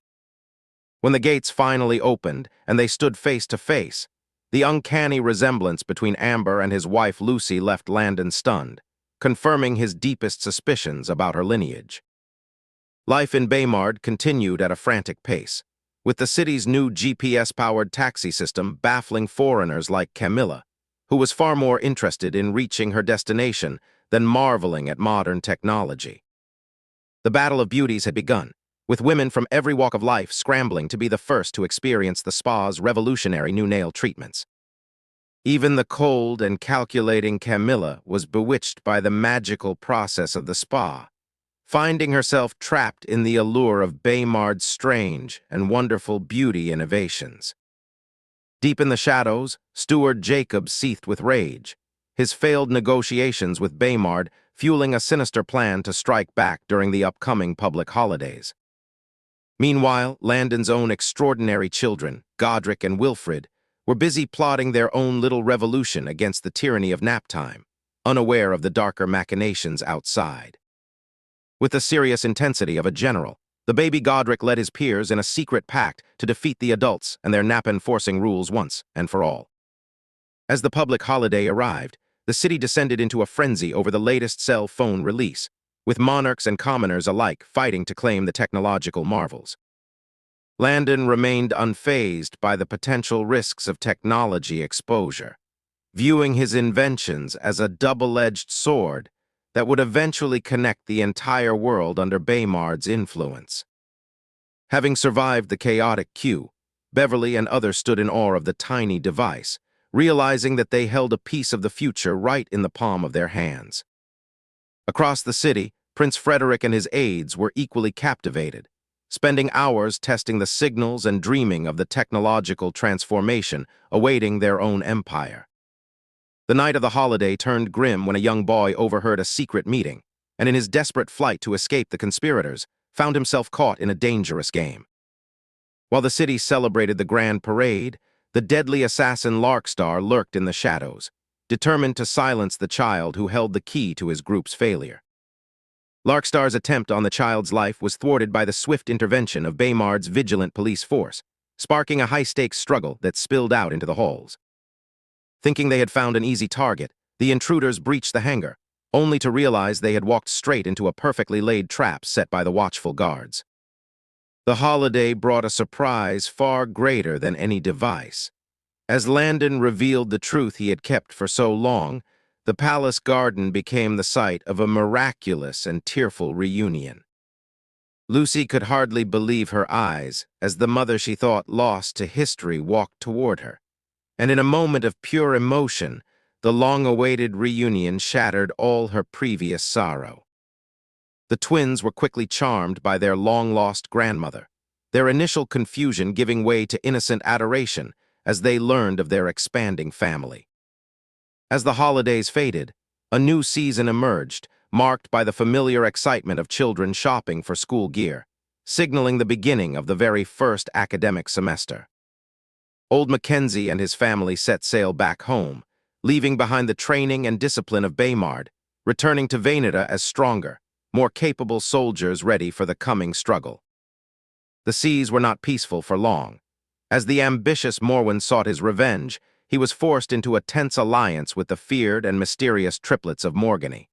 When the gates finally opened and they stood face to face, the uncanny resemblance between Amber and his wife Lucy left Landon stunned, confirming his deepest suspicions about her lineage. Life in Baymard continued at a frantic pace, with the city's new GPS-powered taxi system baffling foreigners like Camilla, who was far more interested in reaching her destination than marveling at modern technology. The battle of beauties had begun, with women from every walk of life scrambling to be the first to experience the spa's revolutionary new nail treatments. Even the cold and calculating Camilla was bewitched by the magical process of the spa, finding herself trapped in the allure of Baymard's strange and wonderful beauty innovations. Deep in the shadows, Steward Jacob seethed with rage, his failed negotiations with Baymard fueling a sinister plan to strike back during the upcoming public holidays. Meanwhile, Landon's own extraordinary children, Godric and Wilfred, were busy plotting their own little revolution against the tyranny of naptime, unaware of the darker machinations outside. With the serious intensity of a general, the baby Godric led his peers in a secret pact to defeat the adults and their nap-enforcing rules once and for all. As the public holiday arrived, the city descended into a frenzy over the latest cell phone release, with monarchs and commoners alike fighting to claim the technological marvels. Landon remained unfazed by the potential risks of technology exposure, viewing his inventions as a double-edged sword that would eventually connect the entire world under Baymard's influence. Having survived the chaotic queue, Beverly and others stood in awe of the tiny device, realizing that they held a piece of the future right in the palm of their hands. Across the city, Prince Frederick and his aides were equally captivated, spending hours testing the signals and dreaming of the technological transformation awaiting their own empire. The night of the holiday turned grim when a young boy overheard a secret meeting, and in his desperate flight to escape the conspirators, found himself caught in a dangerous game. While the city celebrated the grand parade, the deadly assassin Larkstar lurked in the shadows, determined to silence the child who held the key to his group's failure. Larkstar's attempt on the child's life was thwarted by the swift intervention of Baymard's vigilant police force, sparking a high-stakes struggle that spilled out into the halls. Thinking they had found an easy target, the intruders breached the hangar, only to realize they had walked straight into a perfectly laid trap set by the watchful guards. The holiday brought a surprise far greater than any device. As Landon revealed the truth he had kept for so long, the palace garden became the site of a miraculous and tearful reunion. Lucy could hardly believe her eyes as the mother she thought lost to history walked toward her, and in a moment of pure emotion, the long-awaited reunion shattered all her previous sorrow. The twins were quickly charmed by their long-lost grandmother, their initial confusion giving way to innocent adoration as they learned of their expanding family. As the holidays faded, a new season emerged, marked by the familiar excitement of children shopping for school gear, signaling the beginning of the very first academic semester. Old Mackenzie and his family set sail back home, leaving behind the training and discipline of Baymard, returning to Vaynita as stronger, more capable soldiers ready for the coming struggle. The seas were not peaceful for long. As the ambitious Morwen sought his revenge, he was forced into a tense alliance with the feared and mysterious triplets of Morgany.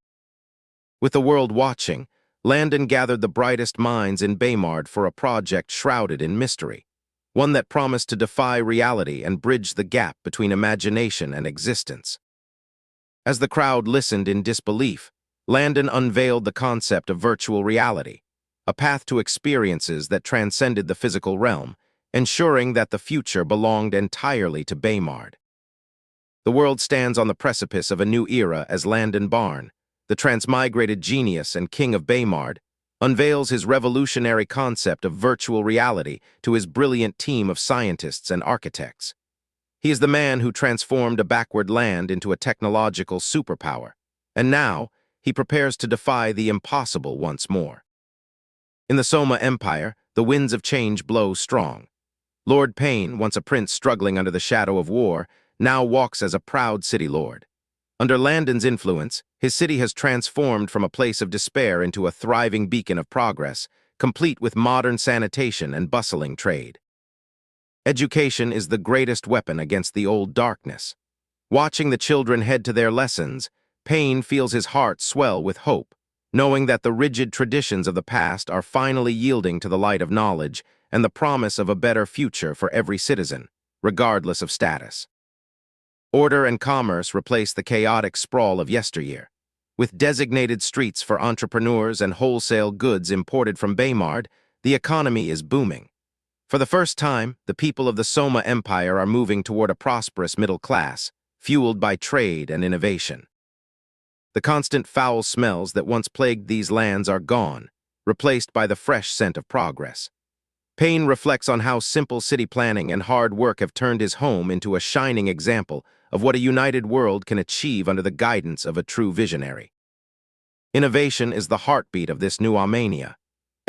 With the world watching, Landon gathered the brightest minds in Baymard for a project shrouded in mystery, one that promised to defy reality and bridge the gap between imagination and existence. As the crowd listened in disbelief, Landon unveiled the concept of virtual reality, a path to experiences that transcended the physical realm, ensuring that the future belonged entirely to Baymard. The world stands on the precipice of a new era as Landon Barn, the transmigrated genius and king of Baymard, unveils his revolutionary concept of virtual reality to his brilliant team of scientists and architects. He is the man who transformed a backward land into a technological superpower, and now he prepares to defy the impossible once more. In the Soma Empire, the winds of change blow strong. Lord Payne, once a prince struggling under the shadow of war, now walks as a proud city lord. Under Landon's influence, his city has transformed from a place of despair into a thriving beacon of progress, complete with modern sanitation and bustling trade. Education is the greatest weapon against the old darkness. Watching the children head to their lessons, Payne feels his heart swell with hope, knowing that the rigid traditions of the past are finally yielding to the light of knowledge and the promise of a better future for every citizen, regardless of status. Order and commerce replace the chaotic sprawl of yesteryear. With designated streets for entrepreneurs and wholesale goods imported from Baymard, the economy is booming. For the first time, the people of the Soma Empire are moving toward a prosperous middle class, fueled by trade and innovation. The constant foul smells that once plagued these lands are gone, replaced by the fresh scent of progress. Payne reflects on how simple city planning and hard work have turned his home into a shining example of what a united world can achieve under the guidance of a true visionary. Innovation is the heartbeat of this new Armenia.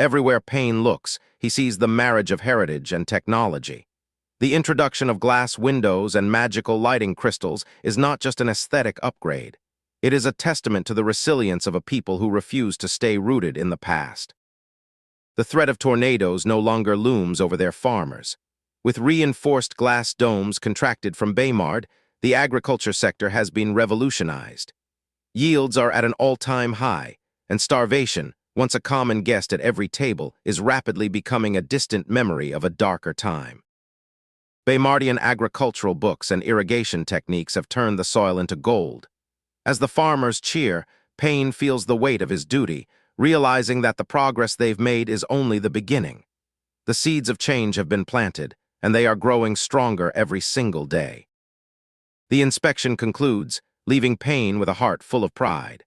Everywhere Payne looks, he sees the marriage of heritage and technology. The introduction of glass windows and magical lighting crystals is not just an aesthetic upgrade. It is a testament to the resilience of a people who refuse to stay rooted in the past. The threat of tornadoes no longer looms over their farmers. With reinforced glass domes contracted from Baymard, the agriculture sector has been revolutionized. Yields are at an all-time high, and starvation, once a common guest at every table, is rapidly becoming a distant memory of a darker time. Baymardian agricultural books and irrigation techniques have turned the soil into gold. As the farmers cheer, Payne feels the weight of his duty, realizing that the progress they've made is only the beginning. The seeds of change have been planted, and they are growing stronger every single day. The inspection concludes, leaving Payne with a heart full of pride.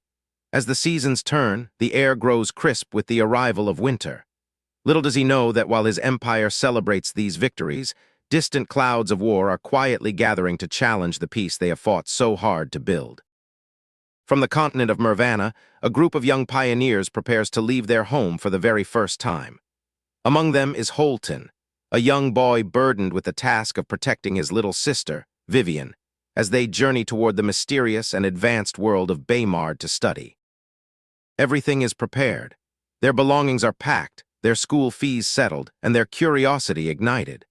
As the seasons turn, the air grows crisp with the arrival of winter. Little does he know that while his empire celebrates these victories, distant clouds of war are quietly gathering to challenge the peace they have fought so hard to build. From the continent of Mervana, a group of young pioneers prepares to leave their home for the very first time. Among them is Holton, a young boy burdened with the task of protecting his little sister, Vivian, as they journey toward the mysterious and advanced world of Baymard to study. Everything is prepared. Their belongings are packed, their school fees settled, and their curiosity ignited.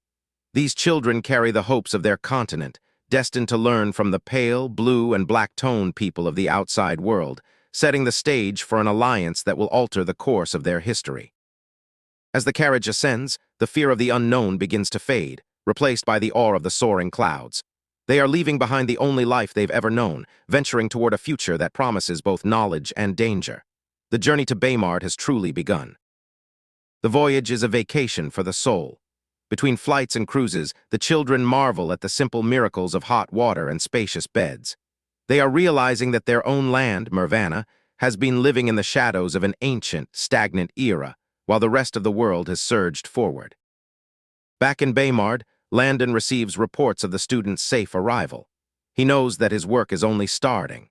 These children carry the hopes of their continent, destined to learn from the pale, blue, and black-toned people of the outside world, setting the stage for an alliance that will alter the course of their history. As the carriage ascends, the fear of the unknown begins to fade, replaced by the awe of the soaring clouds. They are leaving behind the only life they've ever known, venturing toward a future that promises both knowledge and danger. The journey to Baymard has truly begun. The voyage is a vacation for the soul. Between flights and cruises, the children marvel at the simple miracles of hot water and spacious beds. They are realizing that their own land, Mervana, has been living in the shadows of an ancient, stagnant era, while the rest of the world has surged forward. Back in Baymard, Landon receives reports of the students' safe arrival. He knows that his work is only starting.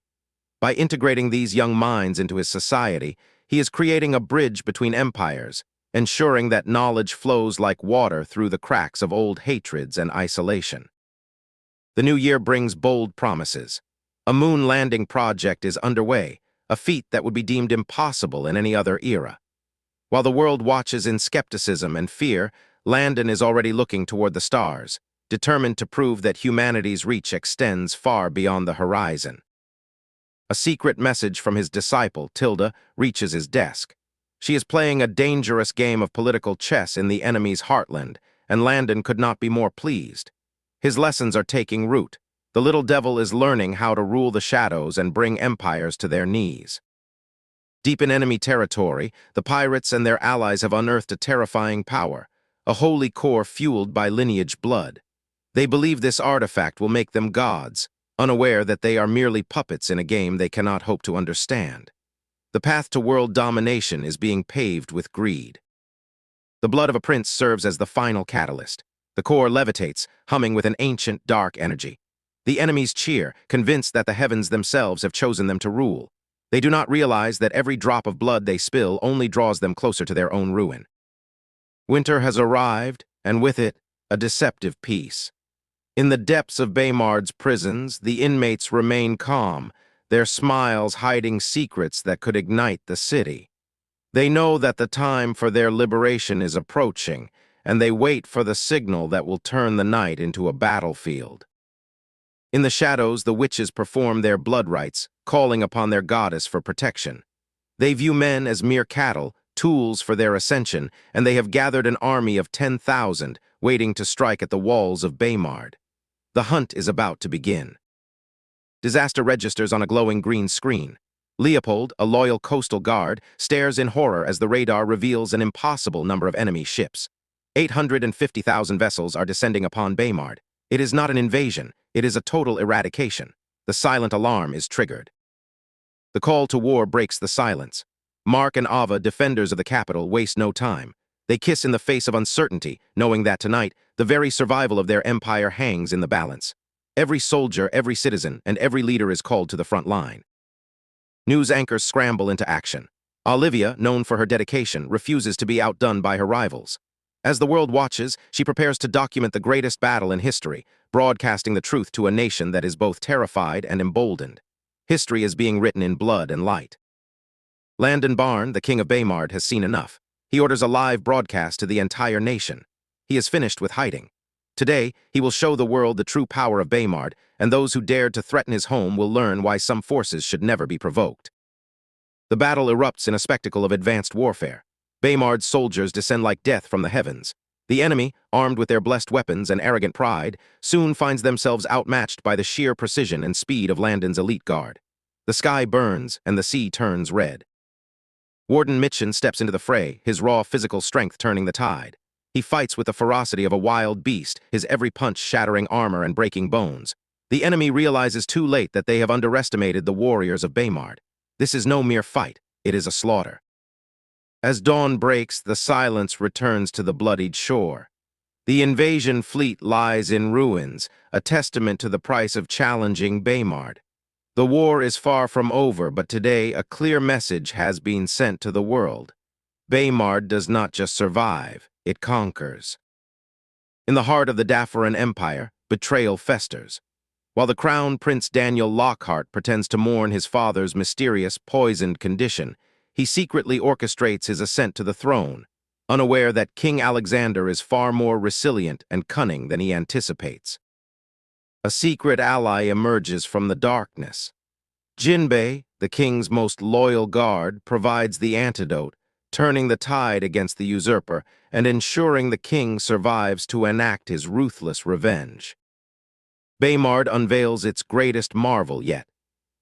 By integrating these young minds into his society, he is creating a bridge between empires, ensuring that knowledge flows like water through the cracks of old hatreds and isolation. The new year brings bold promises. A moon landing project is underway, a feat that would be deemed impossible in any other era. While the world watches in skepticism and fear, Landon is already looking toward the stars, determined to prove that humanity's reach extends far beyond the horizon. A secret message from his disciple, Tilda, reaches his desk. She is playing a dangerous game of political chess in the enemy's heartland, and Landon could not be more pleased. His lessons are taking root. The little devil is learning how to rule the shadows and bring empires to their knees. Deep in enemy territory, the pirates and their allies have unearthed a terrifying power, a holy core fueled by lineage blood. They believe this artifact will make them gods, unaware that they are merely puppets in a game they cannot hope to understand. The path to world domination is being paved with greed. The blood of a prince serves as the final catalyst. The core levitates, humming with an ancient, dark energy. The enemies cheer, convinced that the heavens themselves have chosen them to rule. They do not realize that every drop of blood they spill only draws them closer to their own ruin. Winter has arrived, and with it, a deceptive peace. In the depths of Baymard's prisons, the inmates remain calm, their smiles hiding secrets that could ignite the city. They know that the time for their liberation is approaching, and they wait for the signal that will turn the night into a battlefield. In the shadows, the witches perform their blood rites, calling upon their goddess for protection. They view men as mere cattle, tools for their ascension, and they have gathered an army of 10,000, waiting to strike at the walls of Baymard. The hunt is about to begin. Disaster registers on a glowing green screen. Leopold, a loyal coastal guard, stares in horror as the radar reveals an impossible number of enemy ships. 850,000 vessels are descending upon Baymard. It is not an invasion, it is a total eradication. The silent alarm is triggered. The call to war breaks the silence. Mark and Ava, defenders of the capital, waste no time. They kiss in the face of uncertainty, knowing that tonight, the very survival of their empire hangs in the balance. Every soldier, every citizen, and every leader is called to the front line. News anchors scramble into action. Olivia, known for her dedication, refuses to be outdone by her rivals. As the world watches, she prepares to document the greatest battle in history, broadcasting the truth to a nation that is both terrified and emboldened. History is being written in blood and light. Landon Barn, the king of Baymard, has seen enough. He orders a live broadcast to the entire nation. He is finished with hiding. Today, he will show the world the true power of Baymard, and those who dared to threaten his home will learn why some forces should never be provoked. The battle erupts in a spectacle of advanced warfare. Baymard's soldiers descend like death from the heavens. The enemy, armed with their blessed weapons and arrogant pride, soon finds themselves outmatched by the sheer precision and speed of Landon's elite guard. The sky burns, and the sea turns red. Warden Mitchin steps into the fray, his raw physical strength turning the tide. He fights with the ferocity of a wild beast, his every punch shattering armor and breaking bones. The enemy realizes too late that they have underestimated the warriors of Baymard. This is no mere fight, it is a slaughter. As dawn breaks, the silence returns to the bloodied shore. The invasion fleet lies in ruins, a testament to the price of challenging Baymard. The war is far from over, but today a clear message has been sent to the world. Baymard does not just survive, it conquers. In the heart of the Dafferan Empire, betrayal festers. While the Crown Prince Daniel Lockhart pretends to mourn his father's mysterious, poisoned condition, he secretly orchestrates his ascent to the throne, unaware that King Alexander is far more resilient and cunning than he anticipates. A secret ally emerges from the darkness. Jinbei, the king's most loyal guard, provides the antidote, turning the tide against the usurper and ensuring the king survives to enact his ruthless revenge. Baymard unveils its greatest marvel yet.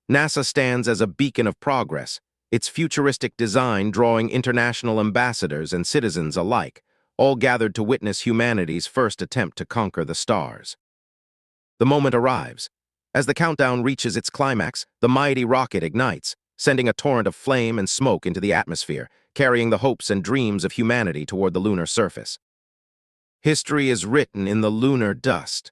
NASA stands as a beacon of progress, its futuristic design drawing international ambassadors and citizens alike, all gathered to witness humanity's first attempt to conquer the stars. The moment arrives. As the countdown reaches its climax, the mighty rocket ignites, sending a torrent of flame and smoke into the atmosphere, carrying the hopes and dreams of humanity toward the lunar surface. History is written in the lunar dust.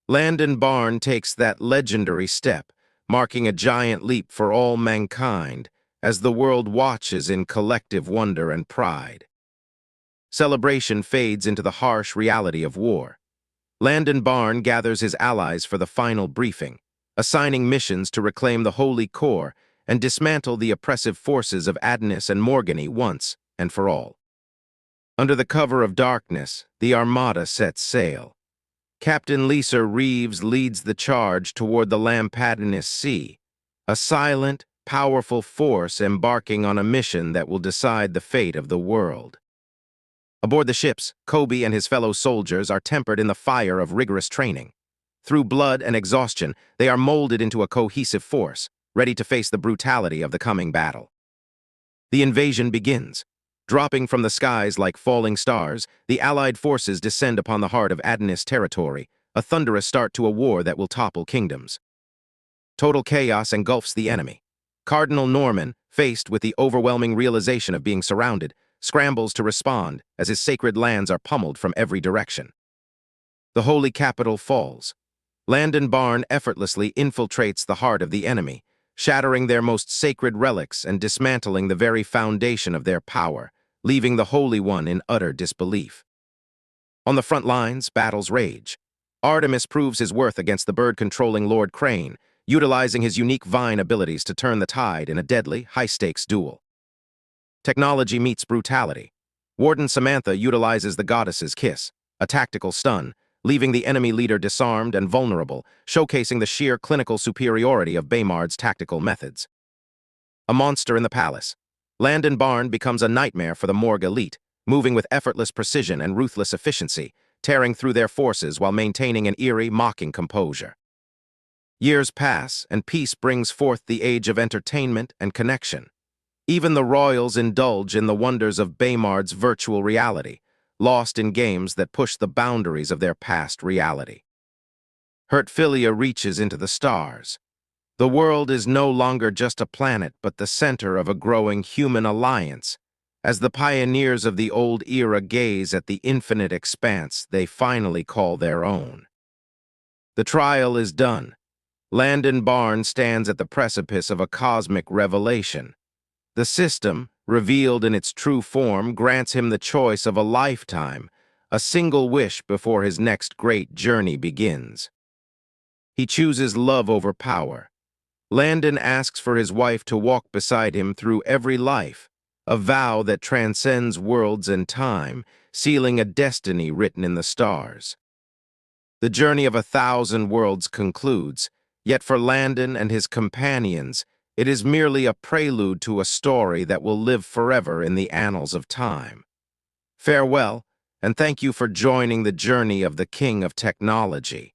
Landon Barn takes that legendary step, marking a giant leap for all mankind, as the world watches in collective wonder and pride. Celebration fades into the harsh reality of war. Landon Barn gathers his allies for the final briefing, assigning missions to reclaim the Holy Core and dismantle the oppressive forces of Adonis and Morgany once and for all. Under the cover of darkness, the Armada sets sail. Captain Lisa Reeves leads the charge toward the Lampadinous Sea, a silent, powerful force embarking on a mission that will decide the fate of the world. Aboard the ships, Kobe and his fellow soldiers are tempered in the fire of rigorous training. Through blood and exhaustion, they are molded into a cohesive force, ready to face the brutality of the coming battle. The invasion begins. Dropping from the skies like falling stars, the Allied forces descend upon the heart of Adonis territory, a thunderous start to a war that will topple kingdoms. Total chaos engulfs the enemy. Cardinal Norman, faced with the overwhelming realization of being surrounded, scrambles to respond as his sacred lands are pummeled from every direction. The holy capital falls. Landon Barn effortlessly infiltrates the heart of the enemy, shattering their most sacred relics and dismantling the very foundation of their power, leaving the Holy One in utter disbelief. On the front lines, battles rage. Artemis proves his worth against the bird-controlling Lord Crane, utilizing his unique vine abilities to turn the tide in a deadly, high-stakes duel. Technology meets brutality. Warden Samantha utilizes the goddess's kiss, a tactical stun, leaving the enemy leader disarmed and vulnerable, showcasing the sheer clinical superiority of Baymard's tactical methods. A monster in the palace. Landon Barn becomes a nightmare for the Morg elite, moving with effortless precision and ruthless efficiency, tearing through their forces while maintaining an eerie, mocking composure. Years pass, and peace brings forth the age of entertainment and connection. Even the royals indulge in the wonders of Baymard's virtual reality, lost in games that push the boundaries of their past reality. Hertfilia reaches into the stars. The world is no longer just a planet, but the center of a growing human alliance. As the pioneers of the old era gaze at the infinite expanse they finally call their own. The trial is done. Landon Barn stands at the precipice of a cosmic revelation. The system, revealed in its true form, grants him the choice of a lifetime, a single wish before his next great journey begins. He chooses love over power. Landon asks for his wife to walk beside him through every life, a vow that transcends worlds and time, sealing a destiny written in the stars. The journey of 1,000 worlds concludes, yet for Landon and his companions, it is merely a prelude to a story that will live forever in the annals of time. Farewell, and thank you for joining the journey of the King of Technology.